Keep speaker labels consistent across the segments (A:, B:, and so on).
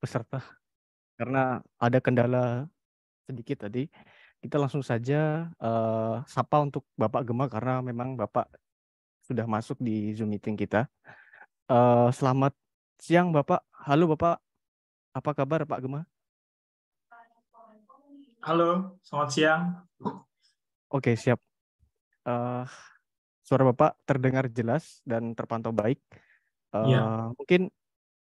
A: peserta karena ada kendala sedikit tadi. Kita langsung saja sapa untuk Bapak Gema karena memang Bapak sudah masuk di Zoom meeting kita. Selamat siang Bapak. Halo Bapak, apa kabar Pak Gema?
B: Halo, selamat siang.
A: Oke, siap. Eh, Suara Bapak terdengar jelas dan terpantau baik.
B: Ya,
A: Mungkin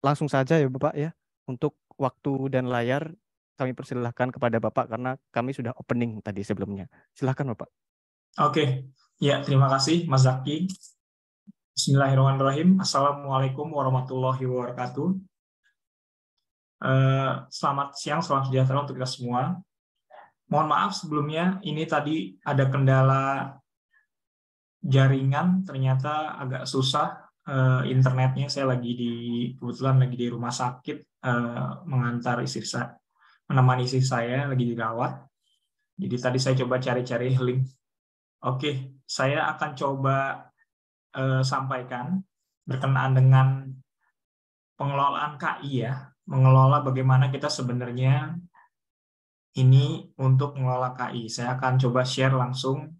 A: langsung saja ya Bapak ya. Untuk waktu dan layar kami persilahkan kepada Bapak karena kami sudah opening tadi sebelumnya. Silahkan Bapak.
B: oke. Ya, terima kasih Mas Zaki. Bismillahirrahmanirrahim. Assalamualaikum warahmatullahi wabarakatuh. Selamat siang, salam sejahtera untuk kita semua. Mohon maaf sebelumnya, ini tadi ada kendala jaringan, ternyata agak susah internetnya. Saya kebetulan lagi di rumah sakit, mengantar menemani istri saya lagi dirawat. Jadi tadi saya coba cari-cari link. Oke, saya akan coba sampaikan berkenaan dengan pengelolaan KI ya, mengelola bagaimana kita sebenarnya ini untuk mengelola KI. Saya akan coba share langsung.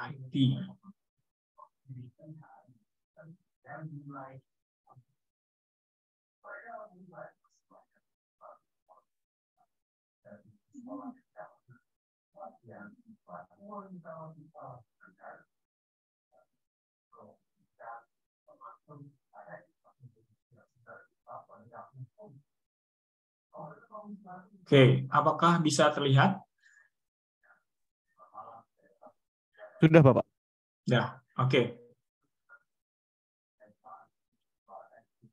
B: IT. Oke, apakah bisa terlihat?
A: Sudah Bapak.
B: Ya, oke.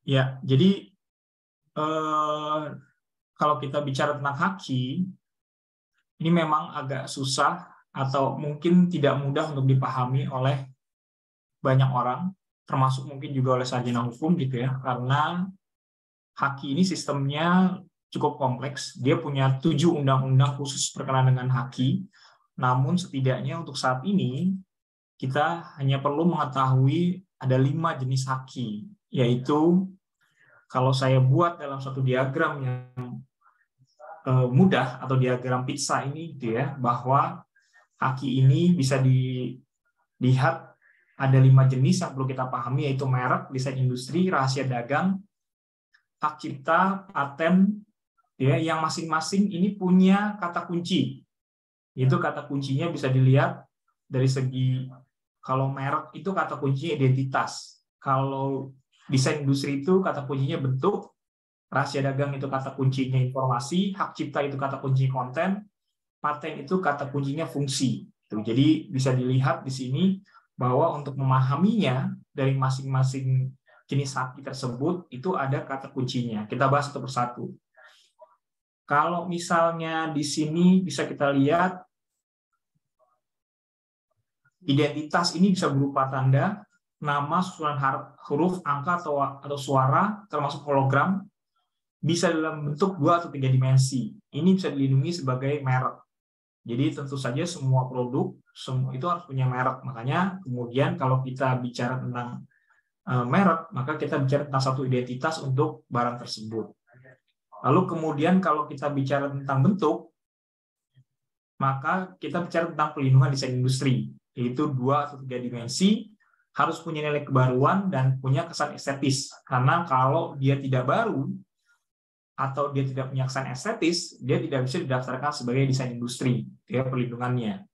B: Ya, jadi kalau kita bicara tentang haki, ini memang agak susah atau mungkin tidak mudah untuk dipahami oleh banyak orang, termasuk mungkin juga oleh sarjana hukum gitu ya, karena haki ini sistemnya cukup kompleks. Dia punya 7 undang-undang khusus berkenaan dengan haki. Namun setidaknya untuk saat ini kita hanya perlu mengetahui ada 5 jenis haki, yaitu kalau saya buat dalam satu diagram yang mudah atau diagram pizza ini gitu ya, bahwa haki ini bisa dilihat ada 5 jenis yang perlu kita pahami, yaitu merek, desain industri, rahasia dagang, hak cipta, paten, ya, yang masing-masing ini punya kata kunci. Itu kata kuncinya bisa dilihat dari segi, kalau merek itu kata kuncinya identitas, kalau desain industri itu kata kuncinya bentuk, rahasia dagang itu kata kuncinya informasi, hak cipta itu kata kunci konten, paten itu kata kuncinya fungsi. Jadi bisa dilihat di sini bahwa untuk memahaminya dari masing-masing jenis haki tersebut itu ada kata kuncinya. Kita bahas satu persatu. Kalau misalnya di sini bisa kita lihat identitas ini bisa berupa tanda, nama, susunan huruf, angka atau suara, termasuk hologram, bisa dalam bentuk 2 atau 3 dimensi. Ini bisa dilindungi sebagai merek. Jadi tentu saja semua produk itu harus punya merek. Makanya kemudian kalau kita bicara tentang merek, maka kita bicara tentang satu identitas untuk barang tersebut. Lalu kemudian kalau kita bicara tentang bentuk, maka kita bicara tentang pelindungan desain industri, yaitu 2 atau 3 dimensi, harus punya nilai kebaruan dan punya kesan estetis. Karena kalau dia tidak baru atau dia tidak punya kesan estetis, dia tidak bisa didaftarkan sebagai desain industri, ya perlindungannya.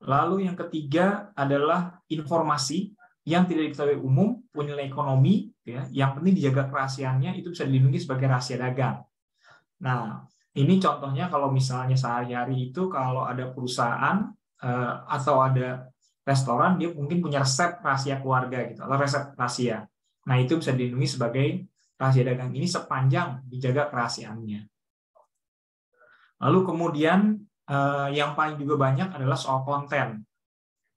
B: Lalu yang ketiga adalah informasi yang tidak diketahui umum, punya nilai ekonomi, ya, yang penting dijaga kerahasiaannya, itu bisa dilindungi sebagai rahasia dagang. Nah, ini contohnya kalau misalnya sehari-hari itu kalau ada perusahaan atau ada restoran, dia mungkin punya resep rahasia keluarga gitu, atau resep rahasia. Nah, itu bisa dilindungi sebagai rahasia dagang ini sepanjang dijaga kerahasiaannya. Lalu kemudian yang paling juga banyak adalah soal konten.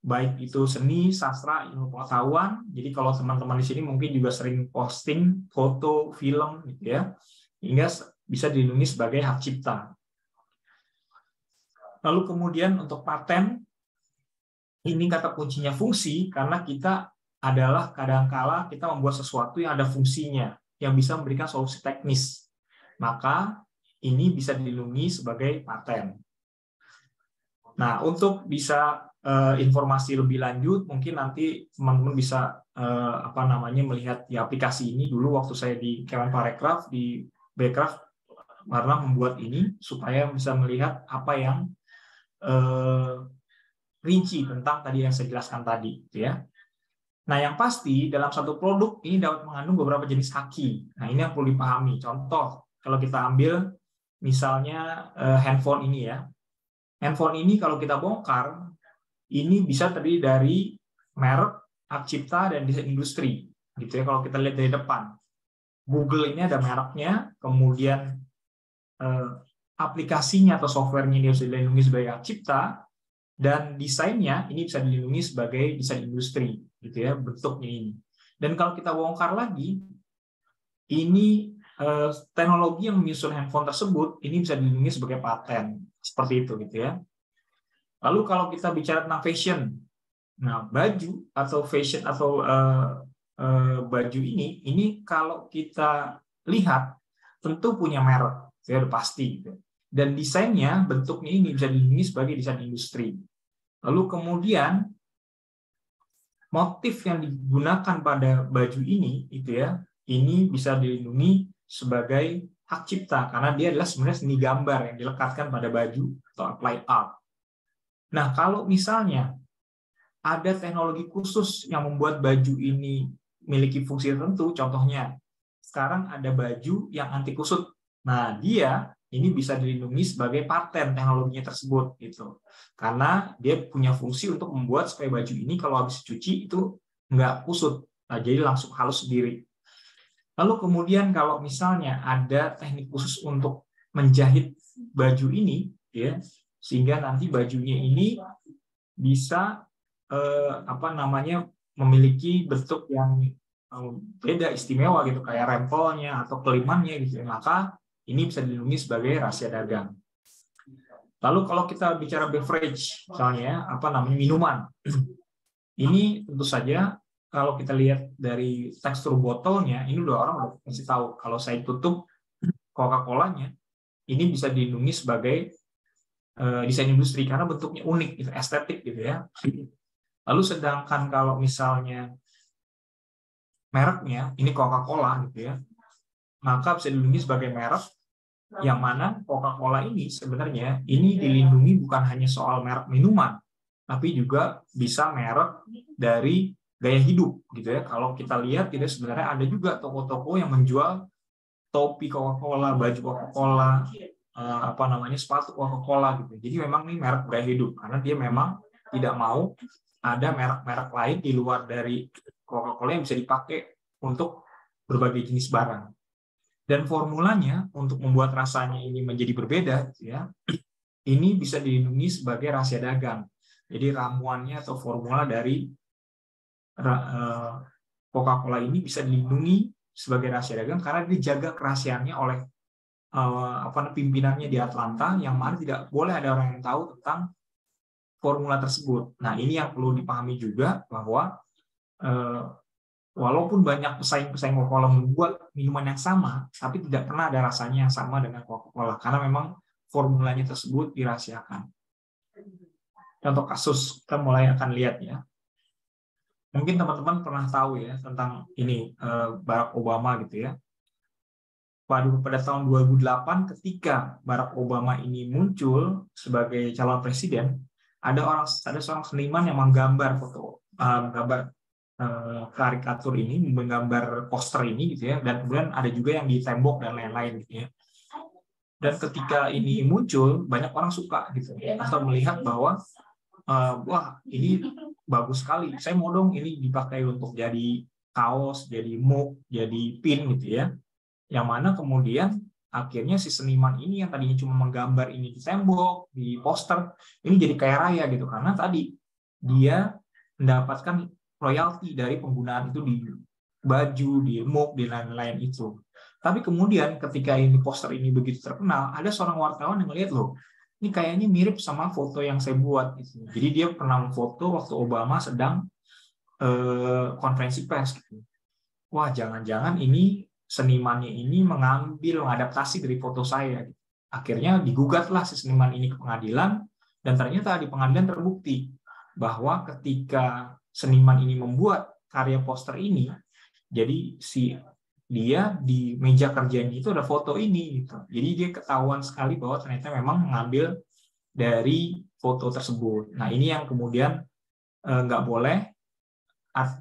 B: Baik itu seni, sastra, ilmu pengetahuan. Jadi kalau teman-teman di sini mungkin juga sering posting foto, film gitu ya. Hingga bisa dilindungi sebagai hak cipta. Lalu kemudian untuk paten, ini kata kuncinya fungsi, karena kita adalah kadangkala kita membuat sesuatu yang ada fungsinya, yang bisa memberikan solusi teknis. Maka ini bisa dilindungi sebagai paten. Nah, untuk bisa informasi lebih lanjut, mungkin nanti teman-teman bisa melihat di aplikasi ini. Dulu waktu saya di Kemenparekraf, di Bekraf, karena membuat ini supaya bisa melihat apa yang rinci tentang tadi yang saya jelaskan tadi, ya. Nah, yang pasti dalam satu produk ini dapat mengandung beberapa jenis haki. Nah, ini yang perlu dipahami. Contoh, kalau kita ambil misalnya handphone ini ya. Handphone ini kalau kita bongkar, ini bisa terdiri dari merek, hak cipta, dan desain industri. Gitu ya, kalau kita lihat dari depan. Google ini ada mereknya, kemudian aplikasinya atau softwarenya ini bisa dilindungi sebagai hak cipta, dan desainnya ini bisa dilindungi sebagai desain industri, gitu ya, bentuknya ini. Dan kalau kita bongkar lagi, ini teknologi yang menyusun handphone tersebut ini bisa dilindungi sebagai paten, seperti itu, gitu ya. Lalu kalau kita bicara tentang fashion, nah baju atau fashion atau baju ini kalau kita lihat tentu punya merek, ya udah pasti, gitu. Dan desainnya, bentuknya ini bisa dilindungi sebagai desain industri. Lalu kemudian motif yang digunakan pada baju ini, itu ya, ini bisa dilindungi sebagai hak cipta karena dia adalah sebenarnya seni gambar yang dilekatkan pada baju atau applied art. Nah, kalau misalnya ada teknologi khusus yang membuat baju ini memiliki fungsi tertentu, contohnya sekarang ada baju yang anti kusut. Nah, dia ini bisa dilindungi sebagai paten teknologinya tersebut gitu. Karena dia punya fungsi untuk membuat supaya baju ini kalau habis cuci itu nggak kusut. Nah, jadi langsung halus sendiri. Lalu kemudian kalau misalnya ada teknik khusus untuk menjahit baju ini, ya, sehingga nanti bajunya ini bisa memiliki bentuk yang beda, istimewa gitu, kayak rempelnya atau kelimannya gitu, maka ini bisa dilindungi sebagai rahasia dagang. Lalu kalau kita bicara beverage, misalnya minuman, ini tentu saja kalau kita lihat dari tekstur botolnya, ini orang udah kasih tahu kalau saya tutup Coca-Colanya, ini bisa dilindungi sebagai desain industri karena bentuknya unik, gitu, estetik gitu ya. Lalu sedangkan kalau misalnya mereknya ini Coca-Cola gitu ya, maka bisa dilindungi sebagai merek yang mana Coca-Cola ini sebenarnya ini dilindungi bukan hanya soal merek minuman, tapi juga bisa merek dari gaya hidup gitu ya. Kalau kita lihat itu sebenarnya ada juga toko-toko yang menjual topi Coca-Cola, baju Coca-Cola, sepatu Coca-Cola gitu. Jadi memang ini merek gaya hidup karena dia memang tidak mau ada merek-merek lain di luar dari Coca-Cola yang bisa dipakai untuk berbagai jenis barang. Dan formulanya untuk membuat rasanya ini menjadi berbeda, ya, ini bisa dilindungi sebagai rahasia dagang. Jadi ramuannya atau formula dari Coca-Cola ini bisa dilindungi sebagai rahasia dagang karena dijaga kerahasiaannya oleh pimpinannya di Atlanta, yang mana tidak boleh ada orang yang tahu tentang formula tersebut. Nah, ini yang perlu dipahami juga bahwa walaupun banyak pesaing-pesaing Coca-Cola membuat minuman yang sama, tapi tidak pernah ada rasanya yang sama dengan Coca-Cola karena memang formulanya tersebut dirahasiakan. Contoh kasus kita mulai akan lihat ya. Mungkin teman-teman pernah tahu ya tentang ini Barack Obama gitu ya. Pada tahun 2008 ketika Barack Obama ini muncul sebagai calon presiden, ada seorang seniman yang menggambar karikatur ini, menggambar poster ini gitu ya, dan kemudian ada juga yang di tembok dan lain-lain gitu ya. Dan ketika ini muncul, banyak orang suka gitu atau melihat bahwa wah ini bagus sekali, saya mau dong ini dipakai untuk jadi kaos, jadi mug, jadi pin gitu ya. Yang mana kemudian akhirnya si seniman ini yang tadinya cuma menggambar ini di tembok, di poster, ini jadi kaya raya gitu karena tadi dia mendapatkan royalti dari penggunaan itu di baju, di mug, di lain-lain itu. Tapi kemudian ketika ini poster ini begitu terkenal, ada seorang wartawan yang melihat loh, ini kayaknya mirip sama foto yang saya buat. Gitu. Jadi dia pernah memfoto waktu Obama sedang konferensi pers. Gitu. Wah, jangan-jangan ini senimannya ini mengadaptasi dari foto saya. Akhirnya digugatlah si seniman ini ke pengadilan, dan ternyata di pengadilan terbukti bahwa ketika seniman ini membuat karya poster ini, jadi dia di meja kerjanya itu ada foto ini. Gitu. Jadi dia ketahuan sekali bahwa ternyata memang mengambil dari foto tersebut. Nah ini yang kemudian nggak boleh,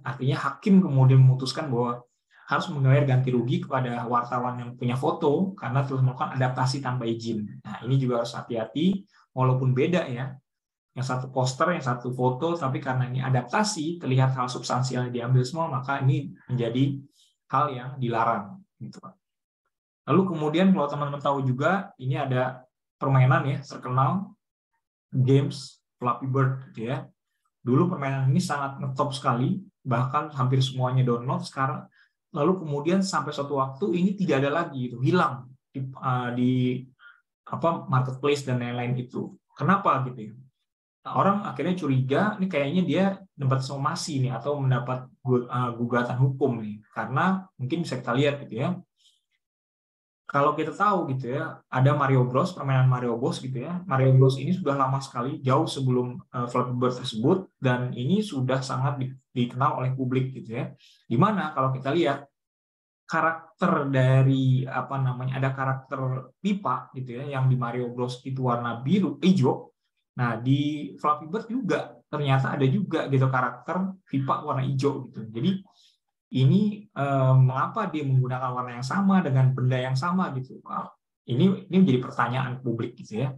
B: artinya hakim kemudian memutuskan bahwa harus membayar ganti rugi kepada wartawan yang punya foto karena telah melakukan adaptasi tanpa izin. Nah, ini juga harus hati-hati, walaupun beda ya. Yang satu poster, yang satu foto, tapi karena ini adaptasi, terlihat hal substansial diambil semua, maka ini menjadi hal yang dilarang. Gitu. Lalu kemudian kalau teman-teman tahu juga, ini ada permainan ya terkenal, games Flappy Bird, gitu ya. Dulu permainan ini sangat ngetop sekali, bahkan hampir semuanya download sekarang. Lalu kemudian sampai suatu waktu ini tidak ada lagi, itu hilang di marketplace dan lain-lain itu. Kenapa gitu ya? Nah, orang akhirnya curiga, ini kayaknya dia dapat somasi nih atau mendapat gugatan hukum nih, karena mungkin bisa kita lihat gitu ya. Kalau kita tahu gitu ya, ada Mario Bros, permainan Mario Bros gitu ya. Mario Bros ini sudah lama sekali, jauh sebelum Flappy Bird tersebut, dan ini sudah sangat dikenal oleh publik gitu ya. Dimana kalau kita lihat karakter dari ada karakter pipa gitu ya, yang di Mario Bros itu warna hijau. Nah di Flappy Bird juga ternyata ada juga gitu karakter pipa warna hijau gitu. Jadi ini mengapa dia menggunakan warna yang sama dengan benda yang sama gitu. Ini menjadi pertanyaan publik gitu ya.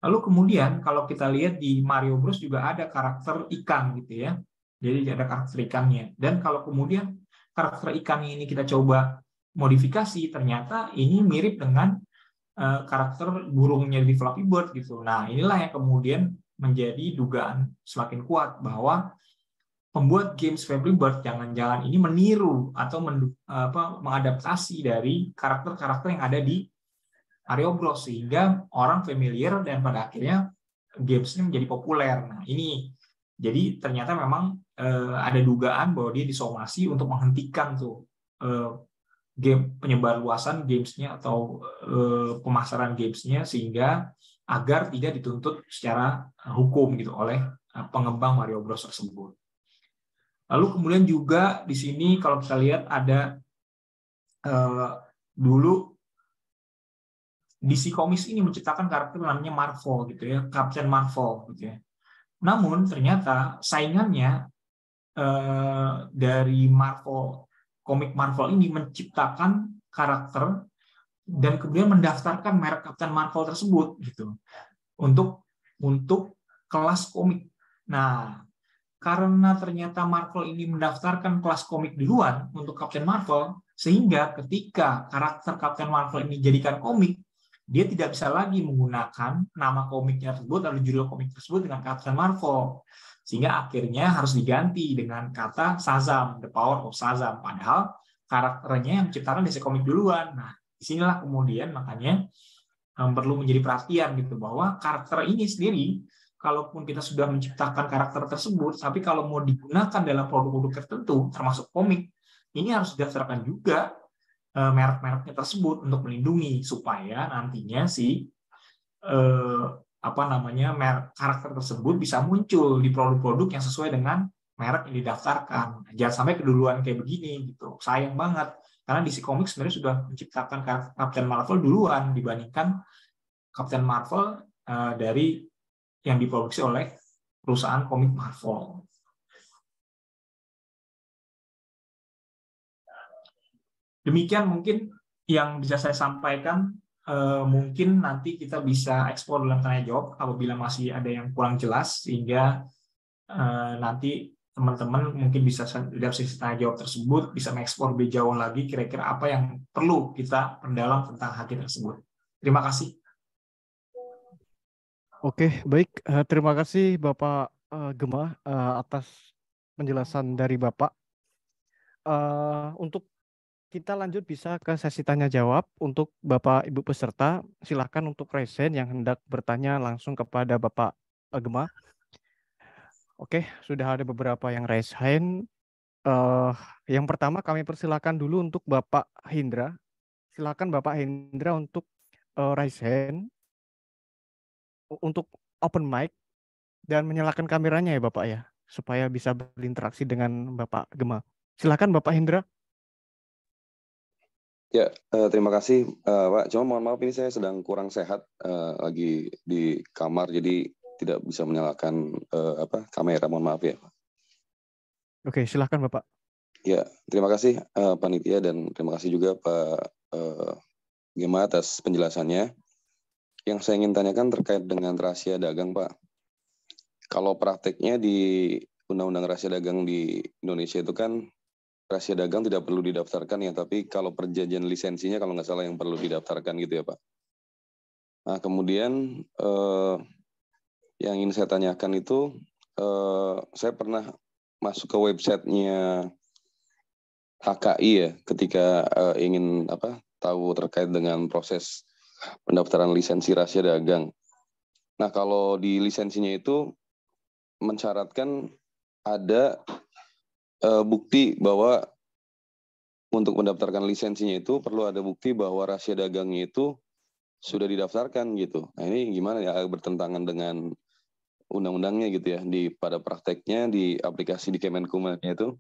B: Lalu kemudian kalau kita lihat di Mario Bros juga ada karakter ikan gitu ya. Jadi ada karakter ikannya. Dan kalau kemudian karakter ikannya ini kita coba modifikasi, ternyata ini mirip dengan karakter burungnya di Flappy Bird gitu. Nah, inilah yang kemudian menjadi dugaan semakin kuat bahwa pembuat games Flappy Bird jangan-jangan ini meniru atau mengadaptasi dari karakter-karakter yang ada di Mario Bros sehingga orang familiar dan pada akhirnya games ini menjadi populer. Nah, ini jadi ternyata memang ada dugaan bahwa dia disomasi untuk menghentikan tuh game penyebar luasan gamesnya atau pemasaran gamesnya sehingga agar tidak dituntut secara hukum gitu oleh pengembang Mario Bros tersebut. Lalu kemudian juga di sini kalau kita lihat ada dulu DC Comics ini menciptakan karakter namanya Marvel gitu ya, Captain Marvel gitu ya. Namun ternyata saingannya dari komik Marvel ini menciptakan karakter dan kemudian mendaftarkan merek Captain Marvel tersebut gitu untuk kelas komik. Nah, karena ternyata Marvel ini mendaftarkan kelas komik duluan untuk Captain Marvel, sehingga ketika karakter Captain Marvel ini dijadikan komik, dia tidak bisa lagi menggunakan nama komiknya tersebut atau judul komik tersebut dengan Captain Marvel. Sehingga akhirnya harus diganti dengan kata Shazam, The Power of Shazam. Padahal karakternya yang menciptakan DC komik duluan. Nah, disinilah kemudian makanya perlu menjadi perhatian gitu bahwa karakter ini sendiri, kalaupun kita sudah menciptakan karakter tersebut, tapi kalau mau digunakan dalam produk-produk tertentu, termasuk komik, ini harus didaftarkan juga merek-mereknya tersebut untuk melindungi supaya nantinya si karakter tersebut bisa muncul di produk-produk yang sesuai dengan merek yang didaftarkan. Jangan sampai keduluan kayak begini gitu. Sayang banget. Karena DC Comics sebenarnya sudah menciptakan Captain Marvel duluan dibandingkan Captain Marvel dari yang diproduksi oleh perusahaan komik Marvel. Demikian mungkin yang bisa saya sampaikan. Mungkin nanti kita bisa eksplor dalam tanya jawab apabila masih ada yang kurang jelas, sehingga nanti teman-teman mungkin bisa dari sisi tanya jawab tersebut bisa mengeksplor lebih jauh lagi kira-kira apa yang perlu kita perdalam tentang haki tersebut. Terima kasih.
A: Oke, baik. Terima kasih Bapak Gema atas penjelasan dari Bapak. Untuk kita lanjut bisa ke sesi tanya jawab. Untuk Bapak Ibu peserta, silakan untuk raise hand yang hendak bertanya langsung kepada Bapak Gema. Oke, sudah ada beberapa yang raise hand. Yang pertama kami persilakan dulu untuk Bapak Hindra. Silakan Bapak Hindra untuk raise hand, untuk open mic dan menyalakan kameranya ya Bapak ya, supaya bisa berinteraksi dengan Bapak Gema. Silakan Bapak Hindra.
C: Ya, terima kasih Pak. Cuma mohon maaf ini saya sedang kurang sehat, lagi di kamar, jadi tidak bisa menyalakan kamera. Mohon maaf ya.
A: Oke, silakan Bapak.
C: Ya, terima kasih panitia dan terima kasih juga Pak Gema atas penjelasannya. Yang saya ingin tanyakan terkait dengan rahasia dagang, Pak. Kalau prakteknya di Undang-Undang Rahasia Dagang di Indonesia itu kan rahasia dagang tidak perlu didaftarkan ya, tapi kalau perjanjian lisensinya kalau nggak salah yang perlu didaftarkan gitu ya Pak. Nah kemudian yang ingin saya tanyakan itu, saya pernah masuk ke websitenya HKI ya, ketika ingin tahu terkait dengan proses pendaftaran lisensi rahasia dagang. Nah kalau di lisensinya itu mensyaratkan ada bukti bahwa untuk mendaftarkan lisensinya itu perlu ada bukti bahwa rahasia dagangnya itu sudah didaftarkan gitu. Nah ini gimana ya, bertentangan dengan undang-undangnya gitu ya. Pada prakteknya di aplikasi di Kemenkumham-nya itu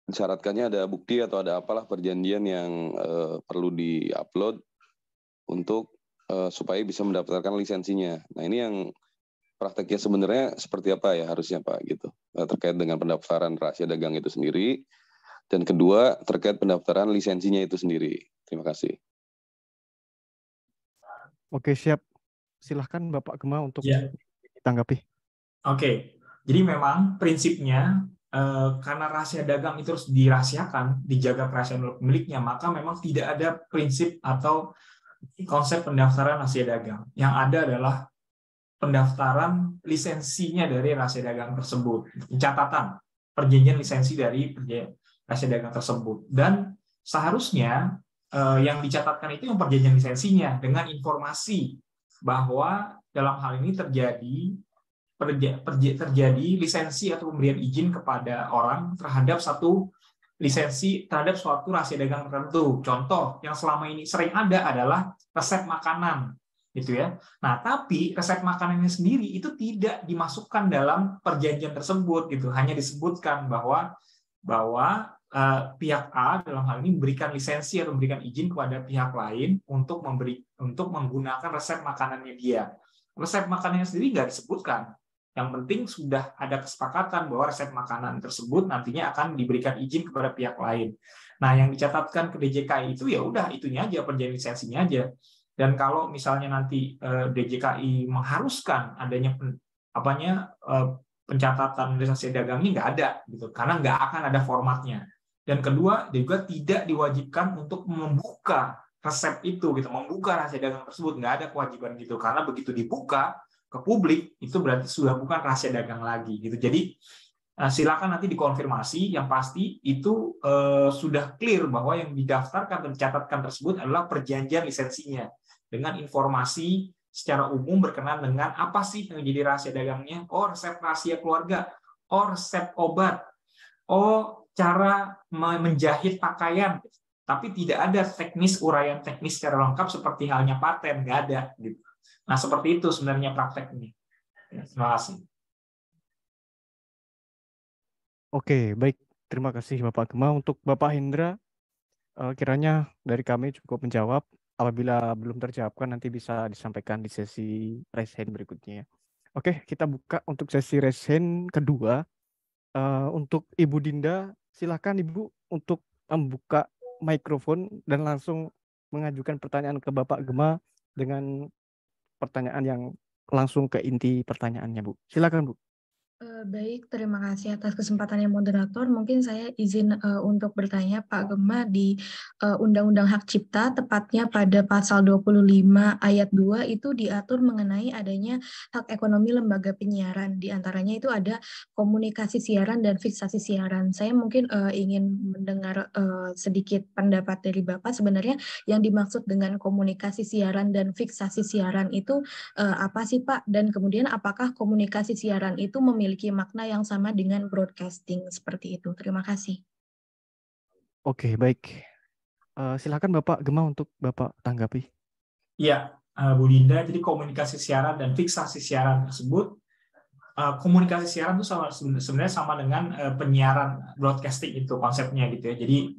C: mensyaratkannya ada bukti atau ada apalah perjanjian yang perlu di-upload untuk supaya bisa mendaftarkan lisensinya. Nah ini yang prakteknya sebenarnya seperti apa ya harusnya Pak gitu, terkait dengan pendaftaran rahasia dagang itu sendiri, dan kedua terkait pendaftaran lisensinya itu sendiri. Terima kasih.
A: Oke, siap. Silahkan Bapak Gema untuk ditanggapi.
B: Oke, jadi memang prinsipnya karena rahasia dagang itu harus dirahasiakan, dijaga kerahasiaan pemiliknya, maka memang tidak ada prinsip atau konsep pendaftaran rahasia dagang. Yang ada adalah pendaftaran lisensinya dari rahasia dagang tersebut, pencatatan perjanjian lisensi dari rahasia dagang tersebut, dan seharusnya yang dicatatkan itu yang perjanjian lisensinya dengan informasi bahwa dalam hal ini terjadi lisensi atau pemberian izin kepada orang terhadap satu lisensi terhadap suatu rahasia dagang tertentu. Contoh yang selama ini sering ada adalah resep makanan, gitu ya. Nah, tapi resep makanannya sendiri itu tidak dimasukkan dalam perjanjian tersebut, gitu. Hanya disebutkan bahwa pihak A dalam hal ini memberikan lisensi atau memberikan izin kepada pihak lain untuk menggunakan resep makanannya dia. Resep makanannya sendiri nggak disebutkan. Yang penting sudah ada kesepakatan bahwa resep makanan tersebut nantinya akan diberikan izin kepada pihak lain. Nah, yang dicatatkan ke DJKI itu ya udah itunya aja, perjanjian lisensinya aja. Dan kalau misalnya nanti DJKI mengharuskan adanya pencatatan lisensi dagangnya, nggak ada gitu, karena nggak akan ada formatnya. Dan kedua juga tidak diwajibkan untuk membuka resep itu gitu, membuka rahasia dagang tersebut, nggak ada kewajiban gitu, karena begitu dibuka ke publik itu berarti sudah bukan rahasia dagang lagi gitu. Jadi silakan nanti dikonfirmasi, yang pasti itu sudah clear bahwa yang didaftarkan dan dicatatkan tersebut adalah perjanjian lisensinya dengan informasi secara umum berkenaan dengan apa sih yang menjadi rahasia dagangnya. Oh, resep rahasia keluarga, oh resep obat, oh cara menjahit pakaian, tapi tidak ada uraian teknis secara lengkap seperti halnya paten, nggak ada gitu. Nah, seperti itu sebenarnya prakteknya. Terima kasih.
A: Oke, baik. Terima kasih Bapak Gema. Untuk Bapak Hendra, kiranya dari kami cukup menjawab. Apabila belum terjawabkan, nanti bisa disampaikan di sesi raise hand berikutnya. Oke, kita buka untuk sesi raise hand kedua. Untuk Ibu Dinda, silakan Ibu untuk membuka mikrofon dan langsung mengajukan pertanyaan ke Bapak Gema dengan pertanyaan yang langsung ke inti pertanyaannya, Bu. Silakan, Bu.
D: Baik, terima kasih atas kesempatannya moderator. Mungkin saya izin untuk bertanya Pak Gema di Undang-Undang Hak Cipta, tepatnya pada pasal 25 ayat 2 itu diatur mengenai adanya hak ekonomi lembaga penyiaran. Di antaranya itu ada komunikasi siaran dan fiksasi siaran. Saya mungkin ingin mendengar sedikit pendapat dari Bapak. Sebenarnya yang dimaksud dengan komunikasi siaran dan fiksasi siaran itu apa sih Pak? Dan kemudian apakah komunikasi siaran itu memiliki makna yang sama dengan broadcasting seperti itu? Terima kasih.
A: Oke, baik. Silakan Bapak Gema untuk Bapak tanggapi.
B: Iya, Bu Dinda, jadi komunikasi siaran dan fiksasi siaran tersebut, komunikasi siaran itu sebenarnya sama dengan penyiaran broadcasting itu konsepnya gitu ya. Jadi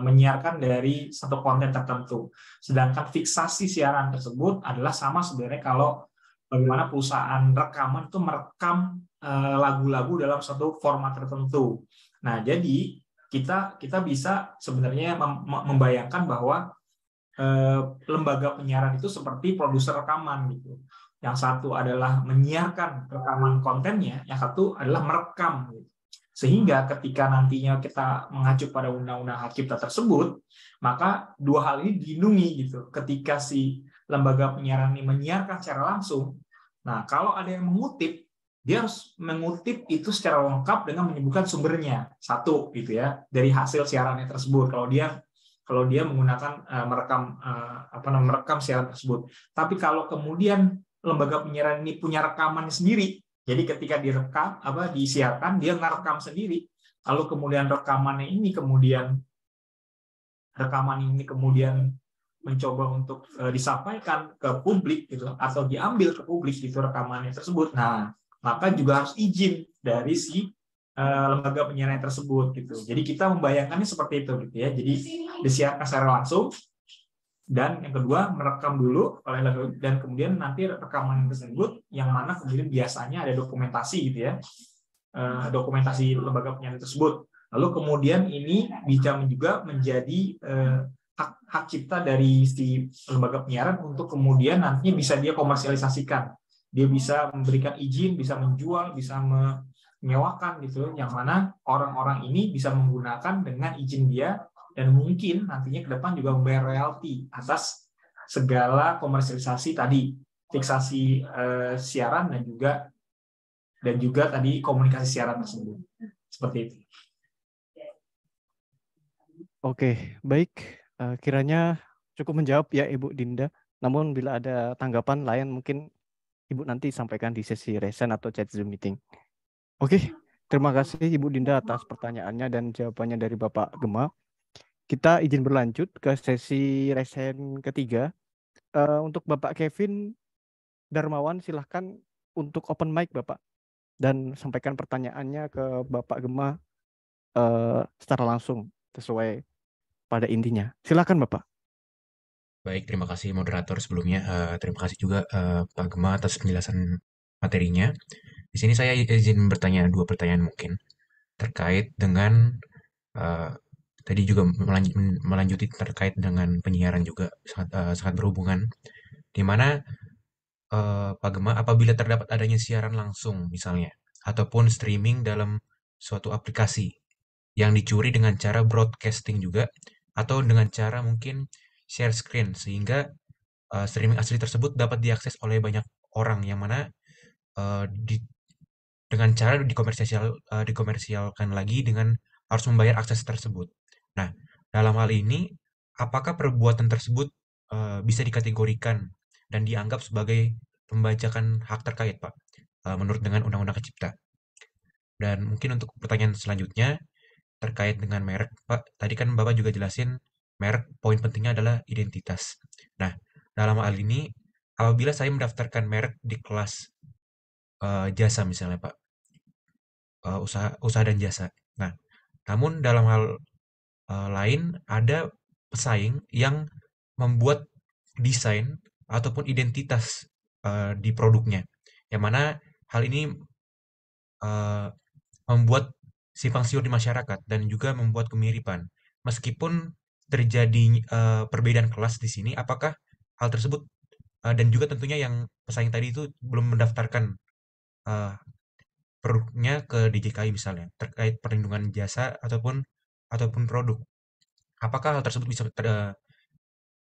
B: menyiarkan dari satu konten tertentu. Sedangkan fiksasi siaran tersebut adalah sama sebenarnya kalau bagaimana perusahaan rekaman itu merekam lagu-lagu dalam satu format tertentu. Nah, jadi kita bisa sebenarnya membayangkan bahwa lembaga penyiaran itu seperti produser rekaman gitu. Yang satu adalah menyiarkan rekaman kontennya, yang satu adalah merekam. Gitu. Sehingga ketika nantinya kita mengacu pada undang-undang hak cipta tersebut, maka dua hal ini dilindungi gitu. Ketika si lembaga penyiaran ini menyiarkan secara langsung, nah kalau ada yang mengutip, dia harus mengutip itu secara lengkap dengan menyebutkan sumbernya satu gitu ya dari hasil siarannya tersebut. Kalau dia menggunakan merekam siaran tersebut. Tapi kalau kemudian lembaga penyiaran ini punya rekaman sendiri, jadi ketika disiarkan dia ngerekam sendiri, lalu kemudian rekaman ini kemudian mencoba untuk disampaikan ke publik gitu atau diambil ke publik itu rekamannya tersebut. Nah, maka juga harus izin dari si lembaga penyiaran tersebut gitu. Jadi kita membayangkannya seperti itu gitu ya. Jadi disiarkan secara langsung dan yang kedua merekam dulu dan kemudian nanti rekaman tersebut yang mana kemudian biasanya ada dokumentasi gitu ya. Dokumentasi lembaga penyiaran tersebut. Lalu kemudian ini bisa juga menjadi hak cipta dari si lembaga penyiaran untuk kemudian nantinya bisa dia komersialisasikan. Dia bisa memberikan izin, bisa menjual, bisa menyewakan gitu, yang mana orang-orang ini bisa menggunakan dengan izin dia dan mungkin nantinya ke depan juga membayar royalti atas segala komersialisasi tadi, fiksasi siaran dan juga tadi komunikasi siaran tersebut. Seperti itu.
A: Oke, baik. Kiranya cukup menjawab ya Ibu Dinda. Namun bila ada tanggapan lain mungkin Ibu nanti sampaikan di sesi resen atau chat Zoom meeting. Oke, terima kasih Ibu Dinda atas pertanyaannya dan jawabannya dari Bapak Gema. Kita izin berlanjut ke sesi resen ketiga. Untuk Bapak Kevin Darmawan silahkan untuk open mic Bapak dan sampaikan pertanyaannya ke Bapak Gema secara langsung sesuai pada intinya. Silakan Bapak.
E: Baik, terima kasih moderator sebelumnya. Terima kasih juga Pak Gema atas penjelasan materinya. Di sini saya izin bertanya dua pertanyaan mungkin terkait dengan tadi juga melanjuti terkait dengan penyiaran juga sangat berhubungan. Di mana Pak Gema apabila terdapat adanya siaran langsung misalnya ataupun streaming dalam suatu aplikasi yang dicuri dengan cara broadcasting juga atau dengan cara mungkin share screen sehingga streaming asli tersebut dapat diakses oleh banyak orang yang mana dengan cara dikomersialkan lagi dengan harus membayar akses tersebut. Nah, dalam hal ini apakah perbuatan tersebut bisa dikategorikan dan dianggap sebagai pembajakan hak terkait, Pak, menurut dengan Undang-Undang Hak Cipta? Dan mungkin untuk pertanyaan selanjutnya terkait dengan merek, Pak. Tadi kan Bapak juga jelasin merek poin pentingnya adalah identitas. Nah, dalam hal ini apabila saya mendaftarkan merek di kelas jasa misalnya Pak, usaha dan jasa. Nah, namun dalam hal lain ada pesaing yang membuat desain ataupun identitas di produknya, yang mana hal ini membuat simpang siur di masyarakat dan juga membuat kemiripan. Meskipun terjadi perbedaan kelas di sini, apakah hal tersebut dan juga tentunya yang pesaing tadi itu belum mendaftarkan produknya ke DJKI misalnya terkait perlindungan jasa ataupun produk. Apakah hal tersebut bisa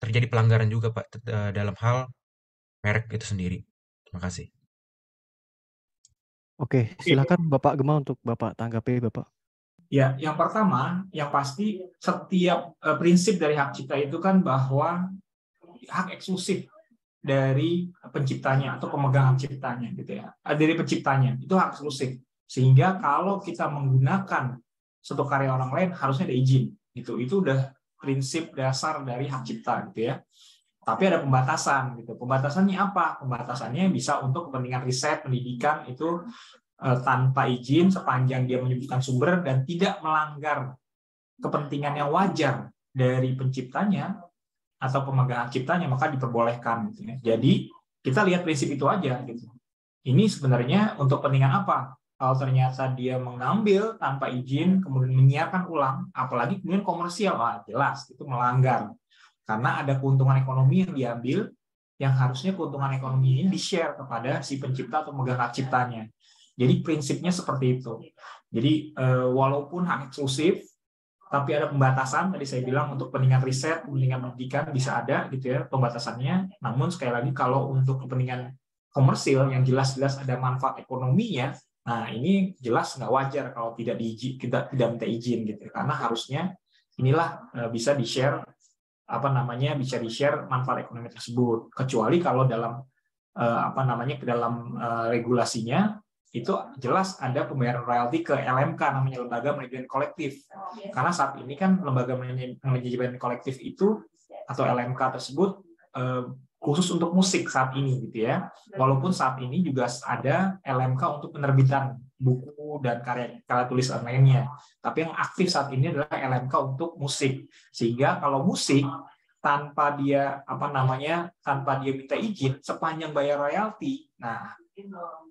E: terjadi pelanggaran juga Pak dalam hal merek itu sendiri? Terima kasih.
A: Oke, silakan Bapak Gema untuk Bapak tanggapi Bapak.
B: Ya, yang pertama, yang pasti setiap prinsip dari hak cipta itu kan bahwa hak eksklusif dari penciptanya atau pemegang hak ciptanya gitu ya. Dari penciptanya itu hak eksklusif. Sehingga kalau kita menggunakan suatu karya orang lain harusnya ada izin gitu. Itu udah prinsip dasar dari hak cipta gitu ya. Tapi ada pembatasan gitu. Pembatasannya apa? Pembatasannya bisa untuk kepentingan riset, pendidikan itu tanpa izin sepanjang dia menyebutkan sumber dan tidak melanggar kepentingan yang wajar dari penciptanya atau pemegang hak ciptanya, maka diperbolehkan gitu ya. Jadi kita lihat prinsip itu aja gitu. Ini sebenarnya untuk kepentingan apa? Kalau ternyata dia mengambil tanpa izin kemudian menyiarkan ulang, apalagi kemudian komersial, jelas itu melanggar. Karena ada keuntungan ekonomi yang diambil yang harusnya keuntungan ekonomi ini di-share kepada si pencipta atau pemegang hak ciptanya. Jadi prinsipnya seperti itu. Jadi walaupun hak eksklusif tapi ada pembatasan, tadi saya bilang untuk kepentingan riset, kepentingan pendidikan bisa ada gitu ya pembatasannya. Namun sekali lagi kalau untuk kepentingan komersil yang jelas-jelas ada manfaat ekonominya, nah ini jelas nggak wajar kalau tidak tidak minta izin gitu. Karena harusnya inilah bisa di-share bisa di-share manfaat ekonomi tersebut. Kecuali kalau dalam dalam regulasinya itu jelas ada pembayaran royalti ke LMK, namanya lembaga manajemen kolektif. Karena saat ini kan lembaga manajemen kolektif itu atau LMK tersebut khusus untuk musik saat ini gitu ya. Walaupun saat ini juga ada LMK untuk penerbitan buku dan karya tulis lainnya. Tapi yang aktif saat ini adalah LMK untuk musik. Sehingga kalau musik tanpa dia tanpa dia minta izin sepanjang bayar royalti, nah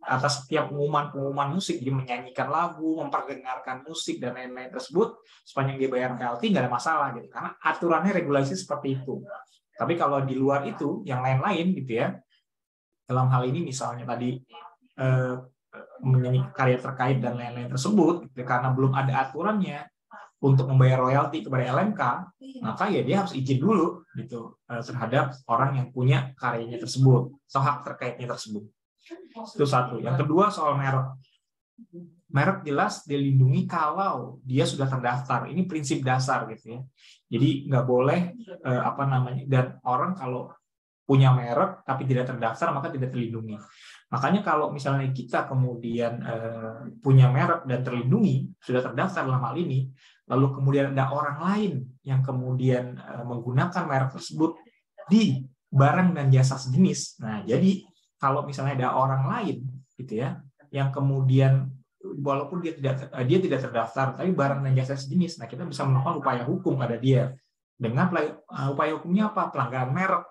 B: atas setiap pengumuman musik, dia menyanyikan lagu, memperdengarkan musik dan lain-lain tersebut, sepanjang dia bayar royalti nggak ada masalah gitu, karena aturannya regulasi seperti itu. Tapi kalau di luar itu, yang lain-lain gitu ya, dalam hal ini misalnya tadi menyanyi karya terkait dan lain-lain tersebut, gitu, karena belum ada aturannya untuk membayar royalti kepada LMK, maka ya dia harus izin dulu gitu terhadap orang yang punya karyanya tersebut atau hak terkaitnya tersebut. Itu satu. Yang kedua soal merek. Merek jelas dilindungi kalau dia sudah terdaftar. Ini prinsip dasar gitu ya. Jadi nggak boleh dan orang kalau punya merek tapi tidak terdaftar maka tidak terlindungi. Makanya kalau misalnya kita kemudian punya merek dan terlindungi, sudah terdaftar dalam hal ini, lalu kemudian ada orang lain yang kemudian menggunakan merek tersebut di barang dan jasa sejenis. Nah, jadi kalau misalnya ada orang lain gitu ya yang kemudian walaupun dia tidak terdaftar tapi barang dan jasa sejenis, nah kita bisa melakukan upaya hukum pada dia. Dengan upaya hukumnya apa? Pelanggaran merek.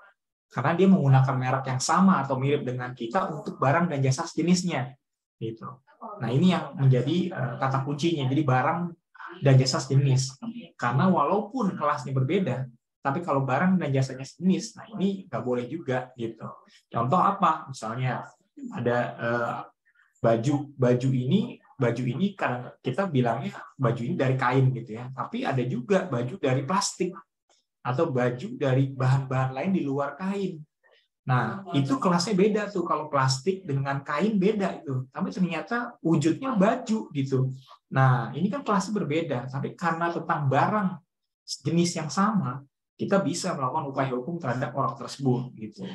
B: Karena dia menggunakan merek yang sama atau mirip dengan kita untuk barang dan jasa sejenisnya gitu. Nah, ini yang menjadi kata kuncinya. Jadi barang dan jasa sejenis. Karena walaupun kelasnya berbeda, tapi kalau barang dan jasanya sejenis, nah ini nggak boleh juga gitu. Contoh apa? Misalnya ada baju ini kadang kita bilangnya baju ini dari kain gitu ya, tapi ada juga baju dari plastik atau baju dari bahan-bahan lain di luar kain. Nah, itu kelasnya beda tuh. Kalau plastik dengan kain beda itu. Tapi ternyata wujudnya baju gitu. Nah, ini kan kelasnya berbeda. Tapi karena tentang barang jenis yang sama, kita bisa melakukan upaya hukum terhadap orang tersebut gitu.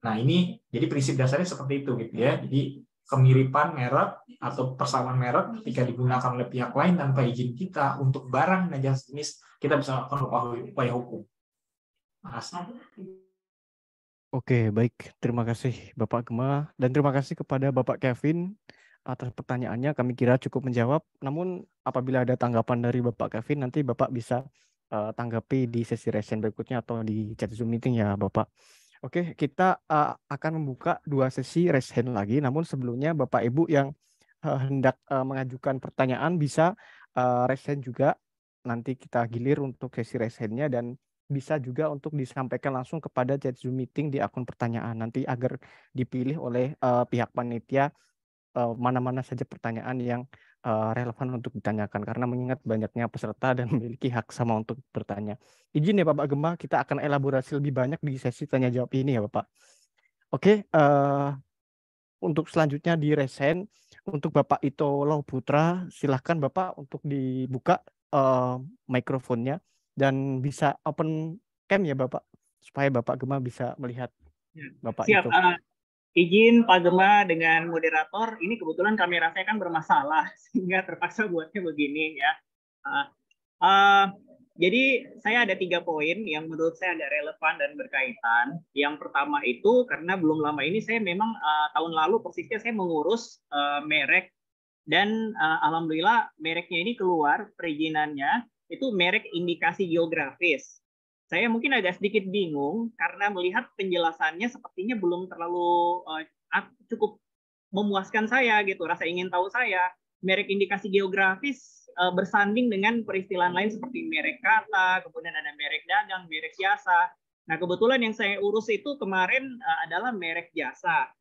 B: Nah, ini jadi prinsip dasarnya seperti itu gitu ya. Jadi kemiripan merek atau persamaan merek ketika digunakan oleh pihak lain tanpa izin kita untuk barang dan jasa jenis, kita bisa melakukan upaya hukum.
A: Oke, baik. Terima kasih Bapak Gema dan terima kasih kepada Bapak Kevin atas pertanyaannya. Kami kira cukup menjawab. Namun apabila ada tanggapan dari Bapak Kevin, nanti Bapak bisa tanggapi di sesi resen berikutnya atau di chat Zoom meeting ya Bapak. Oke, kita akan membuka 2 sesi resen lagi. Namun sebelumnya Bapak Ibu yang hendak mengajukan pertanyaan bisa resen juga. Nanti kita gilir untuk sesi resennya dan bisa juga untuk disampaikan langsung kepada chat Zoom meeting di akun pertanyaan nanti agar dipilih oleh pihak panitia mana-mana saja pertanyaan yang relevan untuk ditanyakan karena mengingat banyaknya peserta dan memiliki hak sama untuk bertanya. Izin ya Bapak Gema, kita akan elaborasi lebih banyak di sesi tanya jawab ini ya Bapak. Oke, untuk selanjutnya di resen untuk Bapak Ito Lauputra, silahkan Bapak untuk dibuka mikrofonnya dan bisa open cam ya Bapak supaya Bapak Gema bisa melihat Bapak
F: Siap.
A: Ito.
F: Izin Pak Gema dengan moderator, ini kebetulan kamera saya kan bermasalah sehingga terpaksa buatnya begini ya. Jadi saya ada 3 poin yang menurut saya agak relevan dan berkaitan. Yang pertama itu karena belum lama ini saya memang tahun lalu persisnya saya mengurus merek dan alhamdulillah mereknya ini keluar perizinannya itu merek indikasi geografis. Saya mungkin agak sedikit bingung karena melihat penjelasannya sepertinya belum terlalu cukup memuaskan saya gitu. Rasa ingin tahu saya, merek indikasi geografis bersanding dengan peristilahan lain seperti merek kata, kemudian ada merek dagang, merek jasa. Nah, kebetulan yang saya urus itu kemarin adalah merek jasa.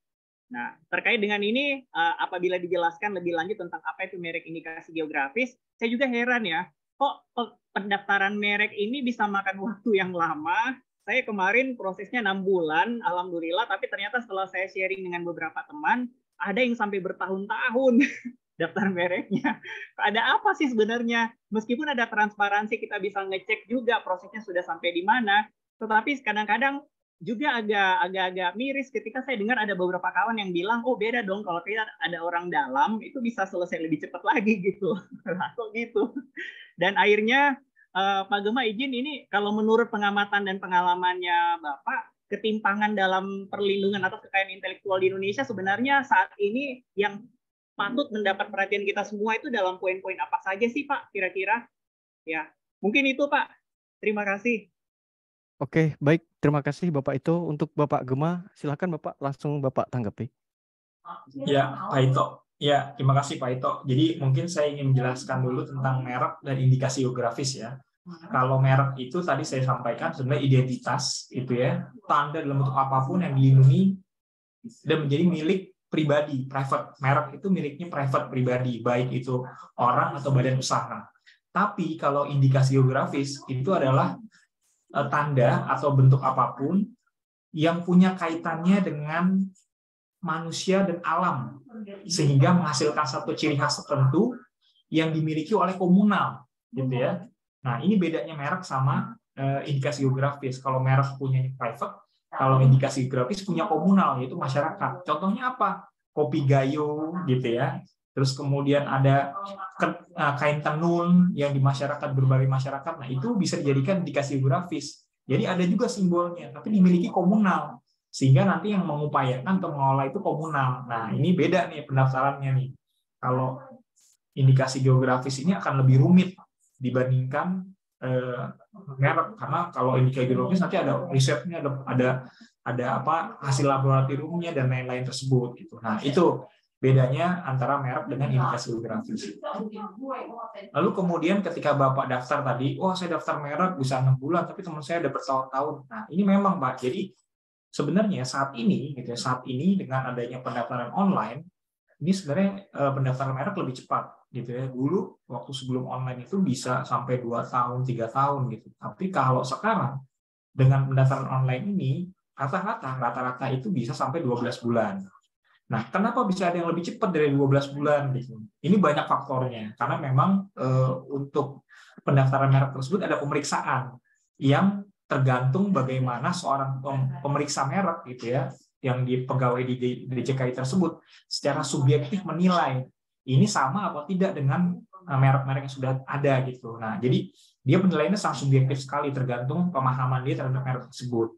F: Nah, terkait dengan ini, apabila dijelaskan lebih lanjut tentang apa itu merek indikasi geografis, saya juga heran ya, kok pendaftaran merek ini bisa makan waktu yang lama. Saya kemarin prosesnya 6 bulan, alhamdulillah, tapi ternyata setelah saya sharing dengan beberapa teman, ada yang sampai bertahun-tahun daftar mereknya. Ada apa sih sebenarnya? Meskipun ada transparansi, kita bisa ngecek juga prosesnya sudah sampai di mana, tetapi kadang-kadang juga agak-agak miris ketika saya dengar ada beberapa kawan yang bilang, oh beda dong kalau tidak ada orang dalam, itu bisa selesai lebih cepat lagi gitu. Kok gitu. Dan akhirnya Pak Gema izin ini kalau menurut pengamatan dan pengalamannya Bapak, ketimpangan dalam perlindungan atas kekayaan intelektual di Indonesia sebenarnya saat ini yang patut mendapat perhatian kita semua itu dalam poin-poin apa saja sih Pak kira-kira? Ya, mungkin itu Pak. Terima kasih.
A: Oke, baik. Terima kasih Bapak Ito. Untuk Bapak Gema, silakan Bapak langsung Bapak tanggapi.
B: Ya, Pak Ito. Ya, terima kasih Pak Ito. Jadi mungkin saya ingin menjelaskan dulu tentang merek dan indikasi geografis ya. Kalau merek itu tadi saya sampaikan sebenarnya identitas itu ya, tanda dalam bentuk apapun yang dilindungi dan menjadi milik pribadi, private. Merek itu miliknya private pribadi, baik itu orang atau badan usaha. Tapi kalau indikasi geografis itu adalah tanda atau bentuk apapun yang punya kaitannya dengan manusia dan alam sehingga menghasilkan satu ciri khas tertentu yang dimiliki oleh komunal gitu ya. Nah, ini bedanya merek sama indikasi geografis. Kalau merek punya private, kalau indikasi geografis punya komunal yaitu masyarakat. Contohnya apa? Kopi Gayo gitu ya. Terus kemudian ada kain tenun yang di masyarakat, berbagai masyarakat. Nah, itu bisa dijadikan indikasi geografis. Jadi ada juga simbolnya, tapi dimiliki komunal. Sehingga nanti yang mengupayakan atau mengolah itu komunal. Nah, ini beda nih pendaftarannya nih. Kalau indikasi geografis ini akan lebih rumit dibandingkan merek. Karena kalau indikasi geografis nanti ada risetnya, ada apa hasil laboratoriumnya dan lain-lain tersebut gitu. Nah, itu bedanya antara merek dengan indikasi geografis. Lalu kemudian ketika Bapak daftar tadi, wah saya daftar merek bisa 6 bulan, tapi teman saya udah bertahun-tahun. Nah, ini memang Pak. Jadi sebenarnya saat ini gitu ya, saat ini dengan adanya pendaftaran online, ini sebenarnya pendaftaran merek lebih cepat gitu ya. Dulu waktu sebelum online itu bisa sampai 2 tahun, 3 tahun gitu. Tapi kalau sekarang dengan pendaftaran online ini rata-rata itu bisa sampai 12 bulan. Nah, kenapa bisa ada yang lebih cepat dari 12 bulan gitu? Ini banyak faktornya karena memang untuk pendaftaran merek tersebut ada pemeriksaan yang tergantung bagaimana seorang pemeriksa merek gitu ya, yang di pegawai di DJKI tersebut secara subjektif menilai ini sama atau tidak dengan merek-merek yang sudah ada gitu. Nah, jadi dia penilaiannya sangat subjektif sekali tergantung pemahaman dia terhadap merek tersebut.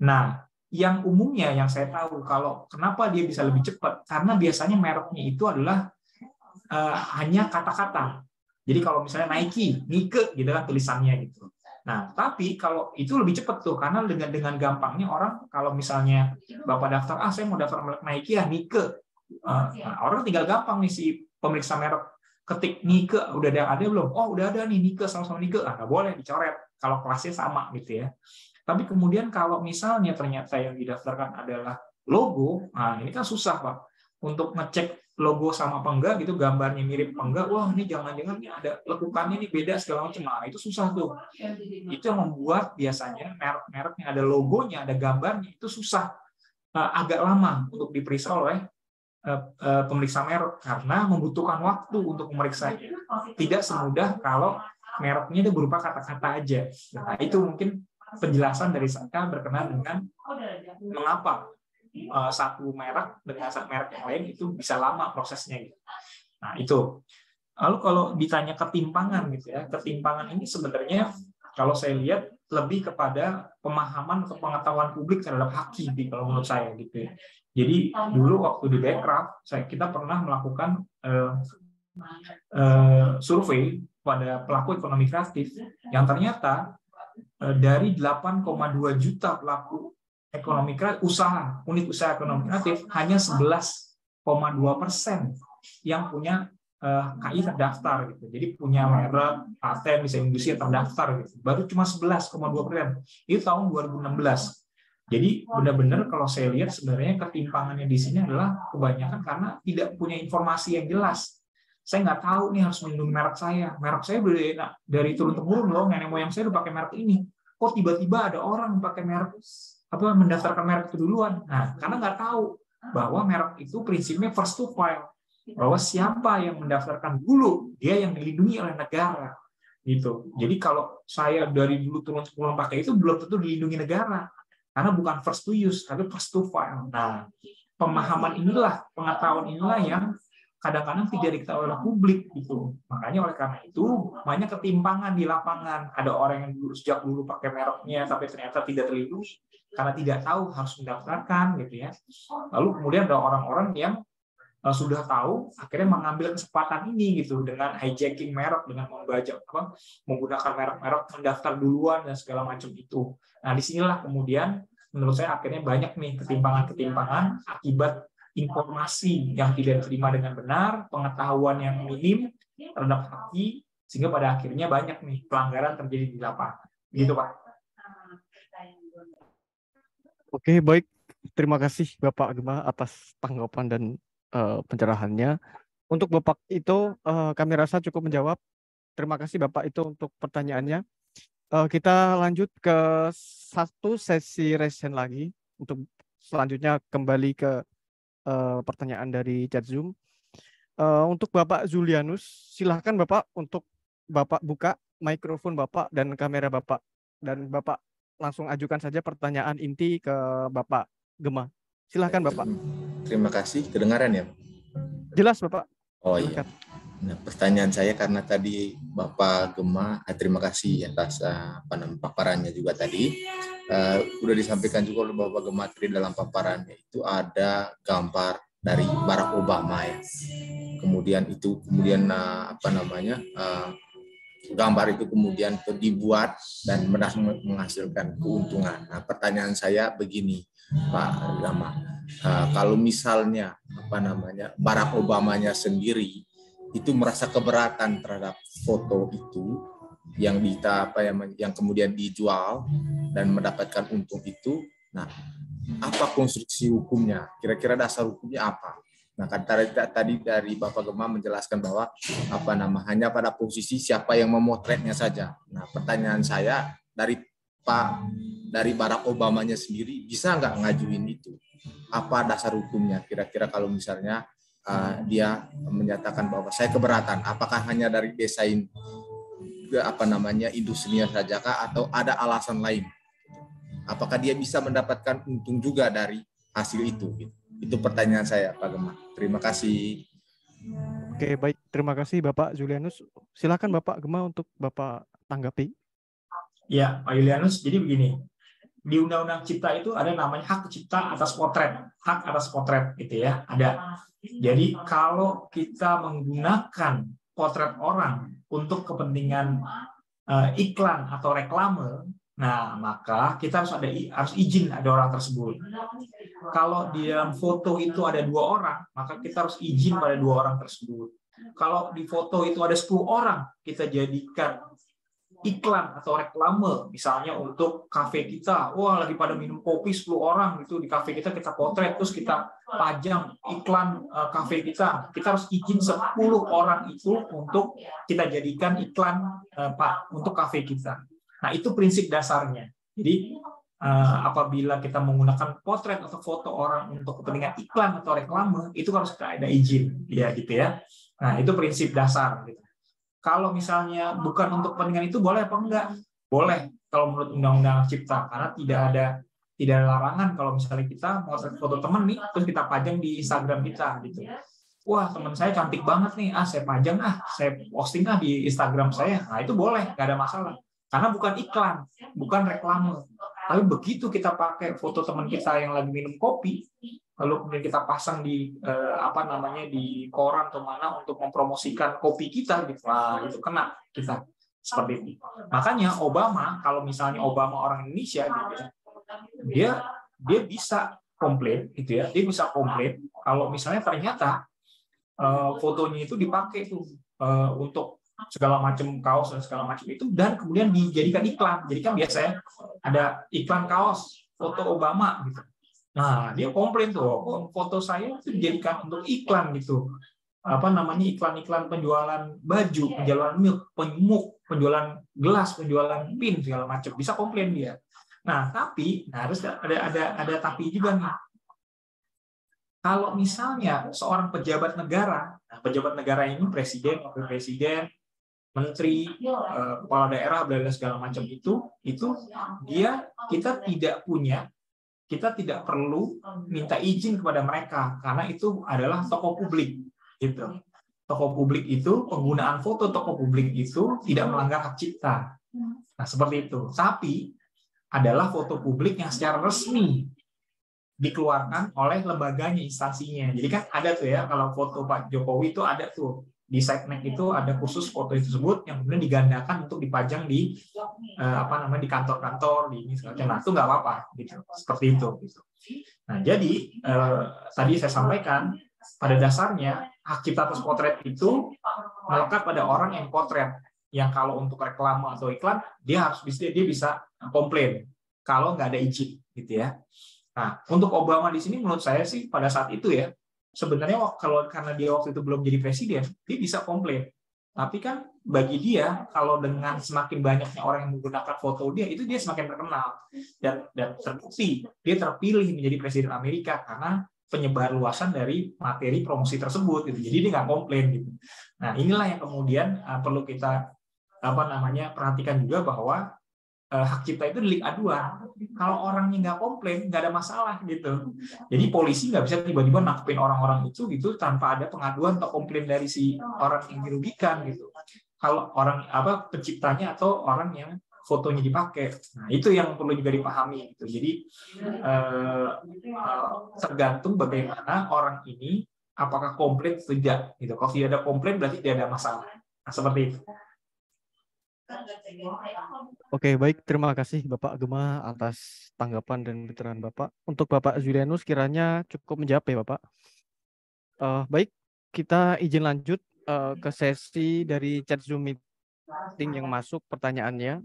B: Nah, yang umumnya yang saya tahu kalau kenapa dia bisa lebih cepat, karena biasanya mereknya itu adalah hanya kata-kata. Jadi kalau misalnya Nike, Nike gitu kan tulisannya gitu. Nah, tapi kalau itu lebih cepat tuh, karena dengan gampangnya orang kalau misalnya Bapak daftar, saya mau daftar merek Nike ya, Nike. Nah, orang tinggal gampang nih si pemeriksa merek ketik Nike, udah ada belum? Oh, udah ada nih Nike sama-sama Nike. Nggak boleh dicoret kalau kelasnya sama gitu ya. Tapi kemudian kalau misalnya ternyata yang didaftarkan adalah logo, nah ini kan susah Pak. Untuk ngecek logo sama apa enggak gitu, gambarnya mirip apa enggak, wah ini jangan-jangan ini ada lekukannya ini beda segala macam. Nah, itu susah tuh. Itu yang membuat biasanya merek-merek yang ada logonya, ada gambarnya itu susah, agak lama untuk diperiksa oleh pemeriksa merek karena membutuhkan waktu untuk memeriksanya. Tidak semudah kalau mereknya itu berupa kata-kata aja. Nah, itu mungkin penjelasan dari saya berkenaan dengan mengapa satu merek dengan satu merek yang lain itu bisa lama prosesnya gitu. Nah, itu. Lalu kalau ditanya ketimpangan gitu ya, ketimpangan ini sebenarnya kalau saya lihat lebih kepada pemahaman atau pengetahuan publik terhadap haki kalau menurut saya gitu ya. Jadi dulu waktu di Bekraf kita pernah melakukan survei pada pelaku ekonomi kreatif yang ternyata dari 8,2 juta pelaku ekonomi kreatif, unit usaha ekonomi kreatif, hanya 11,2% yang punya KI terdaftar gitu. Jadi punya merek, paten, desain industri yang terdaftar gitu. Baru cuma 11,2%. Itu tahun 2016. Jadi benar-benar kalau saya lihat sebenarnya ketimpangannya di sini adalah kebanyakan karena tidak punya informasi yang jelas. Saya nggak tahu nih harus melindungi merek saya. Merek saya dari turun-temurun loh, nenek moyang saya udah pakai merek ini. Kok tiba-tiba ada orang pakai merek mendaftarkan merek itu duluan? Nah, karena nggak tahu bahwa merek itu prinsipnya first to file. Bahwa siapa yang mendaftarkan dulu, dia yang dilindungi oleh negara. Gitu. Jadi kalau saya dari dulu turun-temurun pakai itu belum tentu dilindungi negara. Karena bukan first to use, tapi first to file. Nah, pemahaman inilah, pengetahuan inilah yang kadang-kadang tidak diketahui oleh publik gitu. Makanya oleh karena itu banyak ketimpangan di lapangan. Ada orang yang sejak dulu pakai mereknya tapi ternyata tidak terlindungi karena tidak tahu harus mendaftarkan gitu ya. Lalu kemudian ada orang-orang yang sudah tahu akhirnya mengambil kesempatan ini gitu dengan hijacking merek, dengan menggunakan merek-merek mendaftar duluan dan segala macam itu. Nah, disinilah kemudian menurut saya akhirnya banyak nih ketimpangan-ketimpangan akibat informasi yang tidak diterima dengan benar, pengetahuan yang minim terhadap haki, sehingga pada akhirnya banyak nih pelanggaran terjadi di lapangan. Gitu Pak.
A: Oke, baik. Terima kasih Bapak Gema atas tanggapan dan pencerahannya. Untuk Bapak itu kami rasa cukup menjawab. Terima kasih Bapak itu untuk pertanyaannya. Kita lanjut ke satu sesi raise hand lagi. Untuk selanjutnya kembali ke pertanyaan dari chat Zoom. Untuk Bapak Julianus, silahkan Bapak untuk Bapak buka mikrofon Bapak dan kamera Bapak. Dan Bapak langsung ajukan saja pertanyaan inti ke Bapak Gema. Silahkan Bapak.
G: Terima kasih. Kedengaran ya?
A: Jelas Bapak.
G: Oh
A: silahkan.
G: Iya. Nah, pertanyaan saya karena tadi Bapak Gema, terima kasih atas paparannya juga tadi. Sudah disampaikan juga oleh Bapak Gema tadi dalam paparannya itu ada gambar dari Barack Obama ya. Kemudian gambar itu kemudian dibuat dan menghasilkan keuntungan. Nah, pertanyaan saya begini, Pak Gema, kalau misalnya Barack Obamanya sendiri itu merasa keberatan terhadap foto itu yang kemudian dijual dan mendapatkan untung itu, nah apa konstruksi hukumnya? Kira-kira dasar hukumnya apa? Nah, tadi dari Bapak Gema menjelaskan bahwa hanya pada posisi siapa yang memotretnya saja. Nah, pertanyaan saya dari Barack Obamanya sendiri bisa nggak ngajuin itu? Apa dasar hukumnya? Kira-kira kalau misalnya dia menyatakan bahwa saya keberatan, apakah hanya dari desain industrinya saja kah atau ada alasan lain? Apakah dia bisa mendapatkan untung juga dari hasil itu? Itu pertanyaan saya, Pak Gema. Terima kasih.
A: Oke, baik. Terima kasih Bapak Julianus. Silakan Bapak Gema untuk Bapak tanggapi.
B: Ya, Pak Julianus. Jadi begini, di Undang-Undang Cipta itu ada namanya hak cipta atas potret, hak atas potret gitu ya, ada. Jadi kalau kita menggunakan potret orang untuk kepentingan iklan atau reklame, nah maka kita harus izin ada orang tersebut. Kalau di dalam foto itu ada 2 orang, maka kita harus izin pada 2 orang tersebut. Kalau di foto itu ada 10 orang, kita jadikan iklan atau reklame, misalnya untuk kafe kita, wah lagi pada minum kopi 10 orang gitu di kafe kita potret, terus kita pajang iklan kafe kita harus izin 10 orang itu untuk kita jadikan iklan untuk kafe kita. Nah itu prinsip dasarnya. Jadi apabila kita menggunakan potret atau foto orang untuk kepentingan iklan atau reklame, itu harus ada izin, ya gitu ya. Nah itu prinsip dasar gitu. Kalau misalnya bukan untuk kepentingan itu boleh apa enggak? Boleh kalau menurut Undang-Undang Cipta, karena tidak ada larangan kalau misalnya kita mau foto teman nih terus kita pajang di Instagram kita gitu. Wah, teman saya cantik banget nih, saya pajang saya posting di Instagram saya. Nah, itu boleh, nggak ada masalah. Karena bukan iklan, bukan reklame. Tapi begitu kita pakai foto teman kita yang lagi minum kopi, lalu kemudian kita pasang di di koran atau mana untuk mempromosikan kopi kita gitu. Nah, itu kena kita seperti itu. Makanya Obama, kalau misalnya Obama orang Indonesia gitu ya, dia bisa komplain gitu ya. Dia bisa komplain kalau misalnya ternyata fotonya itu dipakai tuh untuk segala macam kaos dan segala macam itu, dan kemudian dijadikan iklan. Jadi kan biasanya ada iklan kaos foto Obama gitu. Nah, dia komplain tuh, foto saya itu dijadikan untuk iklan gitu. Iklan-iklan penjualan baju, penjualan milk, penjualan gelas, penjualan pin segala macam. Bisa komplain dia. Nah, tapi harus ada tapi juga nih. Kalau misalnya seorang pejabat negara, pejabat negara ini presiden, wakil presiden, menteri, kepala daerah, dan segala macam itu kita tidak perlu minta izin kepada mereka karena itu adalah tokoh publik gitu. Tokoh publik itu, penggunaan foto tokoh publik itu tidak melanggar hak cipta. Nah, seperti itu. Tapi adalah foto publik yang secara resmi dikeluarkan oleh lembaganya, instansinya. Jadi kan ada tuh ya, kalau foto Pak Jokowi itu ada tuh di Setnek itu ada khusus foto tersebut yang kemudian digandakan untuk dipajang di di kantor-kantor di ini segala macam. Nah, itu nggak apa-apa gitu, seperti itu gitu. Nah, jadi tadi saya sampaikan pada dasarnya hak cipta atas potret itu melekat pada orang yang potret, yang kalau untuk reklame atau iklan dia bisa komplain kalau nggak ada izin gitu ya. Nah, untuk Obama di sini menurut saya sih pada saat itu ya, sebenarnya karena dia waktu itu belum jadi presiden, dia bisa komplain. Tapi kan bagi dia, kalau dengan semakin banyaknya orang yang menggunakan foto dia, itu dia semakin terkenal. Dan terbukti, dia terpilih menjadi presiden Amerika karena penyebar luasan dari materi promosi tersebut. Gitu. Jadi dia nggak komplain. Gitu. Nah, inilah yang kemudian perlu kita perhatikan juga bahwa hak cipta itu delik aduan. Kalau orangnya nggak komplain, nggak ada masalah gitu. Jadi polisi nggak bisa tiba-tiba nangkepin orang-orang itu gitu tanpa ada pengaduan atau komplain dari si orang yang dirugikan gitu. Kalau orang penciptanya atau orang yang fotonya dipakai, nah itu yang perlu juga dipahami gitu. Jadi tergantung bagaimana orang ini apakah komplain atau tidak gitu. Kalau tidak ada komplain berarti tidak ada masalah. Nah, seperti itu.
A: Oke, baik. Terima kasih Bapak Gema atas tanggapan dan pencerahan Bapak. Untuk Bapak Julianus kiranya cukup menjawab ya Bapak. Baik, kita izin lanjut ke sesi dari chat Zoom meeting yang masuk pertanyaannya.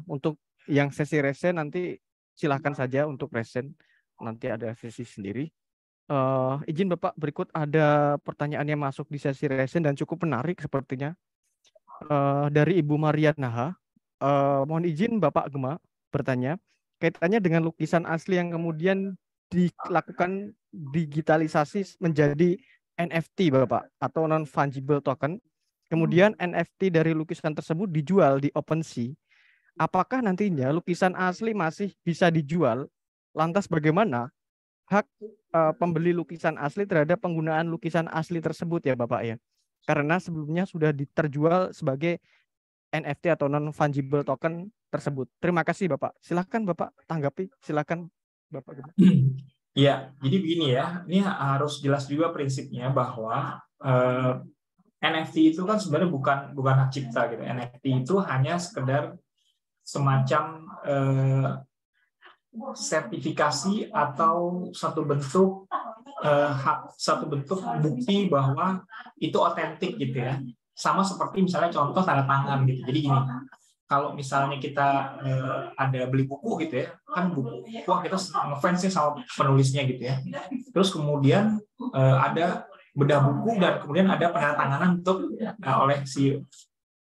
A: Untuk yang sesi resen nanti silahkan saja untuk resen. Nanti ada sesi sendiri. Izin Bapak, berikut ada pertanyaan yang masuk di sesi resen dan cukup menarik sepertinya. Dari Ibu Maria Naha, mohon izin Bapak Gema bertanya, kaitannya dengan lukisan asli yang kemudian dilakukan digitalisasi menjadi NFT Bapak, atau non-fungible token, kemudian NFT dari lukisan tersebut dijual di OpenSea, apakah nantinya lukisan asli masih bisa dijual? Lantas bagaimana hak pembeli lukisan asli terhadap penggunaan lukisan asli tersebut ya Bapak ya? Karena sebelumnya sudah terjual sebagai NFT atau non-fungible token tersebut. Terima kasih Bapak. Silakan Bapak tanggapi. Silakan Bapak Gema.
B: Ya, jadi begini ya, ini harus jelas juga prinsipnya bahwa NFT itu kan sebenarnya bukan hak cipta gitu. NFT itu hanya sekedar semacam sertifikasi atau satu bentuk bukti bahwa itu otentik gitu ya. Sama seperti misalnya contoh tanda tangan gitu. Jadi gini, kalau misalnya kita ada beli buku gitu ya, kan buku kita ngefans sama penulisnya gitu ya. Terus kemudian ada bedah buku dan kemudian ada penandatanganan untuk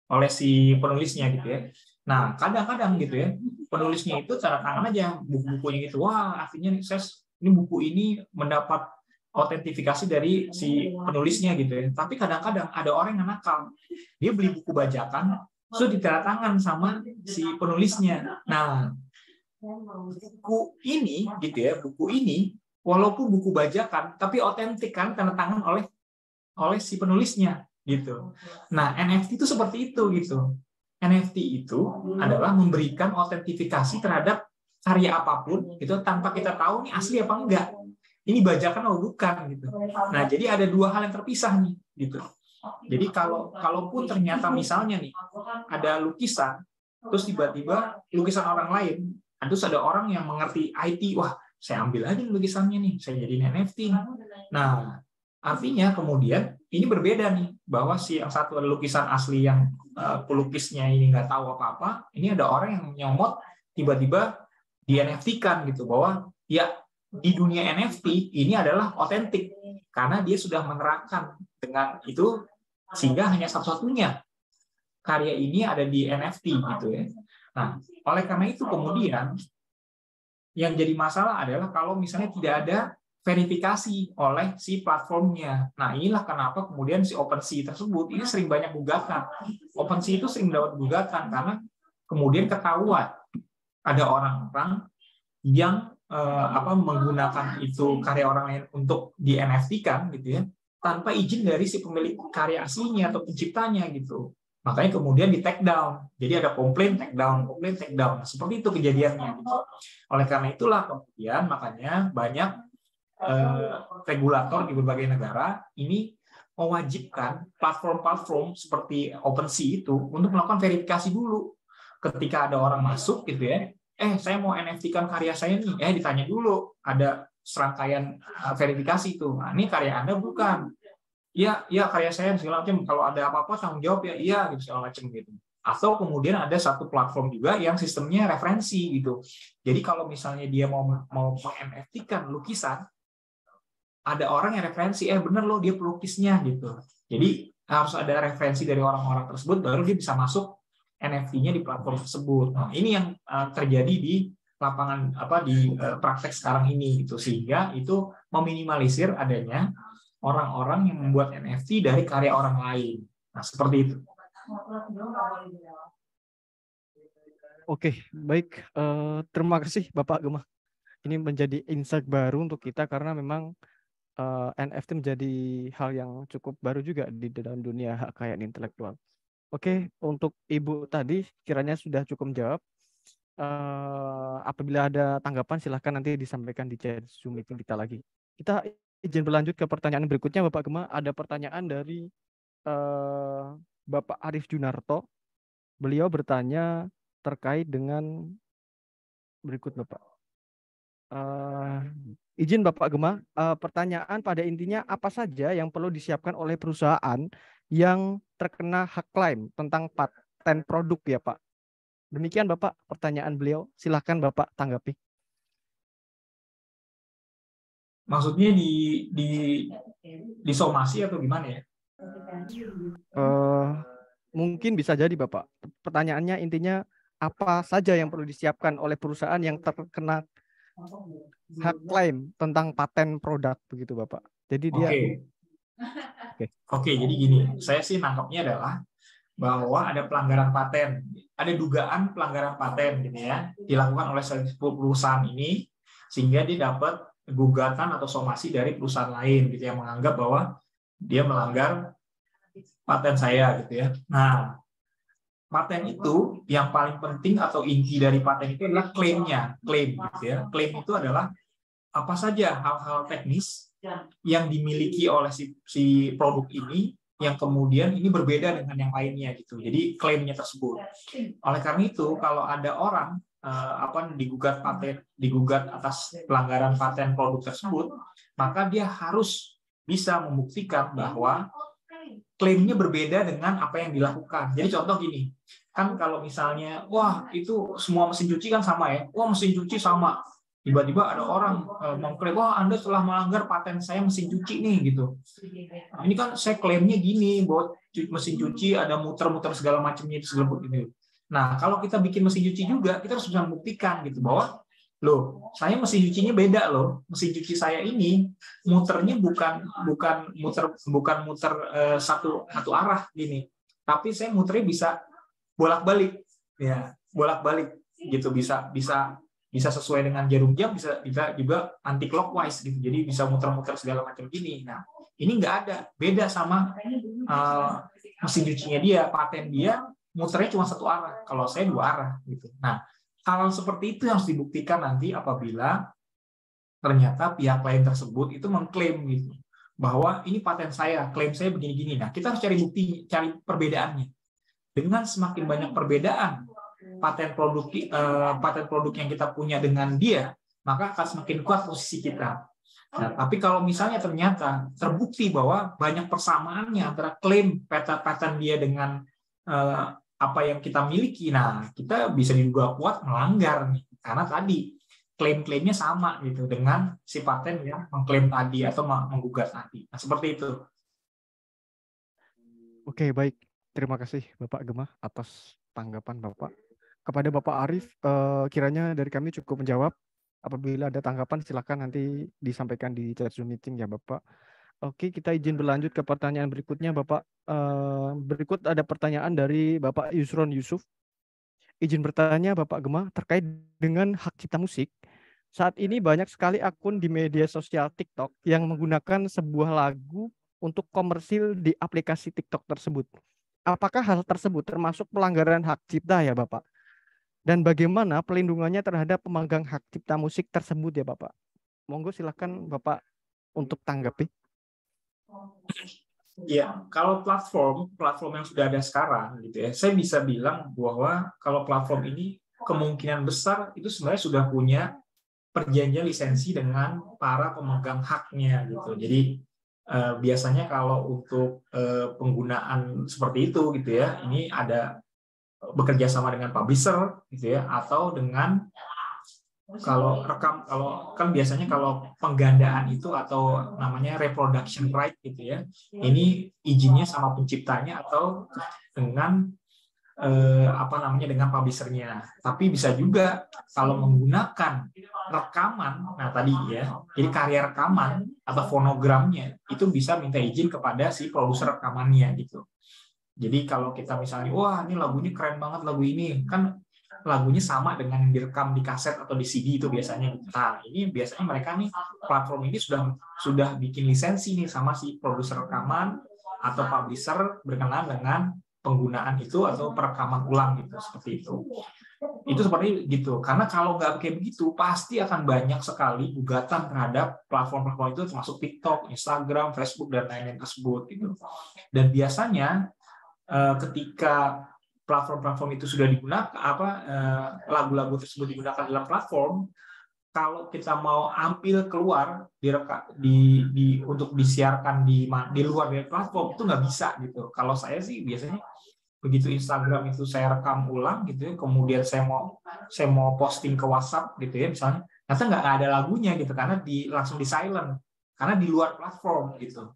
B: oleh si penulisnya gitu ya. Nah, kadang-kadang gitu ya, penulisnya itu tanda tangan aja buku-bukunya gitu. Wah, artinya ini buku ini mendapat autentifikasi dari si penulisnya gitu ya. Tapi kadang-kadang ada orang yang nakal. Dia beli buku bajakan, terus ditandatangan sama si penulisnya. Nah, buku ini gitu ya, buku ini walaupun buku bajakan, tapi otentik kan tanda tangan oleh si penulisnya gitu. Nah, NFT itu seperti itu gitu. NFT itu adalah memberikan autentifikasi terhadap karya apapun gitu tanpa kita tahu nih asli apa enggak. Ini bajakan atau bukan gitu. Nah, jadi ada dua hal yang terpisah nih gitu. Jadi kalaupun ternyata misalnya nih ada lukisan terus tiba-tiba lukisan orang lain, terus ada orang yang mengerti IT, wah, saya ambil aja lukisannya nih, saya jadiin NFT. Nah, artinya kemudian ini berbeda nih, bahwa si yang satu ada lukisan asli yang pelukisnya ini nggak tahu apa-apa, ini ada orang yang nyomot tiba-tiba di NFT-kan gitu, bahwa ya di dunia NFT ini adalah otentik karena dia sudah menerangkan dengan itu sehingga hanya satu-satunya karya ini ada di NFT gitu ya. Nah, oleh karena itu kemudian yang jadi masalah adalah kalau misalnya tidak ada verifikasi oleh si platformnya. Nah, inilah kenapa kemudian si OpenSea tersebut ini sering banyak gugatan. OpenSea itu sering mendapat gugatan karena kemudian ketahuan ada orang-orang yang menggunakan itu karya orang lain untuk di NFT-kan gitu ya, tanpa izin dari si pemilik karya aslinya atau penciptanya gitu. Makanya kemudian di take down. Jadi ada komplain take down, komplain take down. Nah, seperti itu kejadiannya gitu. Oleh karena itulah kemudian makanya banyak regulator di berbagai negara ini mewajibkan platform-platform seperti OpenSea itu untuk melakukan verifikasi dulu. Ketika ada orang masuk gitu ya, saya mau NFT-kan karya saya nih, ditanya dulu, ada serangkaian verifikasi itu. Nah, ini karya Anda bukan. Iya, karya saya segala macam. Kalau ada apa-apa tanggung jawab ya, iya gitu segala macam gitu. Atau kemudian ada satu platform juga yang sistemnya referensi gitu. Jadi kalau misalnya dia mau NFT-kan lukisan, ada orang yang referensi, bener loh dia pelukisnya gitu. Jadi harus ada referensi dari orang-orang tersebut baru dia bisa masuk NFT-nya di platform tersebut. Nah, ini yang terjadi di lapangan di praktek sekarang ini gitu, sehingga itu meminimalisir adanya orang-orang yang membuat NFT dari karya orang lain. Nah, seperti itu.
A: Oke, baik. Terima kasih Bapak Gema. Ini menjadi insight baru untuk kita karena memang NFT menjadi hal yang cukup baru juga di dalam dunia hak kekayaan intelektual. Oke, untuk Ibu tadi kiranya sudah cukup menjawab. Apabila ada tanggapan silahkan nanti disampaikan di chat Zoom meeting kita lagi. Kita izin berlanjut ke pertanyaan berikutnya Bapak Gema. Ada pertanyaan dari Bapak Arif Junarto. Beliau bertanya terkait dengan berikut Bapak. Izin Bapak Gema, pertanyaan pada intinya apa saja yang perlu disiapkan oleh perusahaan yang terkena hak klaim tentang paten produk ya Pak? Demikian Bapak pertanyaan beliau, silahkan Bapak tanggapi.
B: Maksudnya disomasi atau gimana ya?
A: Mungkin bisa jadi Bapak. Pertanyaannya intinya apa saja yang perlu disiapkan oleh perusahaan yang terkena hak klaim tentang paten produk begitu Bapak. Jadi dia
B: Oke, jadi gini, saya sih nangkapnya adalah bahwa ada pelanggaran paten, ada dugaan pelanggaran paten gitu ya, dilakukan oleh perusahaan ini sehingga dia dapat gugatan atau somasi dari perusahaan lain gitu yang menganggap bahwa dia melanggar paten saya gitu ya. Nah, paten itu yang paling penting atau inti dari paten itu adalah klaimnya. Klaim gitu ya. Klaim itu adalah apa saja hal-hal teknis yang dimiliki oleh si produk ini yang kemudian ini berbeda dengan yang lainnya gitu. Jadi klaimnya tersebut. Oleh karena itu kalau ada orang digugat atas pelanggaran paten produk tersebut, maka dia harus bisa membuktikan bahwa klaimnya berbeda dengan apa yang dilakukan. Jadi contoh gini, kan kalau misalnya, wah itu semua mesin cuci kan sama ya, wah mesin cuci sama. Tiba-tiba ada orang mengklaim, wah Anda telah melanggar paten saya mesin cuci nih gitu. Nah, ini kan saya klaimnya gini, bahwa mesin cuci ada muter-muter segala macamnya itu segala gitu. Nah kalau kita bikin mesin cuci juga, kita harus bisa membuktikan gitu bahwa loh, saya mesin cucinya beda loh. Mesin cuci saya ini muternya bukan muter satu arah gini. Tapi saya muternya bisa bolak-balik. Ya, bolak-balik gitu bisa sesuai dengan jarum jam, bisa juga anti clockwise gitu. Jadi bisa muter-muter segala macam gini. Nah, ini nggak ada. Beda sama mesin cucinya dia, paten dia muternya cuma satu arah. Kalau saya dua arah gitu. Nah, hal seperti itu yang harus dibuktikan nanti apabila ternyata pihak lain tersebut itu mengklaim gitu bahwa ini paten saya, klaim saya begini-gini. Nah, kita harus cari bukti, cari perbedaannya. Dengan semakin banyak perbedaan paten produk yang kita punya dengan dia, maka akan semakin kuat posisi kita. Nah, tapi kalau misalnya ternyata terbukti bahwa banyak persamaannya antara klaim paten dia dengan apa yang kita miliki, nah kita bisa diduga kuat melanggar nih, karena tadi klaim-klaimnya sama gitu dengan si paten yang mengklaim tadi atau menggugat tadi. Nah seperti itu.
A: Oke, baik. Terima kasih Bapak Gemma atas tanggapan Bapak. Kepada Bapak Arif, kiranya dari kami cukup menjawab. Apabila ada tanggapan silakan nanti disampaikan di chat Zoom meeting ya Bapak. Oke, kita izin berlanjut ke pertanyaan berikutnya, Bapak. Berikut ada pertanyaan dari Bapak Yusron Yusuf. Izin bertanya, Bapak Gemma, terkait dengan hak cipta musik. Saat ini banyak sekali akun di media sosial TikTok yang menggunakan sebuah lagu untuk komersil di aplikasi TikTok tersebut. Apakah hal tersebut termasuk pelanggaran hak cipta ya, Bapak? Dan bagaimana pelindungannya terhadap pemegang hak cipta musik tersebut ya, Bapak? Monggo silakan Bapak untuk tanggapi.
B: Ya, kalau platform yang sudah ada sekarang, gitu ya, saya bisa bilang bahwa kalau platform ini kemungkinan besar itu sebenarnya sudah punya perjanjian lisensi dengan para pemegang haknya, gitu. Jadi biasanya kalau untuk penggunaan seperti itu, gitu ya, ini ada bekerja sama dengan publisher, gitu ya, atau dengan kalau kan biasanya kalau penggandaan itu atau namanya reproduction right gitu ya, ini izinnya sama penciptanya atau dengan dengan publishernya. Tapi bisa juga kalau menggunakan rekaman, nah tadi ya, jadi karya rekaman atau fonogramnya itu bisa minta izin kepada si produser rekamannya gitu. Jadi kalau kita misalnya, wah ini lagunya keren banget lagu ini, kan lagunya sama dengan yang direkam di kaset atau di CD itu biasanya. Nah, ini biasanya mereka nih platform ini sudah bikin lisensi nih sama si produser rekaman atau publisher berkenaan dengan penggunaan itu atau perekaman ulang gitu, seperti itu. Itu seperti gitu. Karena kalau nggak kayak begitu, pasti akan banyak sekali gugatan terhadap platform-platform itu, termasuk TikTok, Instagram, Facebook dan lain-lain tersebut gitu. Dan biasanya ketika platform-platform itu sudah digunakan, lagu-lagu tersebut digunakan dalam platform, kalau kita mau ambil keluar untuk disiarkan di luar dari platform itu nggak bisa gitu. Kalau saya sih biasanya begitu Instagram itu saya rekam ulang gitu ya, kemudian saya mau posting ke WhatsApp gitu ya misalnya, ternyata nggak ada lagunya gitu karena langsung di silent karena di luar platform gitu.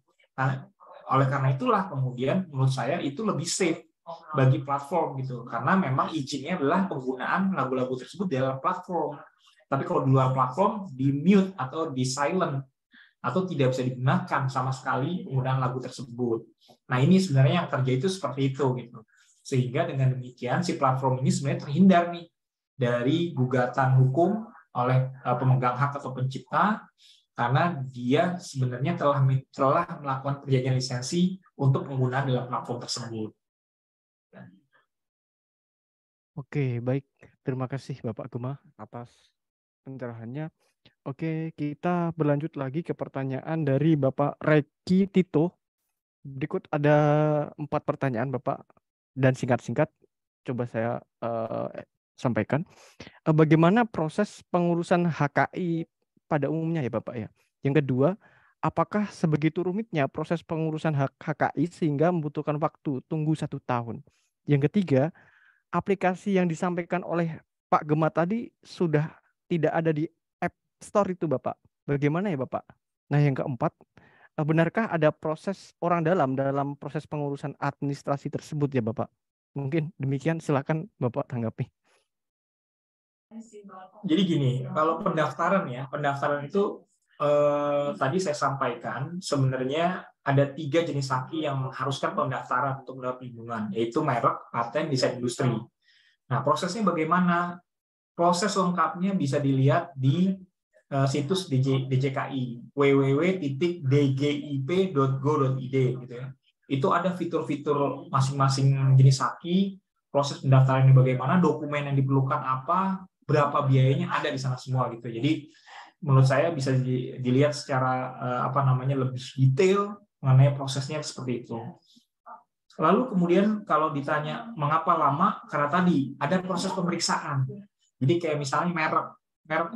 B: Oleh karena itulah kemudian menurut saya itu lebih safe bagi platform gitu, karena memang izinnya adalah penggunaan lagu-lagu tersebut di dalam platform. Tapi kalau di luar platform di mute atau di silent atau tidak bisa digunakan sama sekali penggunaan lagu tersebut. Nah ini sebenarnya yang terjadi itu seperti itu gitu. Sehingga dengan demikian si platform ini sebenarnya terhindar nih dari gugatan hukum oleh pemegang hak atau pencipta, karena dia sebenarnya telah melakukan perjanjian lisensi untuk penggunaan dalam platform tersebut.
A: Oke, baik. Terima kasih Bapak Gema atas pencerahannya. Oke, kita berlanjut lagi ke pertanyaan dari Bapak Reki Tito. Berikut ada 4 pertanyaan Bapak dan singkat-singkat. Coba saya sampaikan. Bagaimana proses pengurusan HKI pada umumnya ya Bapak ya? Yang kedua, apakah sebegitu rumitnya proses pengurusan HKI sehingga membutuhkan waktu tunggu 1 tahun? Yang ketiga, aplikasi yang disampaikan oleh Pak Gema tadi sudah tidak ada di App Store itu Bapak. Bagaimana ya Bapak? Nah yang keempat, benarkah ada proses orang dalam proses pengurusan administrasi tersebut ya Bapak? Mungkin demikian, silakan Bapak tanggapi.
B: Jadi gini, kalau pendaftaran itu tadi saya sampaikan sebenarnya ada 3 jenis haki yang mengharuskan pendaftaran untuk mendapat perlindungan, yaitu merek, paten, desain industri. Nah, prosesnya bagaimana? Proses lengkapnya bisa dilihat di situs DJKI, www.dgip.go.id gitu ya. Itu ada fitur-fitur masing-masing jenis haki, proses pendaftarannya bagaimana, dokumen yang diperlukan apa, berapa biayanya, ada di sana semua gitu. Jadi menurut saya bisa dilihat secara lebih detail mengenai prosesnya seperti itu. Lalu kemudian kalau ditanya mengapa lama, karena tadi ada proses pemeriksaan. Jadi kayak misalnya merek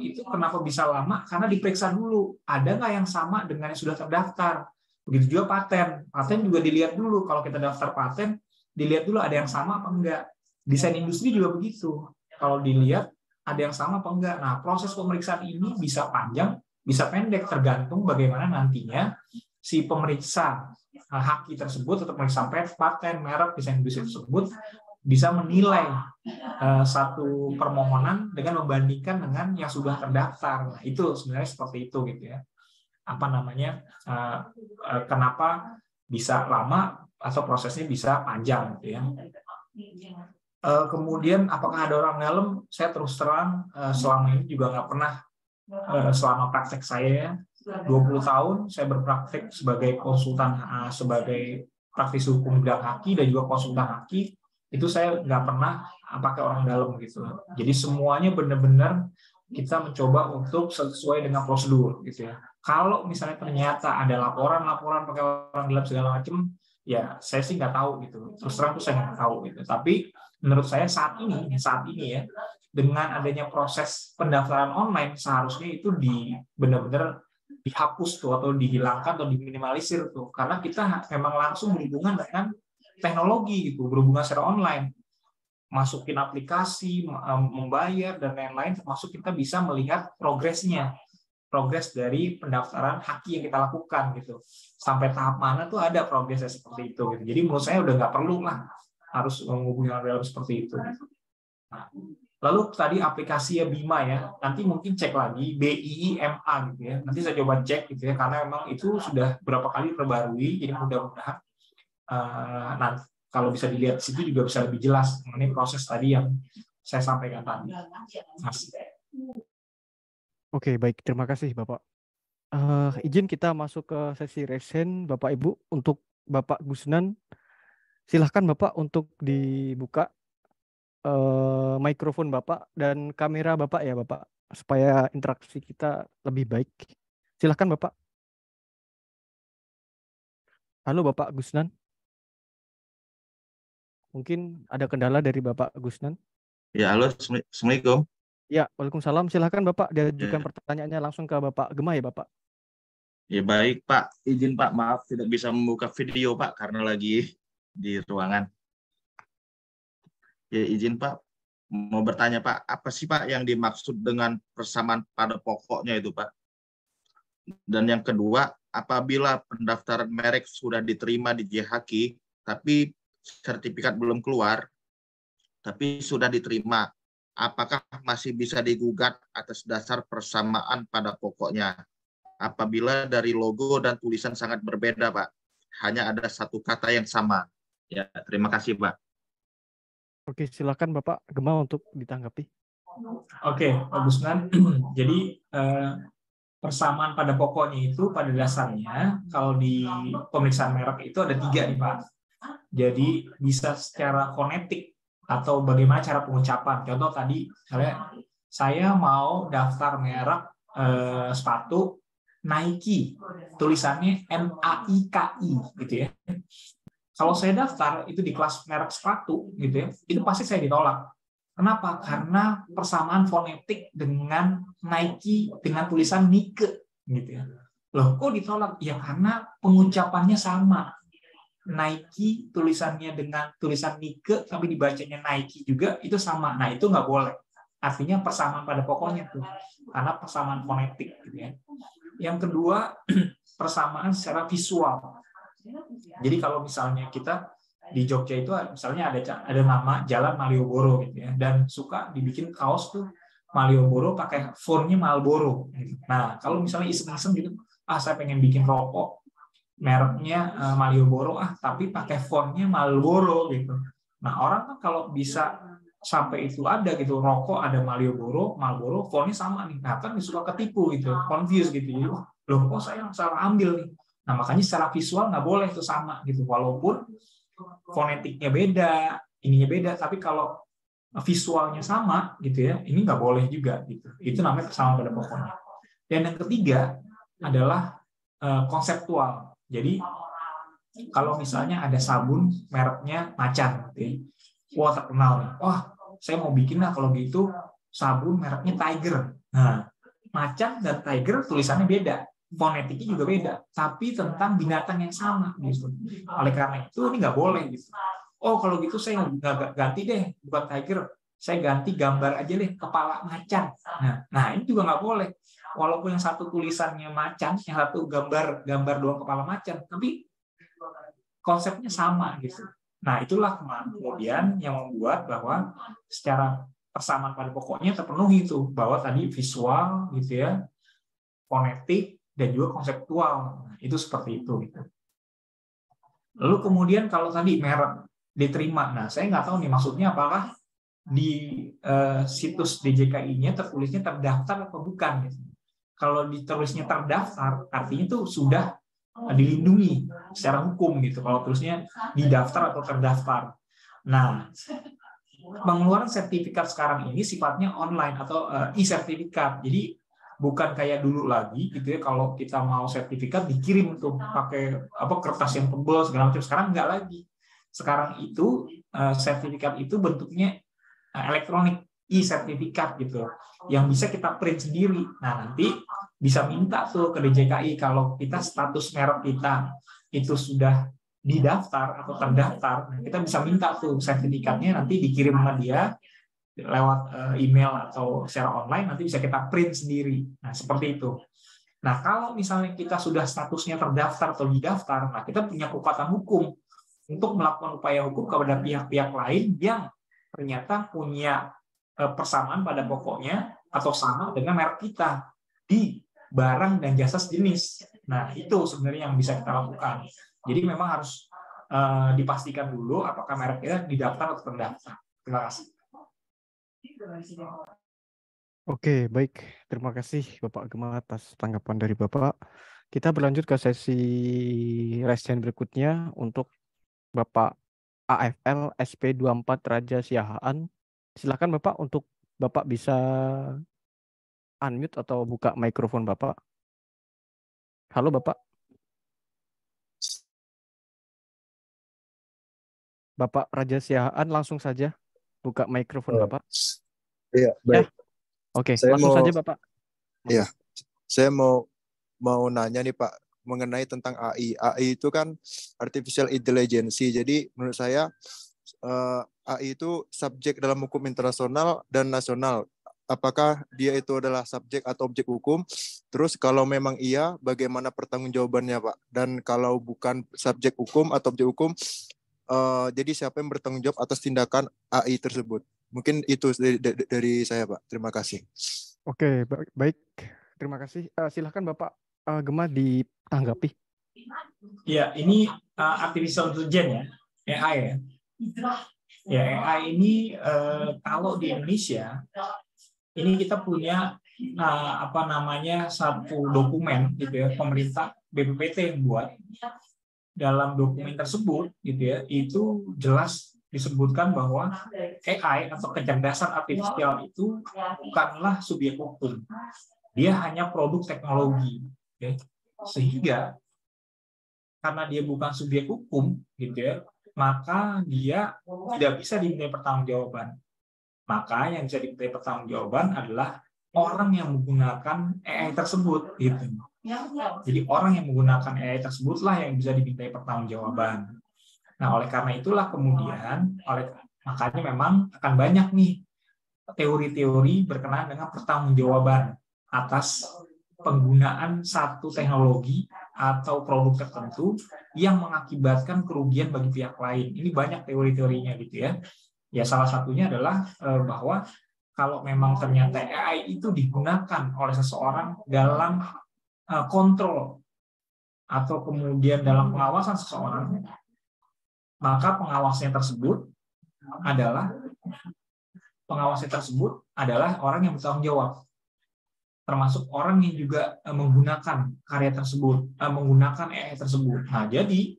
B: itu kenapa bisa lama? Karena diperiksa dulu, ada nggak yang sama dengan yang sudah terdaftar. Begitu juga paten juga dilihat dulu. Kalau kita daftar paten, dilihat dulu ada yang sama apa enggak. Desain industri juga begitu. Kalau dilihat ada yang sama apa enggak. Nah, proses pemeriksaan ini bisa panjang, bisa pendek, tergantung bagaimana nantinya si pemeriksa haki tersebut atau pemeriksa paten, merek, desain industri tersebut bisa menilai satu permohonan dengan membandingkan dengan yang sudah terdaftar. Nah, itu sebenarnya seperti itu gitu ya. Kenapa bisa lama atau prosesnya bisa panjang gitu ya. Kemudian apakah ada orang dalam? Saya terus terang selama ini juga nggak pernah, selama praktek saya 20 tahun saya berpraktek sebagai konsultan, sebagai praktisi hukum bidang haki dan juga konsultan haki, itu saya nggak pernah pakai orang dalam gitu. Jadi semuanya benar-benar kita mencoba untuk sesuai dengan prosedur gitu ya. Kalau misalnya ternyata ada laporan pakai orang dalam segala macam, ya saya sih nggak tahu gitu. Terus terang tuh saya nggak tahu gitu. Tapi menurut saya saat ini ya, dengan adanya proses pendaftaran online, seharusnya itu benar-benar dihapus tuh atau dihilangkan atau diminimalisir tuh, karena kita memang langsung berhubungan dengan teknologi gitu, berhubungan secara online, masukin aplikasi, membayar dan lain-lain, termasuk kita bisa melihat progres dari pendaftaran haki yang kita lakukan gitu, sampai tahap mana tuh ada progresnya seperti itu gitu. Jadi menurut saya udah nggak perlu lah harus menghubungi orang dalam seperti itu. Nah, lalu tadi aplikasi ya Bima ya, nanti mungkin cek lagi BIIMA gitu ya. Nanti saya coba cek gitu ya, karena memang itu sudah berapa kali terbarui. Jadi mudah-mudahan nanti kalau bisa dilihat di situ juga bisa lebih jelas mengenai proses tadi yang saya sampaikan tadi.
A: Oke, baik. Terima kasih Bapak. Izin kita masuk ke sesi resen Bapak Ibu. Untuk Bapak Gusnan, silahkan Bapak untuk dibuka mikrofon Bapak dan kamera Bapak ya Bapak, supaya interaksi kita lebih baik. Silahkan Bapak. Halo Bapak Gusnan. Mungkin ada kendala dari Bapak Gusnan.
H: Ya, halo, Assalamualaikum.
A: Ya, Waalaikumsalam. Silahkan Bapak diajukan pertanyaannya langsung ke Bapak Gema ya Bapak.
H: Ya baik Pak, izin Pak, maaf tidak bisa membuka video Pak karena lagi di ruangan. Ya izin Pak, mau bertanya Pak, apa sih Pak yang dimaksud dengan persamaan pada pokoknya itu Pak? Dan yang kedua, apabila pendaftaran merek sudah diterima di JHaki, tapi sertifikat belum keluar, tapi sudah diterima, apakah masih bisa digugat atas dasar persamaan pada pokoknya? Apabila dari logo dan tulisan sangat berbeda, Pak. Hanya ada satu kata yang sama. Ya, terima kasih, Pak.
A: Oke, silakan Bapak Gema untuk ditanggapi.
B: Oke, Pak Gusnan. Jadi persamaan pada pokoknya itu pada dasarnya kalau di pemeriksaan merek itu ada 3 nih Pak. Jadi bisa secara fonetik atau bagaimana cara pengucapan. Contoh tadi, saya mau daftar merek sepatu Nike, tulisannya Nike gitu ya. Kalau saya daftar itu di kelas merek sepatu gitu ya, itu pasti saya ditolak. Kenapa? Karena persamaan fonetik dengan Nike dengan tulisan Nike gitu ya. Loh, kok ditolak? Ya karena pengucapannya sama. Nike tulisannya dengan tulisan Nike tapi dibacanya Nike juga itu sama. Nah, itu nggak boleh. Artinya persamaan pada pokoknya tuh. Karena persamaan fonetik gitu ya. Yang kedua, persamaan secara visual. Jadi kalau misalnya kita di Jogja itu misalnya ada nama Jalan Malioboro gitu ya, dan suka dibikin kaos tuh Malioboro pakai fontnya Marlboro gitu. Nah, kalau misalnya iseng-iseng gitu, saya pengen bikin rokok mereknya Malioboro tapi pakai fontnya Marlboro gitu. Nah, orang kan kalau bisa sampai itu ada gitu, rokok ada Malioboro, Marlboro, fontnya sama nih. Nah, kan suka ketipu gitu, confuse gitu. Jadi, loh kok saya salah ambil nih. Nah, makanya secara visual nggak boleh itu sama gitu, walaupun fonetiknya beda, ininya beda, tapi kalau visualnya sama gitu ya, ini nggak boleh juga gitu. Itu namanya persamaan pada pokoknya. Dan yang ketiga adalah konseptual. Jadi kalau misalnya ada sabun mereknya Macan, gitu ya, wah terkenal nih. Wah, saya mau bikin lah kalau gitu sabun mereknya Tiger. Nah, Macan dan Tiger tulisannya beda. Fonetiknya juga beda, tapi tentang binatang yang sama gitu. Oleh karena itu ini nggak boleh gitu. Oh kalau gitu saya nggak ganti deh, bukan tiger, saya ganti gambar aja deh kepala macan. Nah ini juga nggak boleh. Walaupun yang satu tulisannya macan, yang satu gambar doang kepala macan, tapi konsepnya sama gitu. Nah itulah kemudian yang membuat bahwa secara persamaan pada pokoknya terpenuhi itu, bahwa tadi visual gitu ya, fonetik, dan juga konseptual. Nah, itu seperti itu gitu. Lalu kemudian kalau tadi merek diterima, nah saya nggak tahu nih maksudnya apakah di situs DJKI-nya tertulisnya terdaftar atau bukan gitu. Kalau ditulisnya terdaftar, artinya itu sudah dilindungi secara hukum gitu. Kalau tulisnya didaftar atau terdaftar. Nah, pengeluaran sertifikat sekarang ini sifatnya online atau e-sertifikat. Jadi bukan kayak dulu lagi gitu ya, kalau kita mau sertifikat dikirim tuh pakai kertas yang tebal segala macam. Sekarang enggak lagi. Sekarang itu sertifikat itu bentuknya elektronik, e-sertifikat gitu, yang bisa kita print sendiri. Nah, nanti bisa minta tuh ke DJKI kalau kita status merek kita itu sudah didaftar atau terdaftar, kita bisa minta tuh sertifikatnya nanti dikirim sama dia lewat email atau secara online, nanti bisa kita print sendiri. Nah, seperti itu. Nah, kalau misalnya kita sudah statusnya terdaftar atau didaftar, nah kita punya kekuatan hukum untuk melakukan upaya hukum kepada pihak-pihak lain yang ternyata punya persamaan pada pokoknya atau sama dengan merek kita di barang dan jasa sejenis. Nah, itu sebenarnya yang bisa kita lakukan. Jadi memang harus dipastikan dulu apakah merek kita didaftar atau terdaftar. Terima kasih.
A: Oke, baik. Terima kasih Bapak Gema atas tanggapan dari Bapak. Kita berlanjut ke sesi resen berikutnya untuk Bapak AFL SP24 Raja Siahaan. Silakan Bapak, untuk Bapak bisa unmute atau buka mikrofon Bapak. Halo Bapak. Bapak Raja Siahaan, langsung saja buka mikrofon Bapak.
I: Iya, baik.
A: Ya. Oke,
I: saya
A: langsung
I: mau,
A: saja Bapak.
I: Iya, saya mau nanya nih Pak mengenai tentang AI. AI itu kan artificial intelligence. Jadi menurut saya AI itu subjek dalam hukum internasional dan nasional. Apakah dia itu adalah subjek atau objek hukum? Terus kalau memang iya, bagaimana pertanggungjawabannya Pak? Dan kalau bukan subjek hukum atau objek hukum, jadi siapa yang bertanggung jawab atas tindakan AI tersebut? Mungkin itu dari saya Pak. Terima kasih.
A: Oke, baik. Terima kasih. Silahkan Bapak Gema ditanggapi.
B: Ya, ini artificial intelligence ya, AI ya. Ya, AI ini kalau di Indonesia ini kita punya satu dokumen gitu ya, pemerintah BPPT yang buat. Dalam dokumen tersebut gitu ya, itu jelas disebutkan bahwa AI atau kecerdasan artifisial itu bukanlah subjek hukum. Dia hanya produk teknologi. Okay? Sehingga karena dia bukan subjek hukum, gitu ya, maka dia tidak bisa dimintai pertanggungjawaban. Maka yang bisa dimintai pertanggungjawaban adalah orang yang menggunakan AI tersebut, gitu. Jadi orang yang menggunakan AI tersebutlah yang bisa dimintai pertanggungjawaban. Nah, oleh karena itulah kemudian, makanya memang akan banyak nih teori-teori berkenaan dengan pertanggungjawaban atas penggunaan satu teknologi atau produk tertentu yang mengakibatkan kerugian bagi pihak lain. Ini banyak teori-teorinya gitu ya. Ya salah satunya adalah bahwa kalau memang ternyata AI itu digunakan oleh seseorang dalam kontrol atau kemudian dalam pengawasan seseorang, maka pengawasnya tersebut adalah orang yang bertanggung jawab, termasuk orang yang juga menggunakan karya tersebut, menggunakan AI tersebut. Nah, jadi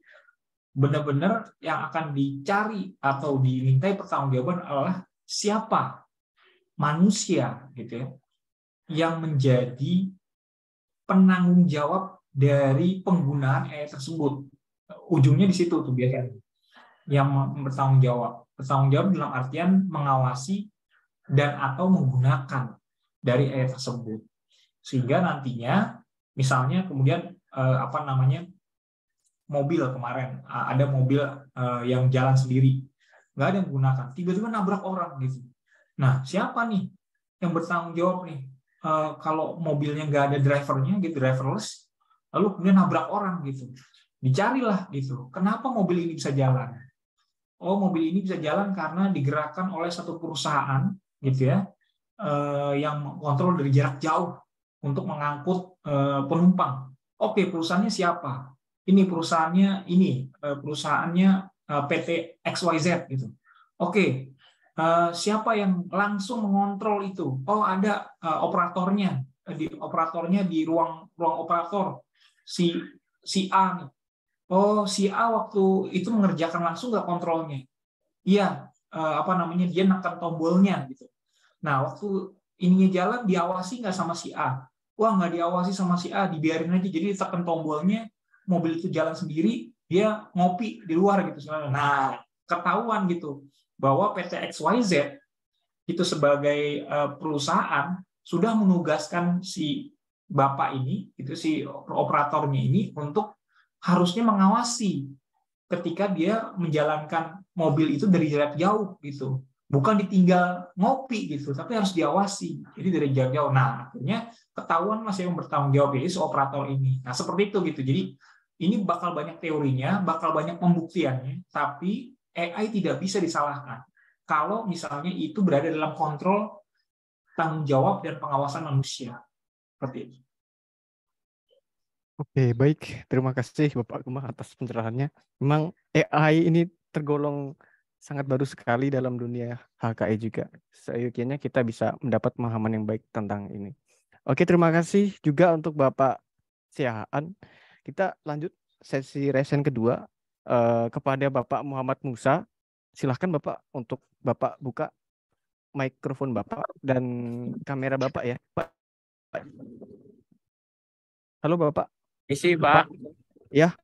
B: benar-benar yang akan dicari atau dimintai pertanggungjawaban adalah siapa manusia, gitu ya, yang menjadi penanggung jawab dari penggunaan AI tersebut. Ujungnya di situ tuh biasanya. Yang bertanggung jawab dalam artian mengawasi dan atau menggunakan dari AI tersebut, sehingga nantinya misalnya kemudian mobil kemarin ada mobil yang jalan sendiri, nggak ada yang menggunakan, tiba-tiba nabrak orang gitu. Nah, siapa nih yang bertanggung jawab nih kalau mobilnya nggak ada drivernya gitu, driverless, lalu kemudian nabrak orang gitu? Dicarilah gitu, kenapa mobil ini bisa jalan? Oh, mobil ini bisa jalan karena digerakkan oleh satu perusahaan gitu ya, yang mengontrol dari jarak jauh untuk mengangkut penumpang. Oke, perusahaannya siapa? Ini perusahaannya PT XYZ gitu. Oke, siapa yang langsung mengontrol itu? Oh, ada operatornya di ruang operator si A nih. Oh, si A waktu itu mengerjakan langsung nggak kontrolnya? Iya, dia nekan tombolnya gitu. Nah, waktu ininya jalan diawasi nggak sama si A? Wah, nggak diawasi sama si A, dibiarin aja. Jadi tekan tombolnya, mobil itu jalan sendiri, dia ngopi di luar gitu. Nah, ketahuan gitu bahwa PT XYZ itu sebagai perusahaan sudah menugaskan si bapak ini, itu si operatornya ini untuk harusnya mengawasi ketika dia menjalankan mobil itu dari jarak jauh gitu, bukan ditinggal ngopi gitu, tapi harus diawasi. Jadi dari jarak jauh. Nah, akhirnya ketahuan masih yang bertanggung jawab ini si operator ini. Nah, seperti itu gitu. Jadi ini bakal banyak teorinya, bakal banyak pembuktiannya, tapi AI tidak bisa disalahkan kalau misalnya itu berada dalam kontrol, tanggung jawab dan pengawasan manusia. Seperti itu.
A: Oke, baik. Terima kasih Bapak Gemma atas pencerahannya. Memang AI ini tergolong sangat baru sekali dalam dunia HKI juga. Seyogianya kita bisa mendapat pemahaman yang baik tentang ini. Oke, terima kasih juga untuk Bapak Siahaan. Kita lanjut sesi resen kedua kepada Bapak Muhammad Musa. Silahkan Bapak untuk Bapak buka mikrofon Bapak dan kamera Bapak ya. Pak. Halo Bapak.
J: Isi Pak.
A: Ya.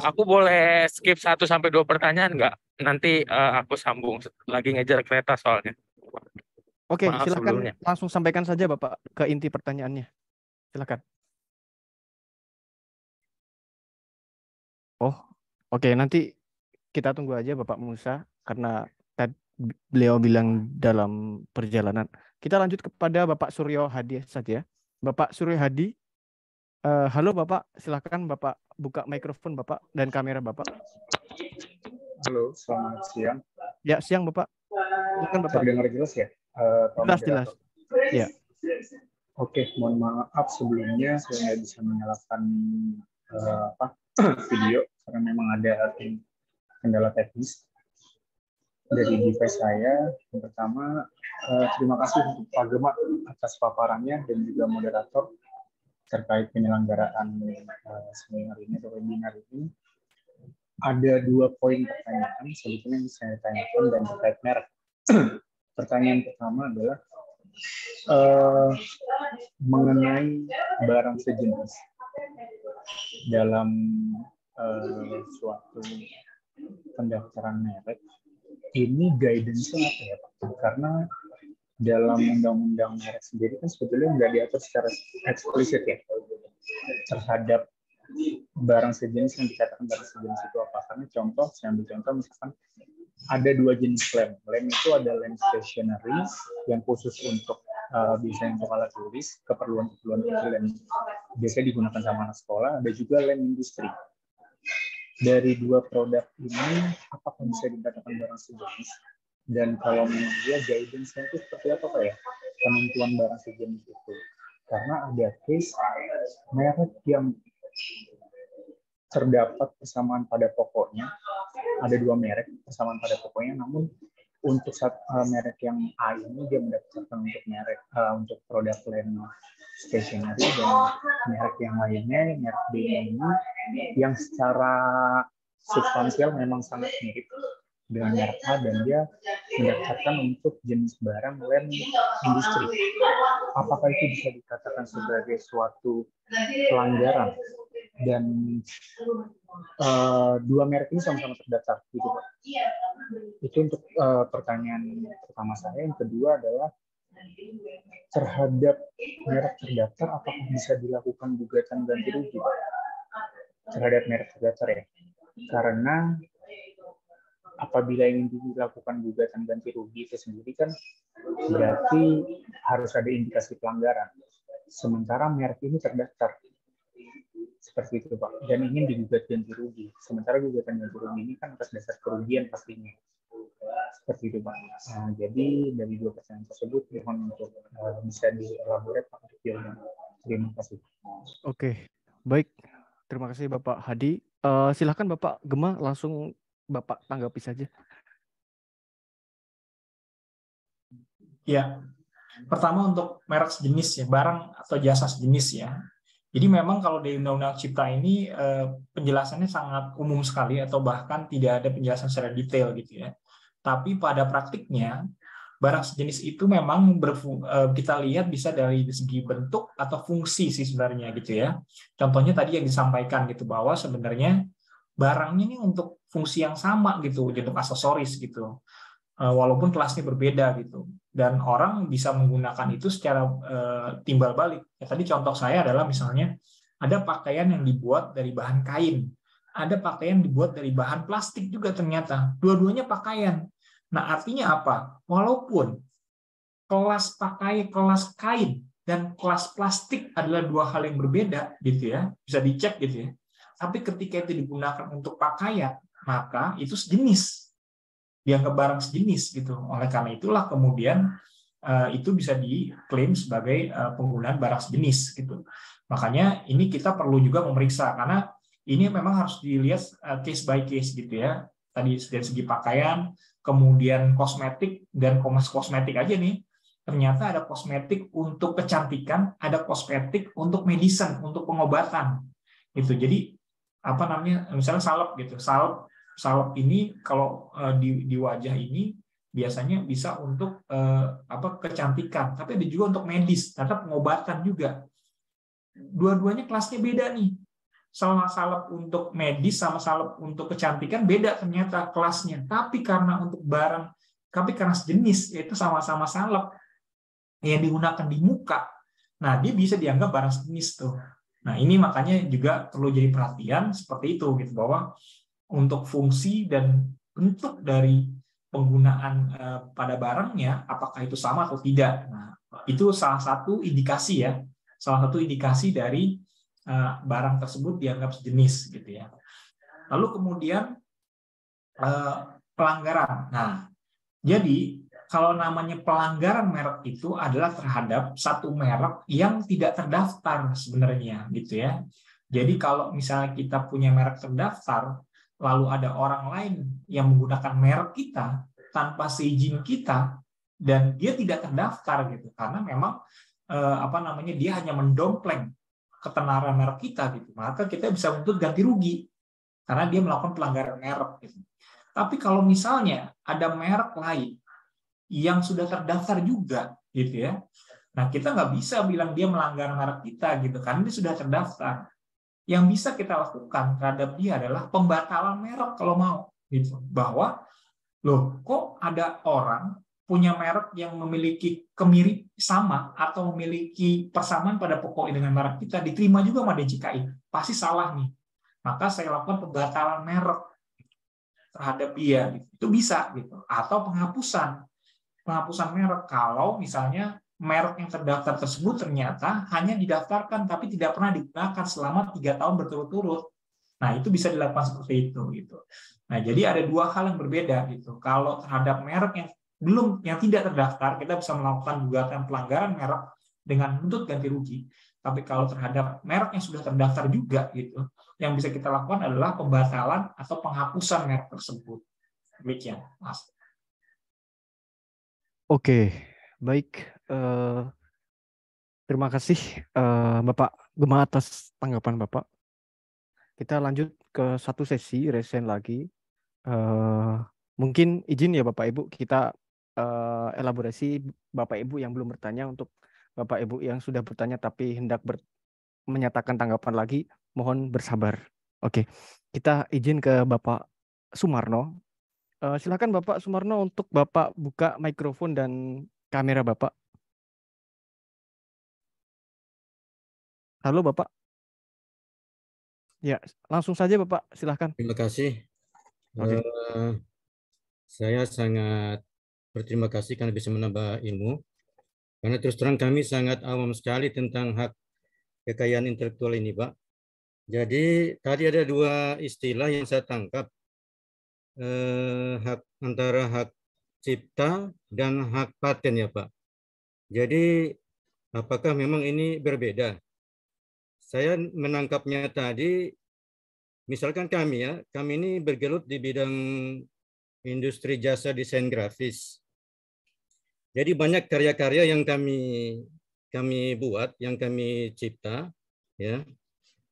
J: Aku boleh skip 1-2 pertanyaan nggak? Nanti aku sambung lagi ngejar kereta soalnya.
A: Oke,
J: Maaf
A: silakan
J: sebelumnya.
A: langsung sampaikan saja Bapak ke inti pertanyaannya. Silakan. Oh, oke, nanti kita tunggu aja Bapak Musa karena beliau bilang dalam perjalanan. Kita lanjut kepada Bapak Suryo Hadi saja. Bapak Suryo Hadi, halo Bapak, silakan Bapak buka mikrofon Bapak dan kamera Bapak.
K: Halo, selamat siang.
A: Ya, siang Bapak. Silakan Bapak.
K: Terdengar jelas ya?
A: Jelas. Ya.
K: Oke, mohon maaf sebelumnya saya nggak bisa menyalakan video karena memang ada kendala teknis dari device saya. Yang pertama, terima kasih untuk Pak Gemma atas paparannya dan juga moderator terkait penyelenggaraan seminar ini atau webinar ini. ada 2 poin pertanyaan sebetulnya yang saya tanyakan dan terkait merek. Pertanyaan pertama adalah mengenai barang sejenis dalam suatu pendaftaran merek. Ini guidance-nya apa ya Pak? Karena dalam undang-undang merek sendiri kan sebetulnya nggak diatur secara eksplisit ya terhadap barang sejenis yang dikatakan barang sejenis itu apa. Karena contoh, saya ambil contoh misalkan ada 2 jenis lem. Lem itu ada lem stationery yang khusus untuk biasanya untuk alat tulis, keperluan-keperluan kecil yang biasanya digunakan sama anak sekolah. Ada juga lem industri. Dari 2 produk ini, apakah bisa dikatakan barang sejenis? Dan kalau memang dia guidance-nya itu seperti apa Pak ya? Penentuan barang sejenis itu. Karena ada case merek yang terdapat persamaan pada pokoknya, ada 2 merek persamaan pada pokoknya, namun untuk merek yang A ini dia mendaftarkan untuk merek untuk produk lem stationery, dan merek yang lainnya, merek B ini yang secara substansial memang sangat mirip dengan merek A, dan dia mendaftarkan untuk jenis barang lem industri. Apakah itu bisa dikatakan sebagai suatu pelanggaran? Dan 2 merek ini sama-sama terdaftar, gitu Pak. Itu untuk pertanyaan pertama saya. Yang kedua adalah terhadap merek terdaftar, apakah bisa dilakukan gugatan ganti rugi Pak? Terhadap merek terdaftar ya. Karena apabila ingin dilakukan gugatan ganti rugi itu sendiri kan berarti harus ada indikasi pelanggaran. Sementara merek ini terdaftar. Seperti itu Pak. Dan ingin digugat ganti rugi. Sementara gugatan ganti rugi ini kan atas dasar kerugian pastinya. Seperti itu Pak. Nah, jadi dari 2 pertanyaan tersebut mohon untuk bisa dielaborate Pak. Terima kasih.
A: Oke, baik. Terima kasih Bapak Hadi. Silakan Bapak Gema, langsung Bapak tanggapi saja.
B: Ya, pertama untuk merek sejenis ya, barang atau jasa sejenis ya. Jadi memang kalau di Undang-Undang Cipta ini penjelasannya sangat umum sekali atau bahkan tidak ada penjelasan secara detail gitu ya. Tapi pada praktiknya barang sejenis itu memang kita lihat bisa dari segi bentuk atau fungsi sih sebenarnya gitu ya. Contohnya tadi yang disampaikan gitu bahwa sebenarnya barangnya ini untuk fungsi yang sama gitu, untuk aksesoris gitu. Walaupun kelasnya berbeda gitu, dan orang bisa menggunakan itu secara timbal balik. Ya, tadi contoh saya adalah misalnya ada pakaian yang dibuat dari bahan kain, ada pakaian dibuat dari bahan plastik juga ternyata, dua-duanya pakaian. Nah artinya apa? Walaupun kelas kain dan kelas plastik adalah 2 hal yang berbeda gitu ya, bisa dicek gitu ya. Tapi ketika itu digunakan untuk pakaian, maka itu sejenis. Dianggap barang sejenis gitu. Oleh karena itulah kemudian itu bisa diklaim sebagai penggunaan barang sejenis gitu. Makanya ini kita perlu juga memeriksa karena ini memang harus dilihat case by case gitu ya. Tadi dari segi pakaian, kemudian kosmetik, dan kosmetik aja nih. Ternyata ada kosmetik untuk kecantikan, ada kosmetik untuk medicine, untuk pengobatan. Gitu. Jadi apa namanya? Misalnya salep gitu. Salep ini kalau di wajah ini biasanya bisa untuk kecantikan, tapi ada juga untuk medis, ternyata pengobatan juga. Dua-duanya kelasnya beda nih. Salep untuk medis sama salep untuk kecantikan beda ternyata kelasnya. Tapi karena sejenis, yaitu sama-sama salep yang digunakan di muka, nah dia bisa dianggap barang sejenis tuh. Nah ini makanya juga perlu jadi perhatian seperti itu gitu, bahwa untuk fungsi dan bentuk dari penggunaan pada barangnya, apakah itu sama atau tidak. Nah, itu salah satu indikasi ya, salah satu indikasi dari barang tersebut dianggap sejenis gitu ya. Lalu kemudian pelanggaran. Nah, jadi kalau namanya pelanggaran merek itu adalah terhadap satu merek yang tidak terdaftar sebenarnya gitu ya. Jadi kalau misalnya kita punya merek terdaftar, lalu ada orang lain yang menggunakan merek kita tanpa seizin kita dan dia tidak terdaftar gitu, karena memang dia hanya mendompleng ketenaran merek kita gitu, maka kita bisa menuntut ganti rugi karena dia melakukan pelanggaran merek. Gitu. Tapi kalau misalnya ada merek lain yang sudah terdaftar juga, gitu ya, nah kita nggak bisa bilang dia melanggar merek kita, gitu, karena dia sudah terdaftar. Yang bisa kita lakukan terhadap dia adalah pembatalan merek kalau mau, gitu. Bahwa loh, kok ada orang punya merek yang memiliki kemirip sama atau memiliki persamaan pada pokoknya dengan merek kita, diterima juga sama DJKI, pasti salah nih. Maka saya lakukan pembatalan merek terhadap dia, gitu. Itu bisa, gitu. Atau penghapusan merek kalau misalnya merek yang terdaftar tersebut ternyata hanya didaftarkan tapi tidak pernah digunakan selama 3 tahun berturut-turut. Nah, itu bisa dilakukan seperti itu, gitu. Nah, jadi ada 2 hal yang berbeda, gitu. Kalau terhadap merek yang tidak terdaftar, kita bisa melakukan gugatan pelanggaran merek dengan menuntut ganti rugi. Tapi kalau terhadap merek yang sudah terdaftar juga, gitu, yang bisa kita lakukan adalah pembatalan atau penghapusan merek tersebut. Demikian, Mas.
A: Oke, baik. Terima kasih Bapak Gema atas tanggapan Bapak. Kita lanjut ke satu sesi resen lagi. Mungkin izin ya Bapak Ibu, kita elaborasi Bapak Ibu yang belum bertanya untuk Bapak Ibu yang sudah bertanya tapi hendak menyatakan tanggapan lagi, mohon bersabar. Oke, kita izin ke Bapak Sumarno. Silakan Bapak Sumarno untuk Bapak buka mikrofon dan kamera Bapak. Halo Bapak. Ya, langsung saja Bapak, silakan.
L: Terima kasih.
A: Oke.
L: Saya sangat berterima kasih karena bisa menambah ilmu. Karena terus terang kami sangat awam sekali tentang hak kekayaan intelektual ini, Pak. Jadi tadi ada 2 istilah yang saya tangkap. Antara hak cipta dan hak paten ya, Pak. Jadi apakah memang ini berbeda? Saya menangkapnya tadi, misalkan kami ini bergelut di bidang industri jasa desain grafis. Jadi banyak karya-karya yang kami buat, yang kami cipta, ya.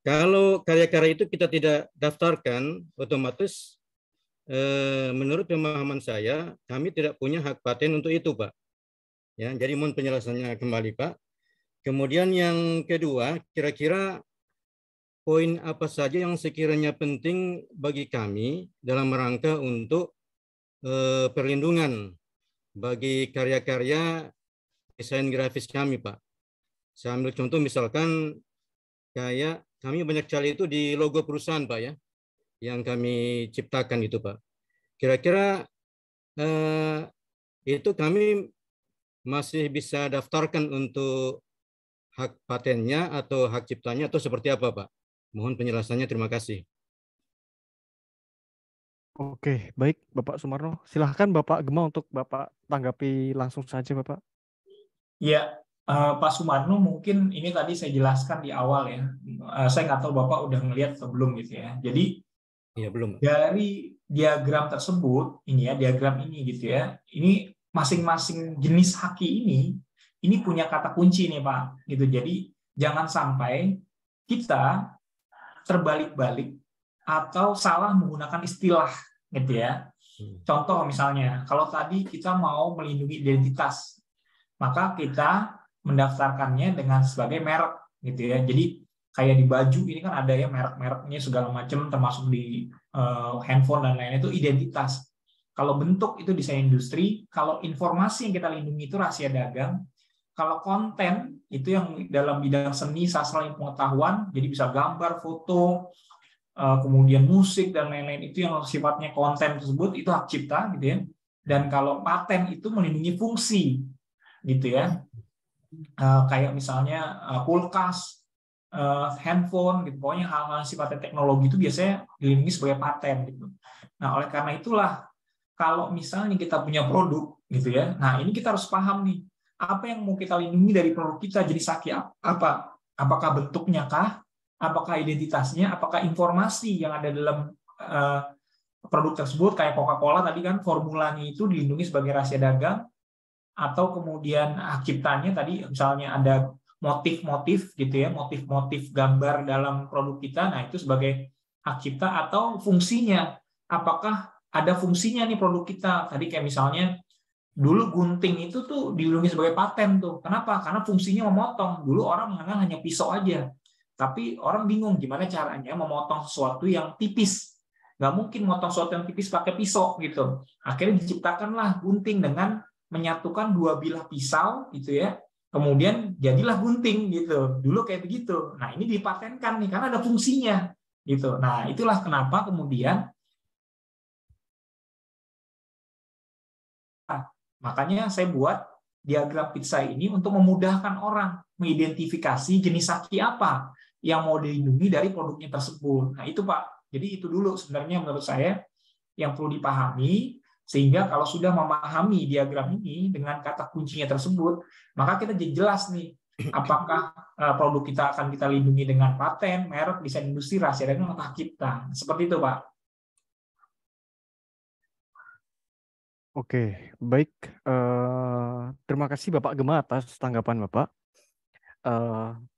L: Kalau karya-karya itu kita tidak daftarkan, otomatis menurut pemahaman saya, kami tidak punya hak paten untuk itu, Pak. Ya, jadi mohon penjelasannya kembali, Pak. Kemudian yang kedua, kira-kira poin apa saja yang sekiranya penting bagi kami dalam rangka untuk perlindungan bagi karya-karya desain grafis kami, Pak. Saya ambil contoh misalkan kayak kami banyak sekali itu di logo perusahaan, Pak, ya, yang kami ciptakan itu, Pak. Kira-kira itu kami masih bisa daftarkan untuk hak patennya atau hak ciptanya atau seperti apa, Pak? Mohon penjelasannya, terima kasih.
A: Oke, baik Bapak Sumarno. Silahkan Bapak Gema untuk Bapak tanggapi langsung saja, Bapak.
B: Ya, Pak Sumarno, mungkin ini tadi saya jelaskan di awal ya. Saya nggak tahu Bapak udah ngelihat atau belum gitu ya. Jadi
L: ya, belum.
B: Dari diagram tersebut, diagram ini gitu ya. Ini masing-masing jenis haki ini punya kata kunci nih Pak. Gitu. Jadi jangan sampai kita terbalik-balik atau salah menggunakan istilah gitu ya. Contoh misalnya, kalau tadi kita mau melindungi identitas, maka kita mendaftarkannya dengan sebagai merek gitu ya. Jadi kayak di baju ini kan ada ya merek-mereknya segala macam, termasuk di handphone dan lain-lain, itu identitas. Kalau bentuk itu desain industri, kalau informasi yang kita lindungi itu rahasia dagang, kalau konten itu yang dalam bidang seni, sastra, pengetahuan, jadi bisa gambar, foto, kemudian musik dan lain-lain, itu yang sifatnya konten tersebut itu hak cipta gitu ya. Dan kalau paten itu melindungi fungsi gitu ya, kayak misalnya kulkas, handphone gitu, pokoknya hal-hal sifatnya teknologi itu biasanya dilindungi sebagai paten gitu. Nah, oleh karena itulah kalau misalnya kita punya produk gitu ya, nah ini kita harus paham nih apa yang mau kita lindungi dari produk kita, jadi haki apa? Apakah bentuknya kah? Apakah identitasnya, apakah informasi yang ada dalam produk tersebut, kayak Coca-Cola tadi kan formulanya itu dilindungi sebagai rahasia dagang, atau kemudian hak ciptanya tadi misalnya ada motif-motif gitu ya, motif-motif gambar dalam produk kita, nah itu sebagai hak cipta atau fungsinya. Apakah ada fungsinya nih produk kita? Tadi kayak misalnya dulu gunting itu tuh dilindungi sebagai paten tuh. Kenapa? Karena fungsinya memotong. Dulu orang mengenal hanya pisau aja. Tapi orang bingung gimana caranya memotong sesuatu yang tipis. Nggak mungkin motong sesuatu yang tipis pakai pisau gitu. Akhirnya diciptakanlah gunting dengan menyatukan dua bilah pisau gitu ya. Kemudian jadilah gunting gitu. Dulu kayak begitu. Nah, ini dipatenkan nih karena ada fungsinya gitu. Nah, itulah kenapa kemudian makanya saya buat diagram pizza ini untuk memudahkan orang mengidentifikasi jenis haki apa yang mau dilindungi dari produknya tersebut. Nah, itu Pak. Jadi itu dulu sebenarnya menurut saya yang perlu dipahami, sehingga kalau sudah memahami diagram ini dengan kata kuncinya tersebut, maka kita jadi jelas nih apakah produk kita akan kita lindungi dengan paten, merek, desain industri, rahasia dagang, atau hak cipta. Seperti itu, Pak.
A: Oke, baik. Terima kasih Bapak Gema atas tanggapan Bapak.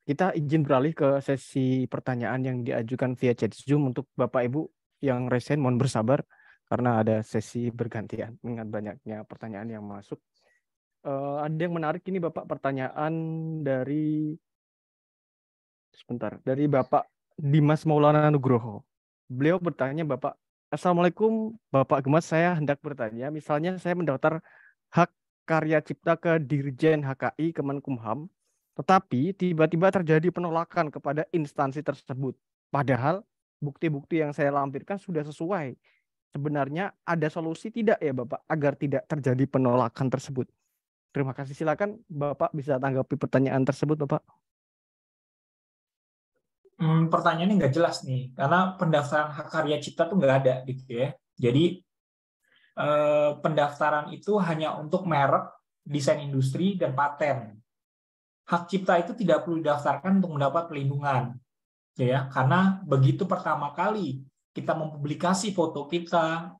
A: Kita izin beralih ke sesi pertanyaan yang diajukan via chat Zoom untuk Bapak Ibu yang resen, mohon bersabar karena ada sesi bergantian mengingat banyaknya pertanyaan yang masuk. Ada yang menarik ini Bapak, pertanyaan dari Bapak Dimas Maulana Nugroho. Beliau bertanya, Bapak, Assalamualaikum Bapak Gemas, saya hendak bertanya, misalnya saya mendaftar hak karya cipta ke Dirjen HKI Kemenkumham, tetapi tiba-tiba terjadi penolakan kepada instansi tersebut. Padahal bukti-bukti yang saya lampirkan sudah sesuai. Sebenarnya ada solusi tidak ya Bapak agar tidak terjadi penolakan tersebut? Terima kasih. Silakan Bapak bisa tanggapi pertanyaan tersebut, Bapak.
B: Pertanyaannya nggak jelas nih, karena pendaftaran hak karya cipta tuh nggak ada gitu ya. Jadi pendaftaran itu hanya untuk merek, desain industri, dan paten. Hak cipta itu tidak perlu didaftarkan untuk mendapat perlindungan, ya, karena begitu pertama kali kita mempublikasi foto kita,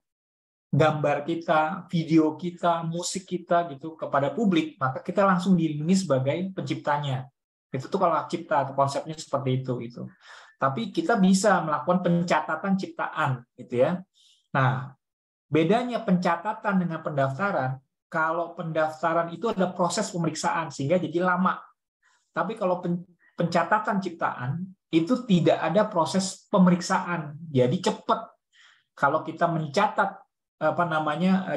B: gambar kita, video kita, musik kita gitu kepada publik, maka kita langsung dilindungi sebagai penciptanya. Itu tuh kalau hak cipta atau konsepnya seperti itu gitu. Tapi kita bisa melakukan pencatatan ciptaan gitu ya. Nah, bedanya pencatatan dengan pendaftaran, kalau pendaftaran itu ada proses pemeriksaan sehingga jadi lama. Tapi kalau pencatatan ciptaan itu tidak ada proses pemeriksaan, jadi cepat. Kalau kita mencatat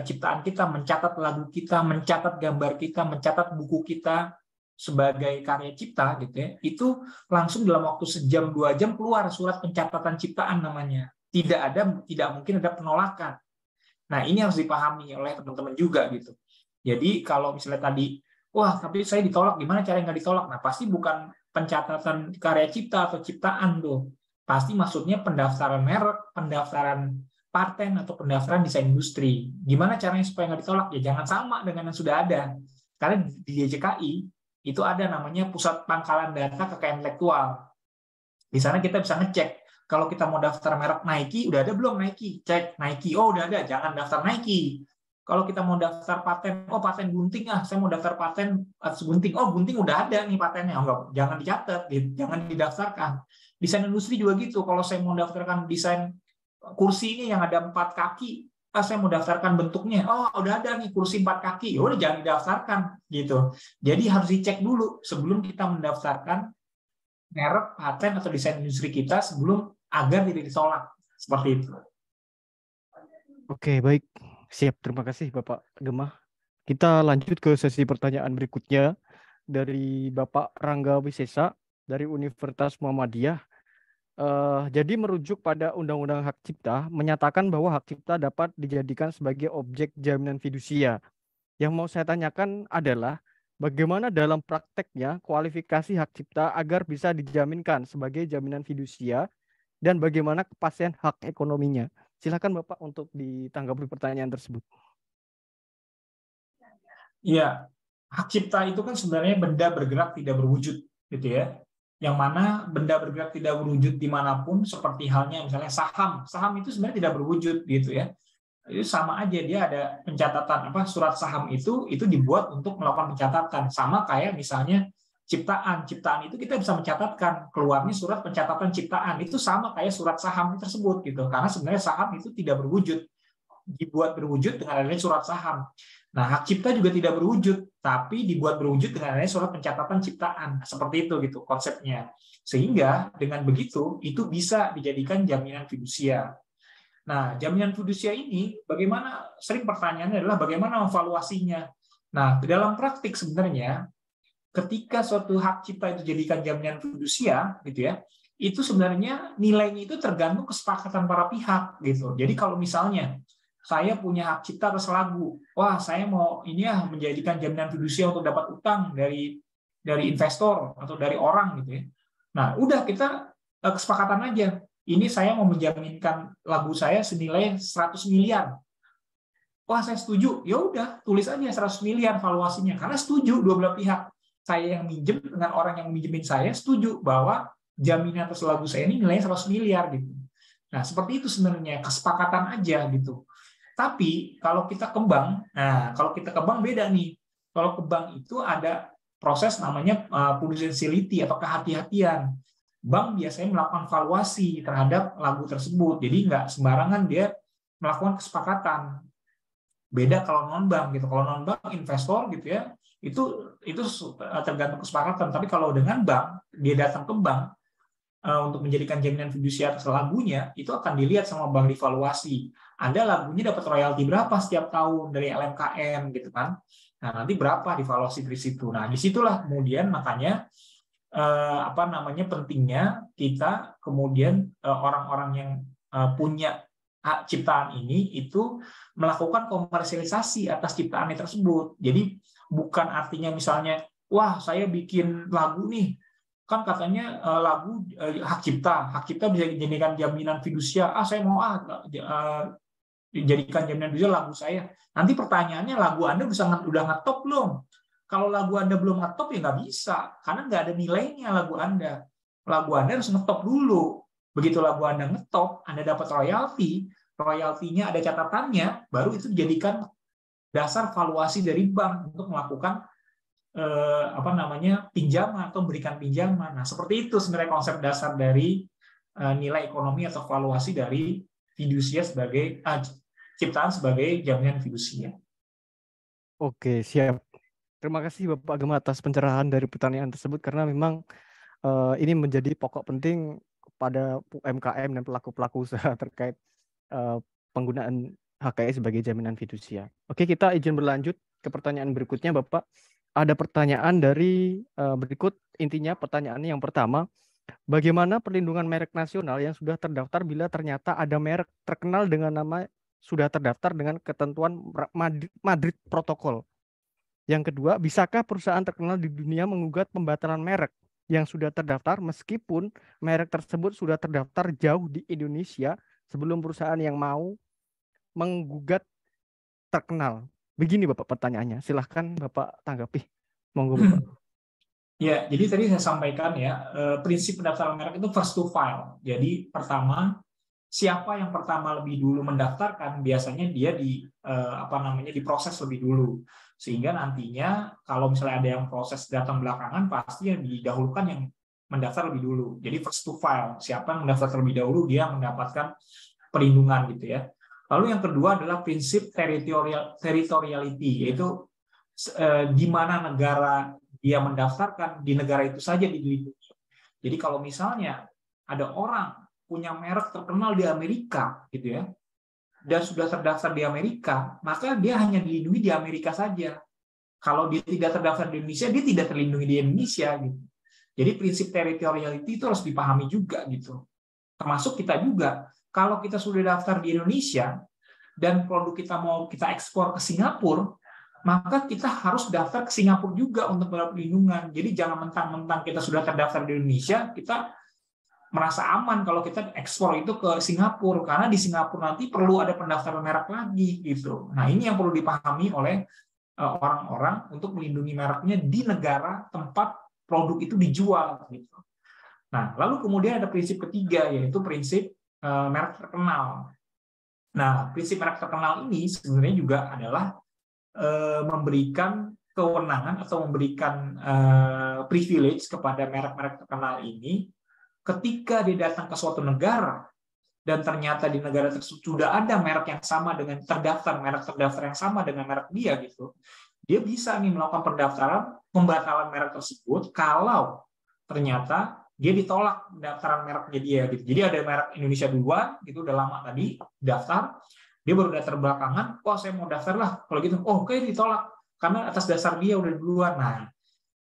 B: ciptaan kita, mencatat lagu kita, mencatat gambar kita, mencatat buku kita sebagai karya cipta gitu ya, itu langsung dalam waktu sejam 2 jam keluar surat pencatatan ciptaan namanya. Tidak mungkin ada penolakan. Nah, ini harus dipahami oleh teman-teman juga gitu. Jadi kalau misalnya tadi, wah tapi saya ditolak, gimana cara nggak ditolak? Nah, pasti bukan pencatatan karya cipta atau ciptaan tuh. Pasti maksudnya pendaftaran merek, pendaftaran paten, atau pendaftaran desain industri. Gimana caranya supaya nggak ditolak? Ya jangan sama dengan yang sudah ada. Karena di DJKI itu ada namanya Pusat Pangkalan Data Kekayaan Intelektual. Di sana kita bisa ngecek. Kalau kita mau daftar merek Nike, udah ada belum Nike? Cek Nike, oh udah ada, jangan daftar Nike. Kalau kita mau daftar paten, oh paten gunting, saya mau daftar paten atas gunting. Oh gunting udah ada nih patennya, enggak, jangan dicatat, jangan didaftarkan. Desain industri juga gitu. Kalau saya mau daftarkan desain kursi ini yang ada 4 kaki, saya mau daftarkan bentuknya, oh udah ada nih kursi 4 kaki, udah jangan didaftarkan gitu. Jadi harus dicek dulu sebelum kita mendaftarkan merek, paten, atau desain industri kita sebelum agar tidak ditolak. Seperti itu.
A: Oke, baik. Siap, terima kasih Bapak Gemah. Kita lanjut ke sesi pertanyaan berikutnya dari Bapak Rangga Wisesa dari Universitas Muhammadiyah. Jadi merujuk pada Undang-Undang Hak Cipta menyatakan bahwa hak cipta dapat dijadikan sebagai objek jaminan fidusia. Yang mau saya tanyakan adalah bagaimana dalam prakteknya kualifikasi hak cipta agar bisa dijaminkan sebagai jaminan fidusia dan bagaimana kepastian hak ekonominya. Silakan Bapak untuk ditanggapi pertanyaan tersebut.
B: Iya, hak cipta itu kan sebenarnya benda bergerak tidak berwujud gitu ya. Yang mana benda bergerak tidak berwujud dimanapun, seperti halnya misalnya saham. Saham itu sebenarnya tidak berwujud gitu ya. Itu sama aja, dia ada pencatatan surat saham itu dibuat untuk melakukan pencatatan. Sama kayak misalnya ciptaan. Ciptaan itu kita bisa mencatatkan, keluarnya surat pencatatan ciptaan. Itu sama kayak surat saham tersebut gitu. Karena sebenarnya saham itu tidak berwujud. Dibuat berwujud dengan adanya surat saham. Nah, hak cipta juga tidak berwujud, tapi dibuat berwujud dengan adanya surat pencatatan ciptaan. Seperti itu gitu konsepnya. Sehingga dengan begitu itu bisa dijadikan jaminan fidusia. Nah, jaminan fidusia ini bagaimana, sering pertanyaannya adalah bagaimana evaluasinya. Nah, dalam praktik sebenarnya ketika suatu hak cipta itu dijadikan jaminan fidusia gitu ya, itu sebenarnya nilainya itu tergantung kesepakatan para pihak gitu. Jadi kalau misalnya saya punya hak cipta atas lagu, wah saya mau ini ya menjadikan jaminan fidusia untuk dapat utang dari investor atau dari orang gitu ya. Nah, udah kita kesepakatan aja. Ini saya mau menjaminkan lagu saya senilai 100 miliar. Wah, saya setuju. Ya udah, tulis aja 100 miliar valuasinya karena setuju dua belah pihak. Saya yang minjem dengan orang yang minjemin saya setuju bahwa jaminan atas lagu saya ini nilainya 100 miliar gitu. Nah, seperti itu sebenarnya kesepakatan aja gitu. Tapi kalau kita ke bank, nah kalau kita ke bank beda nih. Kalau ke bank itu ada proses namanya prudentiality atau kehati-hatian. Bank biasanya melakukan valuasi terhadap lagu tersebut. Jadi nggak sembarangan dia melakukan kesepakatan. Beda kalau non bank gitu. Kalau non bank investor gitu ya, itu tergantung kesepakatan. Tapi kalau dengan bank, dia datang ke bank untuk menjadikan jaminan fidusia atas lagunya, itu akan dilihat sama bank divaluasi. Ada lagunya dapat royalti berapa setiap tahun dari LMKN gitu kan. Nah, nanti berapa divaluasi dari situ. Nah, disitulah kemudian makanya pentingnya kita kemudian orang-orang yang punya hak ciptaan ini itu melakukan komersialisasi atas ciptaannya tersebut. Jadi bukan artinya misalnya, wah saya bikin lagu nih, kan katanya lagu hak cipta bisa dijadikan jaminan fidusia. Saya mau dijadikan jaminan fidusia lagu saya. Nanti pertanyaannya, lagu Anda udah ngetop belum? Kalau lagu Anda belum ngetop ya nggak bisa, karena nggak ada nilainya lagu Anda. Lagu Anda harus ngetop dulu. Begitu lagu Anda ngetop, Anda dapat royaltinya ada catatannya, baru itu dijadikan dasar valuasi dari bank untuk melakukan pinjaman atau memberikan pinjaman. Nah, seperti itu sebenarnya konsep dasar dari nilai ekonomi atau valuasi dari fidusia sebagai ciptaan sebagai jaminan fidusia.
A: Oke, siap. Terima kasih Bapak Gema atas pencerahan dari pertanyaan tersebut karena memang ini menjadi pokok penting pada UMKM dan pelaku-pelaku usaha terkait penggunaan HKI sebagai jaminan fidusia. Oke, kita izin berlanjut ke pertanyaan berikutnya, Bapak. Ada pertanyaan dari berikut, intinya pertanyaannya yang pertama, bagaimana perlindungan merek nasional yang sudah terdaftar bila ternyata ada merek terkenal dengan nama sudah terdaftar dengan ketentuan Madrid Protokol? Yang kedua, bisakah perusahaan terkenal di dunia menggugat pembatalan merek yang sudah terdaftar meskipun merek tersebut sudah terdaftar jauh di Indonesia sebelum perusahaan yang mau menggugat terkenal? Begini Bapak pertanyaannya, silahkan Bapak tanggapi. Monggo Bapak.
B: Ya, jadi tadi saya sampaikan ya, prinsip pendaftaran merek itu first to file. Jadi pertama, siapa yang pertama lebih dulu mendaftarkan, biasanya dia diproses lebih dulu. Sehingga nantinya kalau misalnya ada yang proses datang belakangan, pasti yang didahulukan yang mendaftar lebih dulu. Jadi first to file, siapa yang mendaftar terlebih dahulu, dia mendapatkan perlindungan gitu ya. Lalu yang kedua adalah prinsip territoriality, yaitu di mana negara dia mendaftarkan, di negara itu saja dilindungi. Jadi kalau misalnya ada orang punya merek terkenal di Amerika gitu ya, dan sudah terdaftar di Amerika, maka dia hanya dilindungi di Amerika saja. Kalau dia tidak terdaftar di Indonesia, dia tidak terlindungi di Indonesia gitu. Jadi prinsip territoriality itu harus dipahami juga gitu. Termasuk kita juga. Kalau kita sudah daftar di Indonesia dan produk kita mau kita ekspor ke Singapura, maka kita harus daftar ke Singapura juga untuk mendapat perlindungan. Jadi jangan mentang-mentang kita sudah terdaftar di Indonesia, kita merasa aman kalau kita ekspor itu ke Singapura, karena di Singapura nanti perlu ada pendaftaran merek lagi gitu. Nah, ini yang perlu dipahami oleh orang-orang untuk melindungi mereknya di negara tempat produk itu dijual gitu. Nah, lalu kemudian ada prinsip ketiga, yaitu prinsip merek terkenal. Nah, prinsip merek terkenal ini sebenarnya juga adalah memberikan kewenangan atau memberikan privilege kepada merek-merek terkenal ini ketika dia datang ke suatu negara dan ternyata di negara tersebut sudah ada merek yang sama dengan merek terdaftar yang sama dengan merek dia gitu. Dia bisa nih melakukan pembatalan merek tersebut kalau ternyata dia ditolak pendaftaran mereknya dia gitu. Jadi ada merek Indonesia duluan gitu, udah lama tadi daftar, dia baru daftar belakangan, saya mau daftar lah. Kalau gitu, oke, ditolak karena atas dasar dia udah duluan. Nah,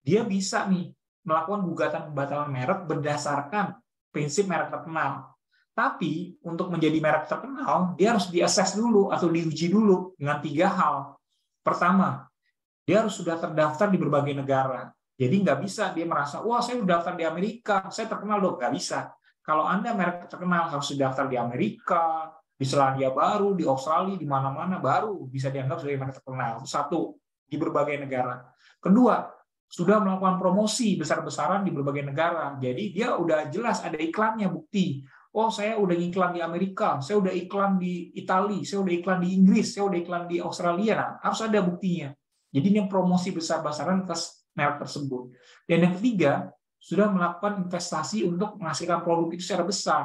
B: dia bisa nih melakukan gugatan pembatalan merek berdasarkan prinsip merek terkenal. Tapi untuk menjadi merek terkenal, dia harus di-assess dulu atau diuji dulu dengan 3 hal. Pertama, dia harus sudah terdaftar di berbagai negara. Jadi nggak bisa dia merasa, saya udah daftar di Amerika, saya terkenal dong. Nggak bisa. Kalau Anda merek terkenal harus daftar di Amerika, di Selandia Baru, di Australia, di mana-mana, baru bisa dianggap sebagai merek terkenal. Satu, di berbagai negara. Kedua, sudah melakukan promosi besar-besaran di berbagai negara. Jadi dia udah jelas ada iklannya, bukti. Saya udah iklan di Amerika, saya udah iklan di Italia, saya udah iklan di Inggris, saya udah iklan di Australia. Nah, harus ada buktinya. Jadi ini promosi besar-besaran atas merek tersebut. Dan yang ketiga, sudah melakukan investasi untuk menghasilkan produk itu secara besar.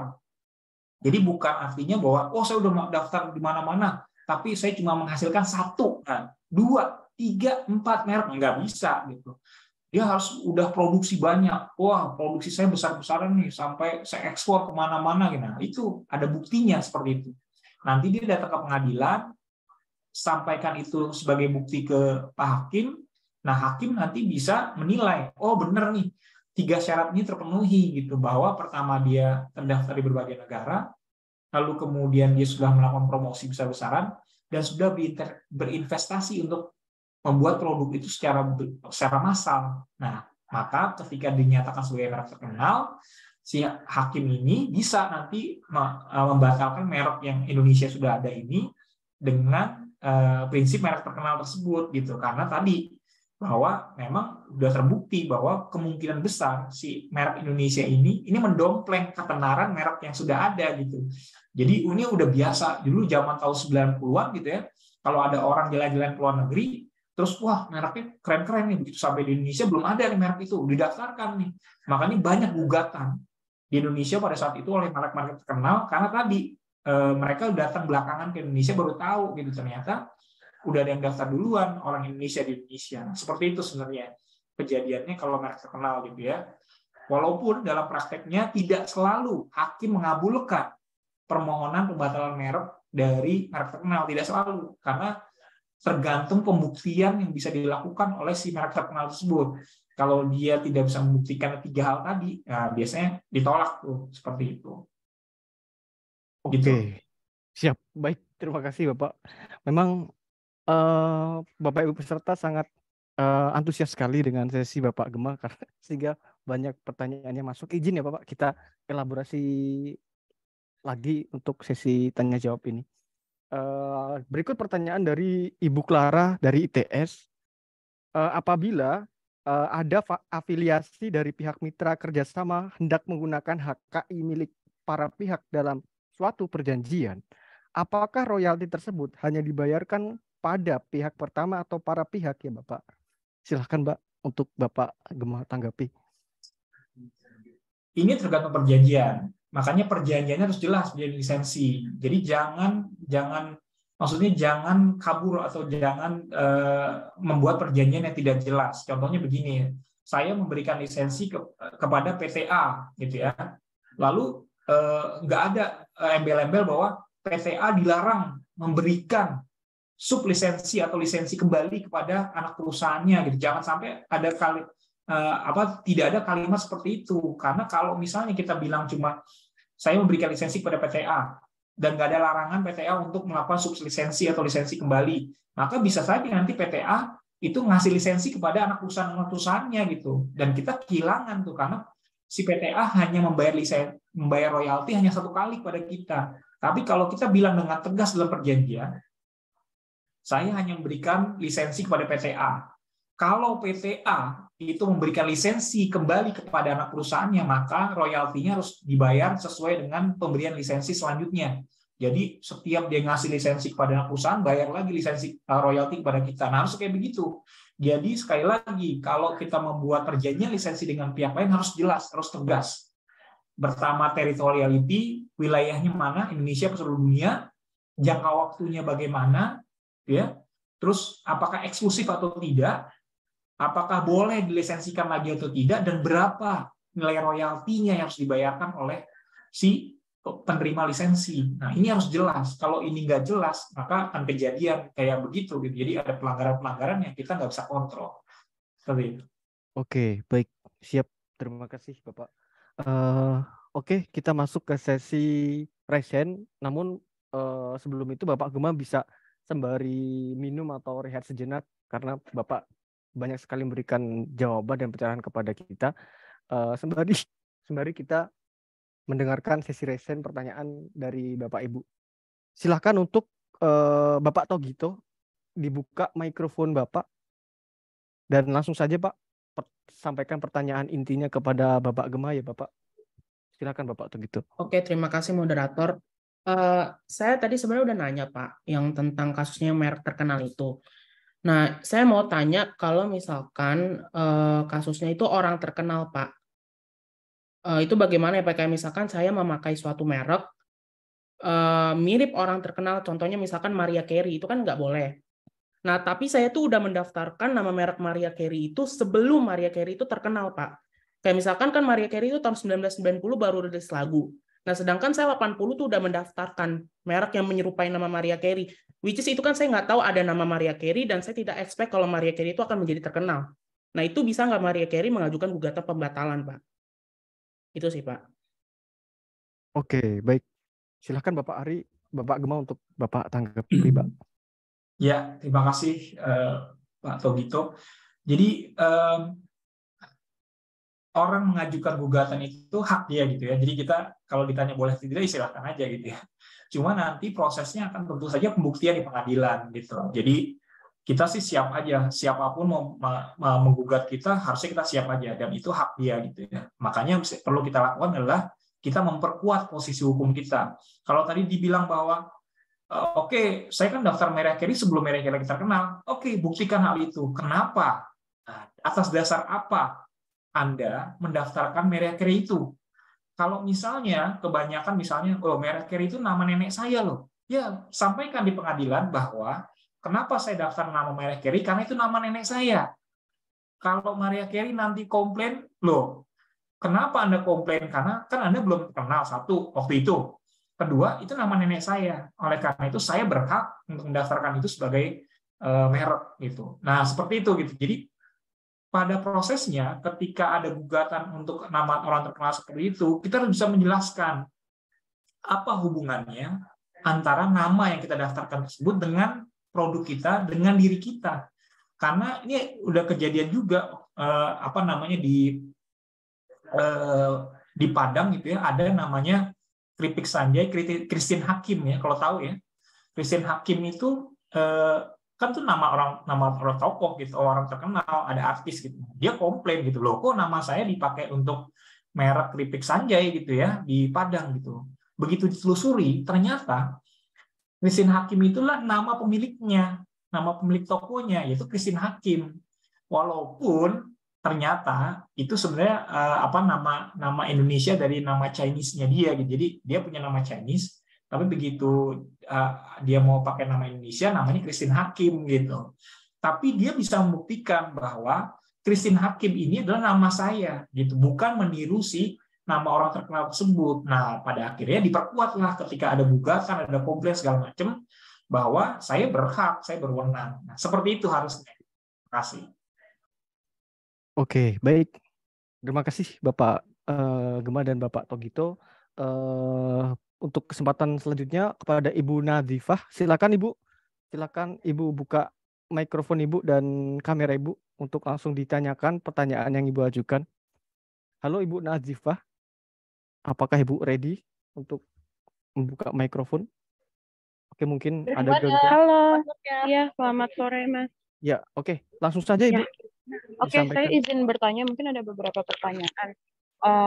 B: Jadi bukan artinya bahwa saya udah daftar di mana-mana, tapi saya cuma menghasilkan 1, 2, 3, 4 merek, nggak bisa gitu. Dia harus udah produksi banyak. Produksi saya besar-besaran nih, sampai saya ekspor kemana-mana. Gitu. Nah, itu ada buktinya seperti itu. Nanti dia datang ke pengadilan, sampaikan itu sebagai bukti ke Pak Hakim. Nah, Hakim nanti bisa menilai, benar nih, 3 syarat ini terpenuhi gitu, bahwa pertama dia terdaftar di berbagai negara, lalu kemudian dia sudah melakukan promosi besar-besaran, dan sudah berinvestasi untuk membuat produk itu secara massal. Nah, maka ketika dinyatakan sebagai merek terkenal, si hakim ini bisa nanti membatalkan merek yang Indonesia sudah ada ini dengan prinsip merek terkenal tersebut gitu. Karena tadi bahwa memang sudah terbukti bahwa kemungkinan besar si merek Indonesia ini mendompleng ketenaran merek yang sudah ada gitu. Jadi ini udah biasa. Dulu zaman tahun 90-an gitu ya, kalau ada orang jalan-jalan ke luar negeri, terus mereknya keren-keren nih, begitu sampai di Indonesia belum ada nih merek itu, didaftarkan nih. Makanya banyak gugatan di Indonesia pada saat itu oleh merek-merek terkenal karena tadi mereka datang belakangan ke Indonesia baru tahu gitu, ternyata udah ada yang daftar duluan orang Indonesia di Indonesia. Nah, seperti itu sebenarnya kejadiannya kalau merek terkenal gitu ya. Walaupun dalam prakteknya tidak selalu hakim mengabulkan permohonan pembatalan merek dari merek terkenal, tidak selalu, karena tergantung pembuktian yang bisa dilakukan oleh si merek terkenal tersebut. Kalau dia tidak bisa membuktikan 3 hal tadi, biasanya ditolak tuh, seperti itu.
A: Oke,
B: Gitu.
A: siap. Baik, terima kasih Bapak. Memang Bapak Ibu peserta sangat antusias sekali dengan sesi Bapak Gema karena sehingga banyak pertanyaannya masuk. Izin ya Bapak, kita elaborasi lagi untuk sesi tanya jawab ini. Berikut pertanyaan dari Ibu Clara dari ITS. Apabila ada afiliasi dari pihak mitra kerjasama hendak menggunakan HKI milik para pihak dalam suatu perjanjian, apakah royalti tersebut hanya dibayarkan pada pihak pertama atau para pihak ya Bapak? Silahkan Mbak untuk Bapak Gema tanggapi.
B: Ini tergantung perjanjian. Makanya perjanjiannya harus jelas menjadi lisensi. Jadi jangan kabur atau jangan membuat perjanjian yang tidak jelas. Contohnya begini, saya memberikan lisensi kepada PTA gitu ya. Lalu nggak ada embel-embel bahwa PTA dilarang memberikan sublisensi atau lisensi kembali kepada anak perusahaannya gitu. Jangan sampai ada tidak ada kalimat seperti itu. Karena kalau misalnya kita bilang cuma saya memberikan lisensi kepada PTA dan nggak ada larangan PTA untuk melakukan sublisensi atau lisensi kembali, maka bisa saja nanti PTA itu ngasih lisensi kepada anak perusahaannya gitu. Dan kita kehilangan tuh karena si PTA hanya membayar royalti hanya 1 kali pada kita. Tapi kalau kita bilang dengan tegas dalam perjanjian, saya hanya memberikan lisensi kepada PTA. Kalau PTA itu memberikan lisensi kembali kepada anak perusahaannya, maka royaltinya harus dibayar sesuai dengan pemberian lisensi selanjutnya. Jadi setiap dia ngasih lisensi kepada perusahaan, bayar lagi lisensi royalti kepada kita. Nah, harus kayak begitu. Jadi sekali lagi, kalau kita membuat perjanjian lisensi dengan pihak lain harus jelas, harus tegas. Pertama, territoriality, wilayahnya mana, Indonesia atau seluruh dunia, jangka waktunya bagaimana, ya. Terus apakah eksklusif atau tidak, apakah boleh dilisensikan lagi atau tidak, dan berapa nilai royaltinya yang harus dibayarkan oleh si penerima lisensi. Nah, ini harus jelas. Kalau ini nggak jelas, maka akan kejadian kayak begitu. Gitu. Jadi ada pelanggaran-pelanggaran yang kita nggak bisa kontrol. Seperti itu.
A: Oke, baik. Siap. Terima kasih, Bapak. Oke, kita masuk ke sesi resen. Namun sebelum itu Bapak Gema bisa sembari minum atau rehat sejenak karena Bapak banyak sekali memberikan jawaban dan pencerahan kepada kita. Sembari kita mendengarkan sesi resen pertanyaan dari Bapak Ibu. Silahkan untuk Bapak Togito dibuka mikrofon Bapak dan langsung saja Pak sampaikan pertanyaan intinya kepada Bapak Gema ya Bapak. Silakan Bapak Togito.
M: Oke, terima kasih moderator. Saya tadi sebenarnya udah nanya Pak yang tentang kasusnya yang merek terkenal itu. Nah, saya mau tanya kalau misalkan kasusnya itu orang terkenal Pak. Itu bagaimana ya Pak? Kayak misalkan saya memakai suatu merek mirip orang terkenal, contohnya misalkan Mariah Carey, itu kan nggak boleh. Nah, tapi saya tuh udah mendaftarkan nama merek Mariah Carey itu sebelum Mariah Carey itu terkenal Pak. Kayak misalkan kan Mariah Carey itu tahun 1990 baru rilis lagu. Nah, sedangkan saya 80 tuh udah mendaftarkan merek yang menyerupai nama Mariah Carey. Which is itu kan saya nggak tahu ada nama Mariah Carey dan saya tidak expect kalau Mariah Carey itu akan menjadi terkenal. Nah, itu bisa nggak Mariah Carey mengajukan gugatan pembatalan Pak? Itu sih, Pak.
A: Oke, baik. Silahkan Bapak Ari, Bapak Gema untuk Bapak tanggapi, Pak.
B: Ya, terima kasih Pak Togito. Jadi orang mengajukan gugatan itu hak dia gitu ya. Jadi kita kalau ditanya boleh tidak, silahkan aja gitu ya. Cuma nanti prosesnya akan tentu saja pembuktian di pengadilan gitu. Jadi kita sih siap aja, siapapun mau menggugat kita harusnya kita siap aja dan itu hak dia gitu ya. Makanya perlu kita lakukan adalah kita memperkuat posisi hukum kita. Kalau tadi dibilang bahwa oke, saya kan daftar Mariah Carey sebelum Mariah Carey terkenal. Oke, buktikan hal itu. Kenapa? Nah, atas dasar apa Anda mendaftarkan Mariah Carey itu? Kalau misalnya kebanyakan misalnya, oh Mariah Carey itu nama nenek saya loh. Ya, sampaikan di pengadilan bahwa kenapa saya daftar nama Mariah Carey? Karena itu nama nenek saya. Kalau Mariah Carey nanti komplain, loh, kenapa Anda komplain? Karena kan Anda belum kenal satu waktu itu. Kedua, itu nama nenek saya. Oleh karena itu, saya berhak untuk mendaftarkan itu sebagai merek gitu. Nah, seperti itu gitu. Jadi pada prosesnya, ketika ada gugatan untuk nama orang terkenal seperti itu, kita harus bisa menjelaskan apa hubungannya antara nama yang kita daftarkan tersebut dengan produk kita, dengan diri kita. Karena ini udah kejadian juga di Padang gitu ya, ada namanya Kripik Sanjay, Christine Hakim ya, kalau tahu ya. Christine Hakim itu kan tuh nama orang tokoh gitu, orang terkenal, ada artis gitu. Dia komplain gitu loh, kok nama saya dipakai untuk merek Kripik Sanjay gitu ya di Padang gitu. Begitu ditelusuri, ternyata Christine Hakim itulah nama pemiliknya, nama pemilik tokonya yaitu Christine Hakim. Walaupun ternyata itu sebenarnya nama Indonesia dari nama Chinese-nya dia gitu. Jadi dia punya nama Chinese, tapi begitu dia mau pakai nama Indonesia namanya Christine Hakim gitu. Tapi dia bisa membuktikan bahwa Christine Hakim ini adalah nama saya gitu, bukan meniru si nama orang terkenal tersebut. Nah, pada akhirnya diperkuatlah ketika ada gugatan, ada komplain segala macam bahwa saya berhak, saya berwenang. Nah, seperti itu harusnya. Terima kasih.
A: Oke, baik. Terima kasih Bapak Gema dan Bapak Togito. Untuk kesempatan selanjutnya kepada Ibu Nadifah. Silakan Ibu. Silakan Ibu buka mikrofon Ibu dan kamera Ibu untuk langsung ditanyakan pertanyaan yang Ibu ajukan. Halo Ibu Nadifah. Apakah Ibu ready untuk membuka mikrofon? Oke, mungkin ada gangguan.
N: Halo. Ya, selamat sore Mas.
A: Ya, oke. Langsung saja Ibu.
N: Ya. Oke, saya izin bertanya, mungkin ada beberapa pertanyaan.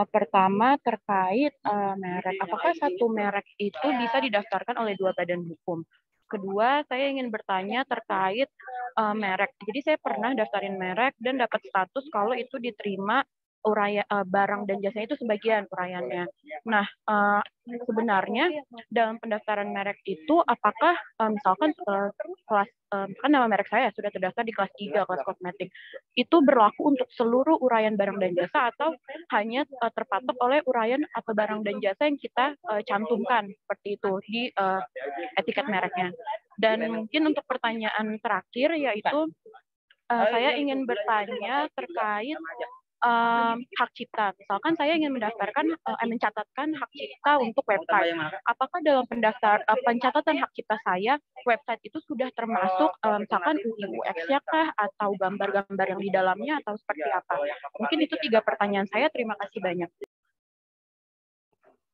N: Pertama terkait merek. Apakah satu merek itu bisa didaftarkan oleh dua badan hukum? Kedua, saya ingin bertanya terkait merek. Jadi saya pernah daftarin merek dan dapat status kalau itu diterima barang dan jasanya itu sebagian uraiannya. Nah, sebenarnya dalam pendaftaran merek itu apakah misalkan kelas kan nama merek saya sudah terdaftar di kelas 3, kelas kosmetik, itu berlaku untuk seluruh uraian barang dan jasa atau hanya terpatok oleh uraian atau barang dan jasa yang kita cantumkan seperti itu di etiket mereknya. Dan mungkin untuk pertanyaan terakhir yaitu saya ingin bertanya terkait hak cipta. Misalkan saya ingin mencatatkan hak cipta untuk website. Apakah dalam pencatatan hak cipta saya, website itu sudah termasuk misalkan UX-nya kah atau gambar-gambar yang di dalamnya atau seperti apa? Mungkin itu 3 pertanyaan saya. Terima kasih banyak.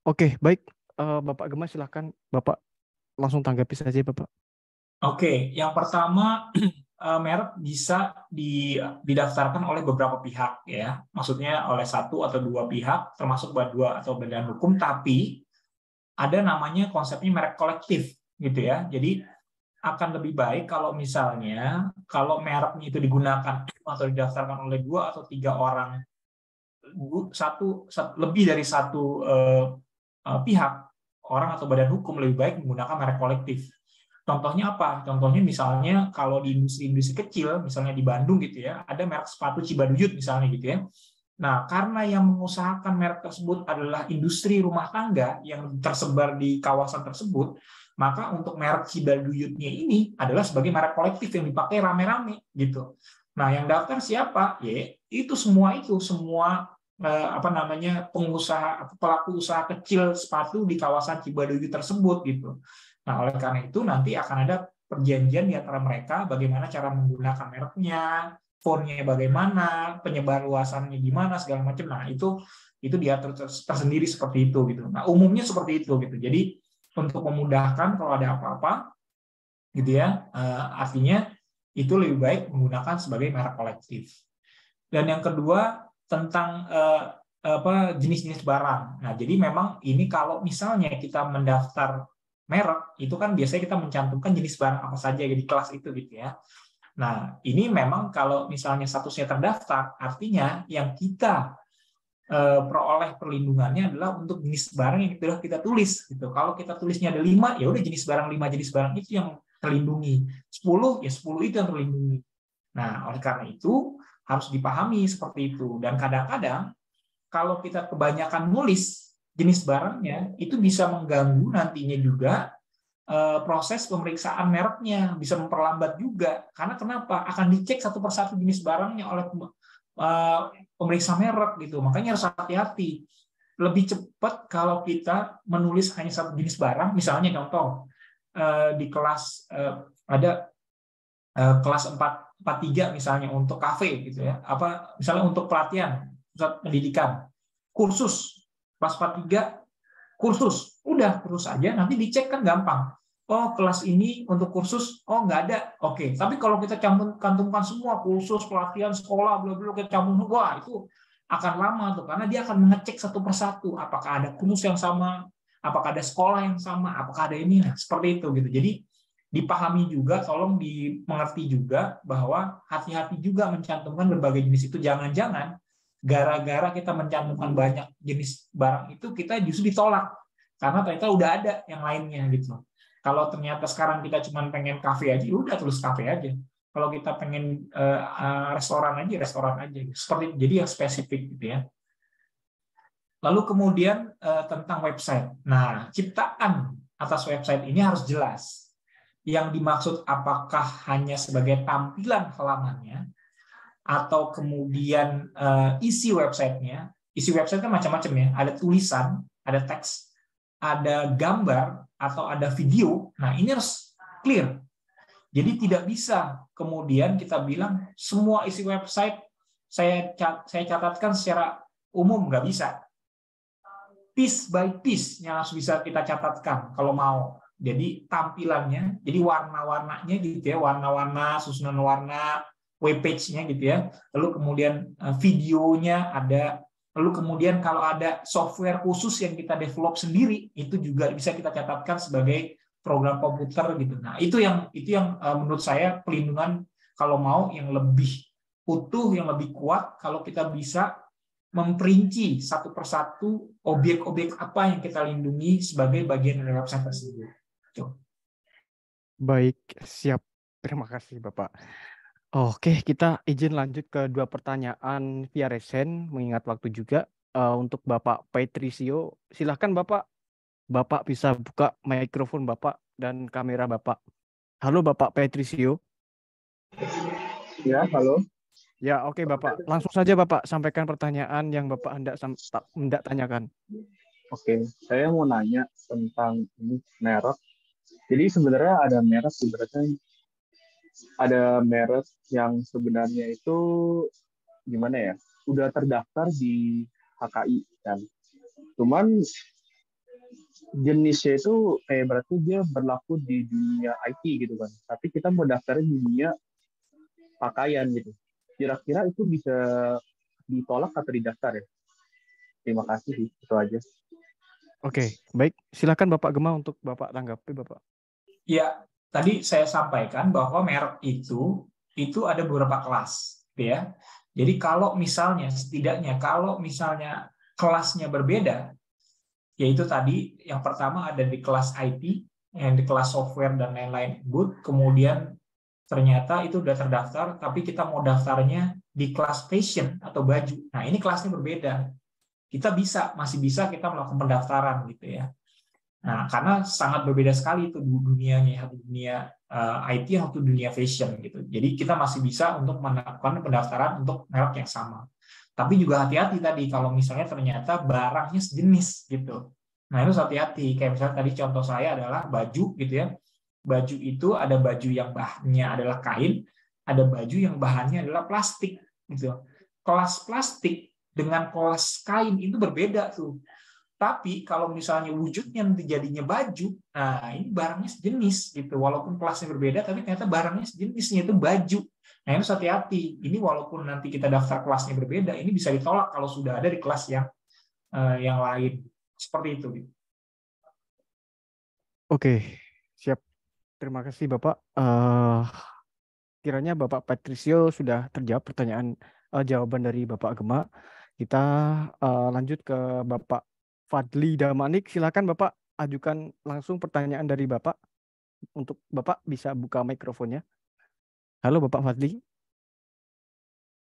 A: Oke, baik. Bapak Gema silahkan. Bapak langsung tanggapi saja, Bapak.
B: Oke, yang pertama merek bisa didaftarkan oleh beberapa pihak ya, maksudnya oleh 1 atau 2 pihak, termasuk 2 atau badan hukum, tapi ada namanya konsepnya merek kolektif gitu ya. Jadi akan lebih baik kalau misalnya kalau mereknya itu digunakan atau didaftarkan oleh 2 atau 3 orang, lebih dari 1 pihak, orang atau badan hukum, lebih baik menggunakan merek kolektif. Contohnya apa? Contohnya misalnya kalau di industri-industri kecil, misalnya di Bandung gitu ya, ada merek sepatu Cibaduyut misalnya gitu ya. Nah, karena yang mengusahakan merek tersebut adalah industri rumah tangga yang tersebar di kawasan tersebut, maka untuk merek Cibaduyutnya ini adalah sebagai merek kolektif yang dipakai rame-rame gitu. Nah, yang daftar siapa? Ya, itu semua pengusaha atau pelaku usaha kecil sepatu di kawasan Cibaduyut tersebut gitu. Nah, oleh karena itu nanti akan ada perjanjian di antara mereka bagaimana cara menggunakan mereknya, fontnya bagaimana, penyebar luasannya gimana, segala macam. Nah, itu diatur tersendiri seperti itu gitu. Nah, umumnya seperti itu gitu. Jadi untuk memudahkan kalau ada apa-apa gitu ya, artinya itu lebih baik menggunakan sebagai merek kolektif. Dan yang kedua tentang jenis-jenis barang. Nah, jadi memang ini kalau misalnya kita mendaftar merek, itu kan biasanya kita mencantumkan jenis barang apa saja di kelas itu gitu ya. Nah, ini memang kalau misalnya statusnya terdaftar, artinya yang kita peroleh perlindungannya adalah untuk jenis barang yang sudah kita tulis gitu. Kalau kita tulisnya ada 5, ya udah jenis barang 5 jenis barang itu yang terlindungi. 10 ya 10 itu yang terlindungi. Nah, oleh karena itu harus dipahami seperti itu. Dan kadang-kadang kalau kita kebanyakan nulis jenis barangnya, itu bisa mengganggu nantinya juga proses pemeriksaan mereknya, bisa memperlambat juga. Karena kenapa? Akan dicek satu persatu jenis barangnya oleh pemeriksa merek gitu. Makanya harus hati-hati. Lebih cepat kalau kita menulis hanya satu jenis barang. Misalnya contoh di kelas ada kelas 4-3 misalnya untuk kafe gitu ya. Misalnya untuk pelatihan, pusat pendidikan, kursus kelas 4-3 kursus, udah terus aja nanti dicek kan gampang. Oh, kelas ini untuk kursus, oh nggak ada, oke. Tapi kalau kita cantumkan semua kursus, pelatihan, sekolah, bla-bla, kita cantumkan, wah itu akan lama tuh, karena dia akan mengecek satu persatu, apakah ada kursus yang sama, apakah ada sekolah yang sama, apakah ada ini, nah, seperti itu gitu. Jadi dipahami juga, tolong dimengerti juga bahwa hati-hati juga mencantumkan berbagai jenis itu, jangan-jangan gara-gara kita mencantumkan banyak jenis barang itu kita justru ditolak karena ternyata udah ada yang lainnya gitu. Kalau ternyata sekarang kita cuma pengen kafe aja, udah tulis kafe aja. Kalau kita pengen restoran aja. Seperti jadi yang spesifik gitu ya. Lalu kemudian tentang website. Nah, ciptaan atas website ini harus jelas. Yang dimaksud apakah hanya sebagai tampilan halamannya, atau kemudian isi websitenya. Isi website kan macam-macam ya, ada tulisan, ada teks, ada gambar, atau ada video. Nah, ini harus clear. Jadi tidak bisa kemudian kita bilang semua isi website saya catatkan secara umum, nggak bisa. Piece by piece yang harus bisa kita catatkan kalau mau. Jadi tampilannya, jadi warna-warnanya gitu ya, warna-warna, susunan warna, web page-nya gitu ya. Lalu kemudian videonya ada Lalu kemudian kalau ada software khusus yang kita develop sendiri, itu juga bisa kita catatkan sebagai program komputer gitu. Nah, itu yang menurut saya pelindungan kalau mau yang lebih utuh, yang lebih kuat kalau kita bisa memperinci satu persatu objek-objek apa yang kita lindungi sebagai bagian dari website tersebut.
A: Baik, siap. Terima kasih Bapak. Oke, kita izin lanjut ke 2 pertanyaan via resen, mengingat waktu juga. Untuk Bapak Patricio, silahkan Bapak. Bapak bisa buka mikrofon Bapak dan kamera Bapak. Halo Bapak Patricio.
O: Ya, halo.
A: Ya, oke Bapak. Langsung saja Bapak sampaikan pertanyaan yang Bapak hendak tanyakan.
O: Oke, saya mau nanya tentang ini merek. Jadi sebenarnya ada merek yang sebenarnya itu gimana ya? Udah terdaftar di HKI kan. Cuman jenisnya itu kayak berarti dia berlaku di dunia IT gitu kan. Tapi kita mau daftarnya di dunia pakaian gitu. Kira-kira itu bisa ditolak atau didaftar ya? Terima kasih, itu aja.
A: Oke, baik. Silakan Bapak Gema untuk Bapak tanggapi, Bapak.
B: Ya, tadi saya sampaikan bahwa merek itu ada beberapa kelas, ya. Jadi kalau misalnya kelasnya berbeda, yaitu tadi yang pertama ada di kelas IT, yang di kelas software dan lain-lain, good. Kemudian ternyata itu udah terdaftar, tapi kita mau daftarnya di kelas fashion atau baju. Nah, ini kelasnya berbeda. Kita masih bisa kita melakukan pendaftaran gitu ya. Nah, karena sangat berbeda sekali itu dunianya, satu dunia IT atau dunia fashion gitu. Jadi kita masih bisa untuk melakukan pendaftaran untuk merek yang sama. Tapi juga hati-hati tadi kalau misalnya ternyata barangnya sejenis gitu. Nah, itu hati-hati. Kayak misalnya tadi contoh saya adalah baju gitu ya. Baju itu ada baju yang bahannya adalah kain, ada baju yang bahannya adalah plastik gitu. Kelas plastik dengan kelas kain itu berbeda tuh. Tapi kalau misalnya wujudnya nanti jadinya baju, nah ini barangnya sejenis gitu. Walaupun kelasnya berbeda, tapi ternyata barangnya sejenisnya itu baju. Nah, ini harus hati-hati. Ini walaupun nanti kita daftar kelasnya berbeda, ini bisa ditolak kalau sudah ada di kelas yang lain. Seperti itu.
A: Oke, siap. Terima kasih Bapak. Kiranya Bapak Patricio sudah terjawab jawaban dari Bapak Gema. Kita lanjut ke Bapak Fadli Damanik. Silakan Bapak ajukan langsung pertanyaan dari Bapak. Untuk Bapak bisa buka mikrofonnya. Halo Bapak Fadli.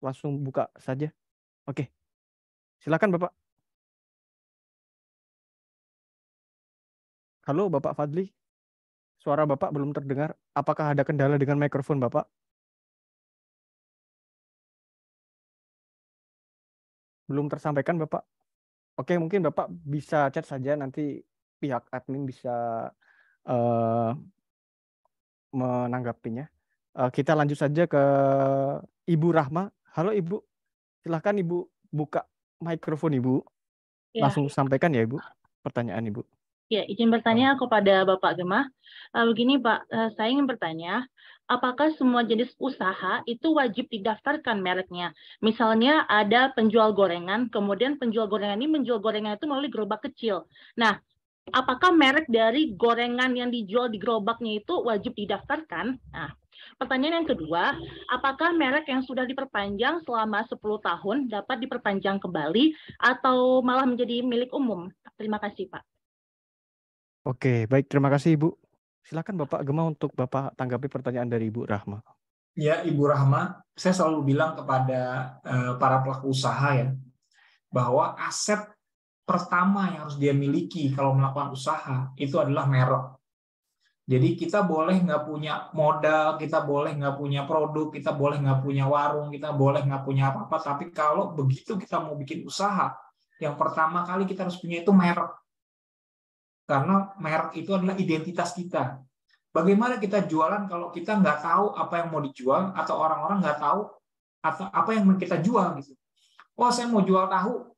A: Langsung buka saja. Oke. Silakan Bapak. Halo Bapak Fadli. Suara Bapak belum terdengar. Apakah ada kendala dengan mikrofon Bapak? Belum tersampaikan Bapak. Oke, mungkin Bapak bisa chat saja, nanti pihak admin bisa menanggapinya. Kita lanjut saja ke Ibu Rahma. Halo Ibu, silahkan Ibu buka mikrofon Ibu.
P: Ya.
A: Langsung sampaikan ya Ibu, pertanyaan Ibu.
P: Ya, izin bertanya kepada Bapak Gema. Begini Pak, saya ingin bertanya, apakah semua jenis usaha itu wajib didaftarkan mereknya? Misalnya ada penjual gorengan, kemudian penjual gorengan ini menjual gorengan itu melalui gerobak kecil. Nah, apakah merek dari gorengan yang dijual di gerobaknya itu wajib didaftarkan? Nah, pertanyaan yang kedua, apakah merek yang sudah diperpanjang selama 10 tahun dapat diperpanjang kembali atau malah menjadi milik umum? Terima kasih Pak.
A: Oke, baik. Terima kasih Ibu. Silakan Bapak Gema untuk Bapak tanggapi pertanyaan dari Ibu Rahma.
B: Ya, Ibu Rahma, saya selalu bilang kepada para pelaku usaha ya, bahwa aset pertama yang harus dia miliki kalau melakukan usaha itu adalah merek. Jadi kita boleh nggak punya modal, kita boleh nggak punya produk, kita boleh nggak punya warung, kita boleh nggak punya apa-apa, tapi kalau begitu kita mau bikin usaha, yang pertama kali kita harus punya itu merek. Karena merek itu adalah identitas kita. Bagaimana kita jualan kalau kita nggak tahu apa yang mau dijual, atau orang-orang nggak tahu atau apa yang kita jual gitu. Oh, saya mau jual tahu.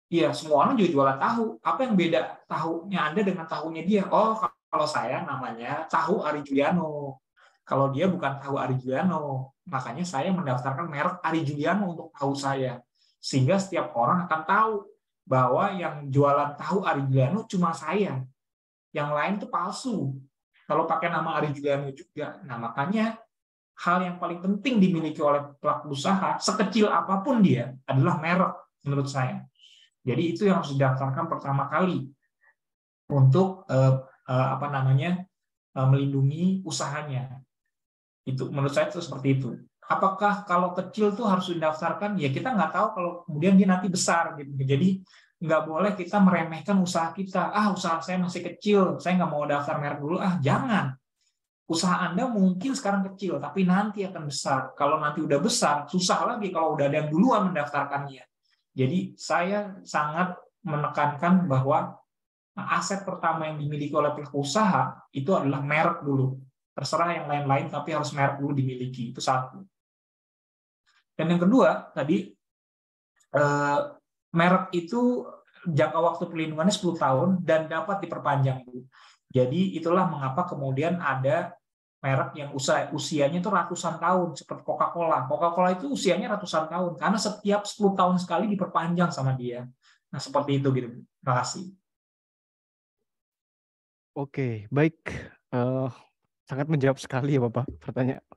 B: Iya, semua orang juga jualan tahu. Apa yang beda tahunya Anda dengan tahunya dia? Oh, kalau saya namanya tahu Ari Juliano. Kalau dia bukan tahu Ari Juliano, makanya saya mendaftarkan merek Ari Juliano untuk tahu saya. sehingga setiap orang akan tahu bahwa yang jualan tahu Ari Juliano cuma saya, yang lain itu palsu. Kalau pakai nama Ari Juliano juga. Nah, makanya hal yang paling penting dimiliki oleh pelaku usaha, sekecil apapun dia, adalah merek menurut saya. Jadi itu yang harus didaftarkan pertama kali untuk melindungi usahanya. Itu menurut saya itu seperti itu. Apakah kalau kecil tuh harus didaftarkan? Ya kita nggak tahu kalau kemudian dia nanti besar gitu. Jadi nggak boleh kita meremehkan usaha kita. Usaha saya masih kecil, saya nggak mau daftar merek dulu. Jangan. Usaha Anda mungkin sekarang kecil, tapi nanti akan besar. Kalau nanti udah besar, susah lagi kalau udah ada yang duluan mendaftarkannya. Jadi saya sangat menekankan bahwa aset pertama yang dimiliki oleh pelaku usaha itu adalah merek dulu. Terserah yang lain-lain, tapi harus merek dulu dimiliki. Itu satu. Dan yang kedua, tadi merek itu jangka waktu perlindungannya 10 tahun dan dapat diperpanjang. Jadi itulah mengapa kemudian ada merek yang usianya itu ratusan tahun, seperti Coca-Cola. Coca-Cola itu usianya ratusan tahun, karena setiap 10 tahun sekali diperpanjang sama dia. Nah, seperti itu gitu. Terima kasih.
A: Oke, baik. Sangat menjawab sekali ya Bapak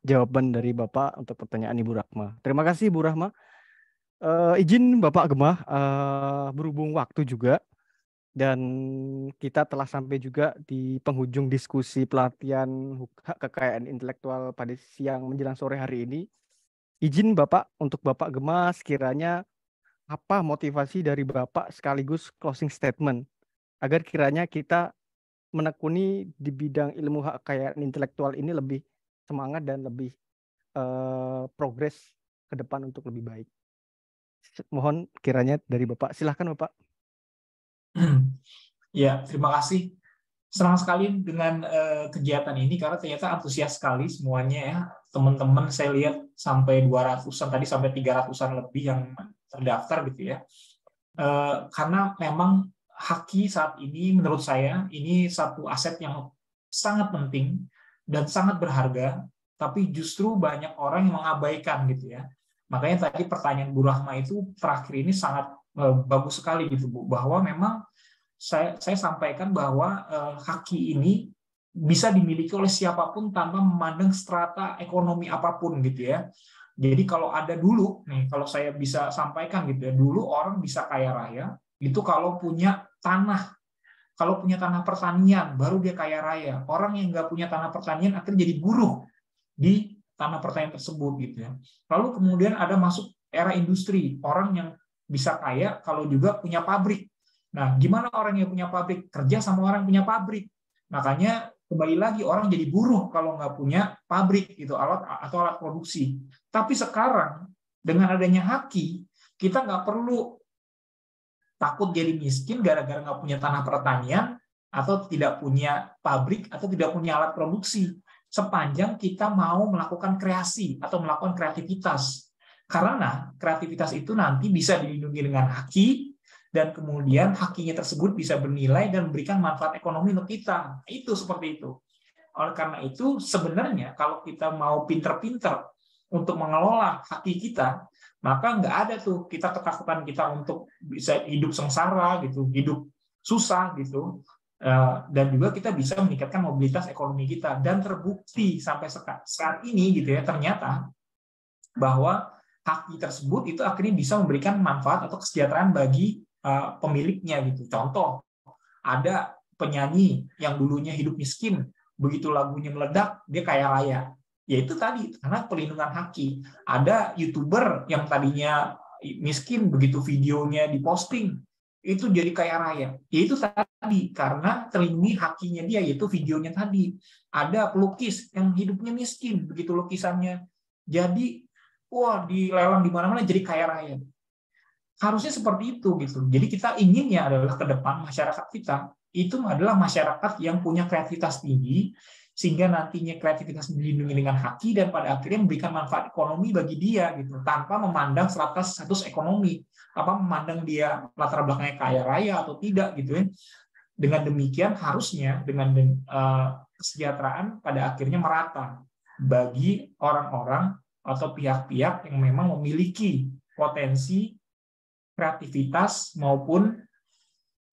A: jawaban dari Bapak untuk pertanyaan Ibu Rahma. Terima kasih Ibu Rahma. Izin Bapak Gemah, berhubung waktu juga dan kita telah sampai juga di penghujung diskusi pelatihan hak kekayaan intelektual pada siang menjelang sore hari ini. Izin Bapak untuk Bapak Gemah sekiranya apa motivasi dari Bapak sekaligus closing statement agar kiranya kita menekuni di bidang ilmu hak kekayaan intelektual ini lebih semangat dan lebih progres ke depan untuk lebih baik. Mohon kiranya dari Bapak. Silahkan Bapak.
B: Ya, terima kasih. Senang sekali dengan kegiatan ini karena ternyata antusias sekali semuanya ya. Teman-teman saya lihat sampai 200-an, tadi sampai 300-an lebih yang terdaftar gitu ya. Karena memang Haki saat ini menurut saya ini satu aset yang sangat penting dan sangat berharga, tapi justru banyak orang yang mengabaikan gitu ya. Makanya tadi pertanyaan Bu Rahma itu terakhir ini sangat bagus sekali gitu Bu, bahwa memang saya sampaikan bahwa Haki ini bisa dimiliki oleh siapapun tanpa memandang strata ekonomi apapun gitu ya. Jadi kalau ada dulu nih, kalau saya bisa sampaikan gitu ya, dulu orang bisa kaya raya itu kalau punya tanah. Kalau punya tanah pertanian, baru dia kaya raya. Orang yang nggak punya tanah pertanian akhirnya jadi buruh di tanah pertanian tersebut gitu ya. Lalu kemudian ada masuk era industri, orang yang bisa kaya kalau juga punya pabrik. Nah, gimana orang yang punya pabrik? Kerja sama orang yang punya pabrik. Makanya kembali lagi orang jadi buruh kalau nggak punya pabrik gitu, alat produksi. Tapi sekarang dengan adanya Haki, kita nggak perlu takut jadi miskin gara-gara nggak punya tanah pertanian atau tidak punya pabrik atau tidak punya alat produksi, sepanjang kita mau melakukan kreasi atau melakukan kreativitas. Karena kreativitas itu nanti bisa dilindungi dengan Haki dan kemudian Hakinya tersebut bisa bernilai dan memberikan manfaat ekonomi untuk kita. Itu seperti itu. Oleh karena itu sebenarnya kalau kita mau pinter-pinter untuk mengelola Haki kita, maka nggak ada tuh kita ketakutan kita untuk bisa hidup sengsara gitu, hidup susah gitu, dan juga kita bisa meningkatkan mobilitas ekonomi kita. Dan terbukti sampai saat ini gitu ya, ternyata bahwa Haki tersebut itu akhirnya bisa memberikan manfaat atau kesejahteraan bagi pemiliknya gitu. Contoh, ada penyanyi yang dulunya hidup miskin, begitu lagunya meledak dia kaya raya. Ya itu tadi, karena pelindungan Haki. Ada YouTuber yang tadinya miskin, begitu videonya diposting, itu jadi kaya raya. Ya itu tadi, karena terlindungi Hakinya dia, yaitu videonya tadi. Ada pelukis yang hidupnya miskin, begitu lukisannya jadi, wah dilelang di mana-mana jadi kaya raya. Harusnya seperti itu gitu. Jadi kita inginnya adalah ke depan masyarakat kita, itu adalah masyarakat yang punya kreativitas tinggi, sehingga nantinya kreativitas dilindungi dengan Haki dan pada akhirnya memberikan manfaat ekonomi bagi dia gitu, tanpa memandang status ekonomi, memandang dia latar belakangnya kaya raya atau tidak gitu ya. Dengan demikian harusnya dengan kesejahteraan pada akhirnya merata bagi orang-orang atau pihak-pihak yang memang memiliki potensi kreativitas maupun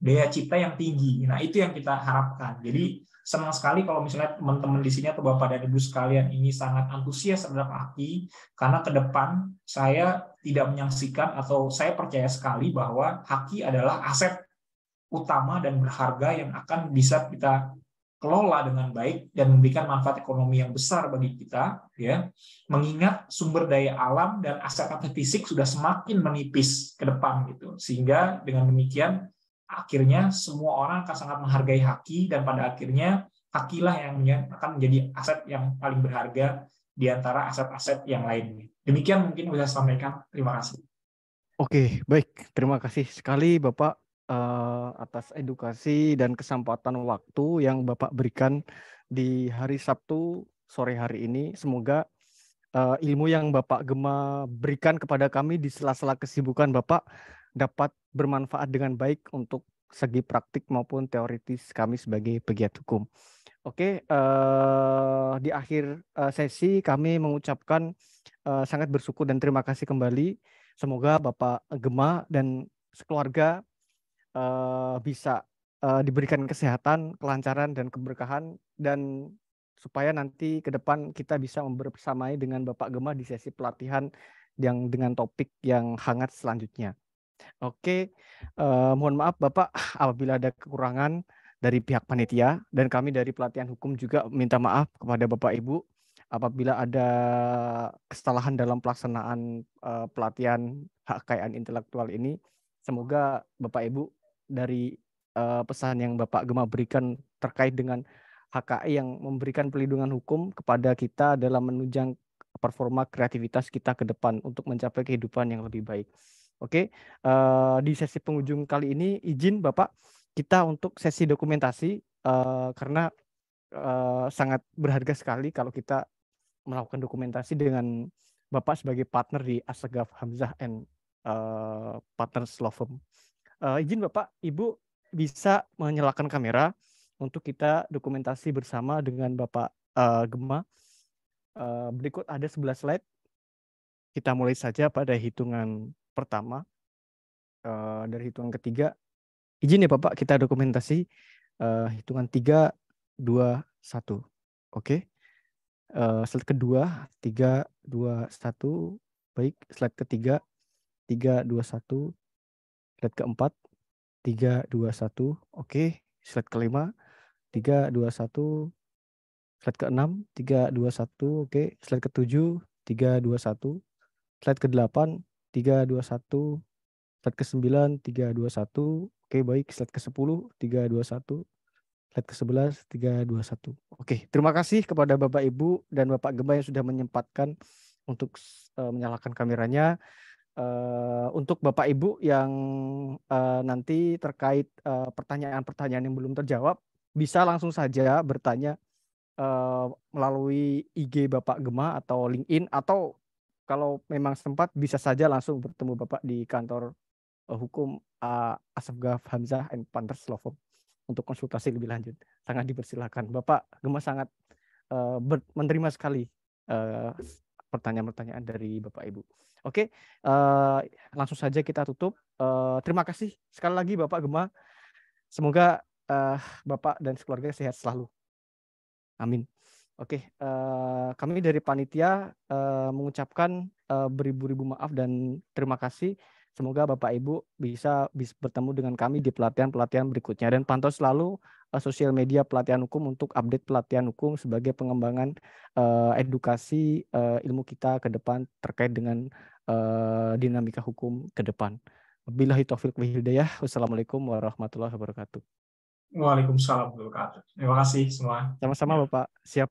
B: daya cipta yang tinggi. Nah, itu yang kita harapkan. Jadi senang sekali kalau misalnya teman-teman di sini atau Bapak dan Ibu sekalian ini sangat antusias terhadap Haki, karena ke depan saya tidak menyaksikan atau saya percaya sekali bahwa Haki adalah aset utama dan berharga yang akan bisa kita kelola dengan baik dan memberikan manfaat ekonomi yang besar bagi kita, ya. Mengingat sumber daya alam dan aset-aset fisik sudah semakin menipis ke depan gitu. Sehingga dengan demikian akhirnya semua orang akan sangat menghargai Haki, dan pada akhirnya Hakilah yang akan menjadi aset yang paling berharga di antara aset-aset yang lainnya. Demikian mungkin bisa saya sampaikan. Terima kasih.
A: Oke, baik. Terima kasih sekali Bapak atas edukasi dan kesempatan waktu yang Bapak berikan di hari Sabtu sore hari ini. Semoga ilmu yang Bapak Gema berikan kepada kami di sela-sela kesibukan Bapak dapat bermanfaat dengan baik untuk segi praktik maupun teoritis kami sebagai pegiat hukum. Oke, di akhir sesi kami mengucapkan sangat bersyukur dan terima kasih kembali. Semoga Bapak Gema dan sekeluarga bisa diberikan kesehatan, kelancaran, dan keberkahan, dan supaya nanti ke depan kita bisa bersamai dengan Bapak Gema di sesi pelatihan yang dengan topik yang hangat selanjutnya. Oke, mohon maaf Bapak apabila ada kekurangan dari pihak panitia, dan kami dari pelatihan hukum juga minta maaf kepada Bapak Ibu apabila ada kesalahan dalam pelaksanaan pelatihan hak kekayaan intelektual ini. Semoga Bapak Ibu dari pesan yang Bapak Gema berikan terkait dengan HKI yang memberikan pelindungan hukum kepada kita dalam menunjang performa kreativitas kita ke depan untuk mencapai kehidupan yang lebih baik. Oke, di sesi penghujung kali ini izin Bapak kita untuk sesi dokumentasi karena sangat berharga sekali kalau kita melakukan dokumentasi dengan Bapak sebagai partner di Asghaf Hamzah and Partners Law Firm. Izin Bapak, Ibu bisa menyalakan kamera untuk kita dokumentasi bersama dengan Bapak Gema. Berikut ada 11 slide. Kita mulai saja pada hitungan pertama. Dari hitungan ketiga, izin ya Bapak kita dokumentasi. Hitungan 3, 2, 1. Oke. Slide kedua, 3, 2, 1. Baik, slide ketiga, 3, 2, 1. Slide keempat, 3, 2, 1. Oke. Slide kelima, 3, 2, 1. Slide keenam, 3, 2, 1. Oke. Slide ketujuh, 3, 2, 1. Slide ke-8, 3, 2, 1. Slide ke-9, 3, 2, 1. Oke, baik. Slide ke-10, 3, 2, 1. Slide ke-11, 3, 2, 1. Oke, terima kasih kepada Bapak Ibu dan Bapak Gema yang sudah menyempatkan untuk menyalakan kameranya. Untuk Bapak Ibu yang nanti terkait pertanyaan-pertanyaan yang belum terjawab, bisa langsung saja bertanya melalui IG Bapak Gema atau LinkedIn, atau kalau memang sempat bisa saja langsung bertemu Bapak di kantor hukum Asghaf Hamzah and Partners Law Firm untuk konsultasi lebih lanjut. Sangat dipersilakan. Bapak Gema sangat menerima sekali pertanyaan-pertanyaan dari Bapak Ibu. Oke, langsung saja kita tutup. Terima kasih sekali lagi Bapak Gema. Semoga Bapak dan keluarga sehat selalu. Amin. Oke, kami dari panitia mengucapkan beribu-ribu maaf dan terima kasih. Semoga Bapak Ibu bisa bertemu dengan kami di pelatihan-pelatihan berikutnya, dan pantau selalu sosial media pelatihan hukum untuk update pelatihan hukum sebagai pengembangan edukasi ilmu kita ke depan terkait dengan dinamika hukum ke depan. Wabillahi taufiq wal hidayah. Wassalamualaikum warahmatullahi wabarakatuh.
B: Waalaikumsalam warahmatullahi wabarakatuh. Terima kasih semua.
A: Sama-sama Bapak. Siap.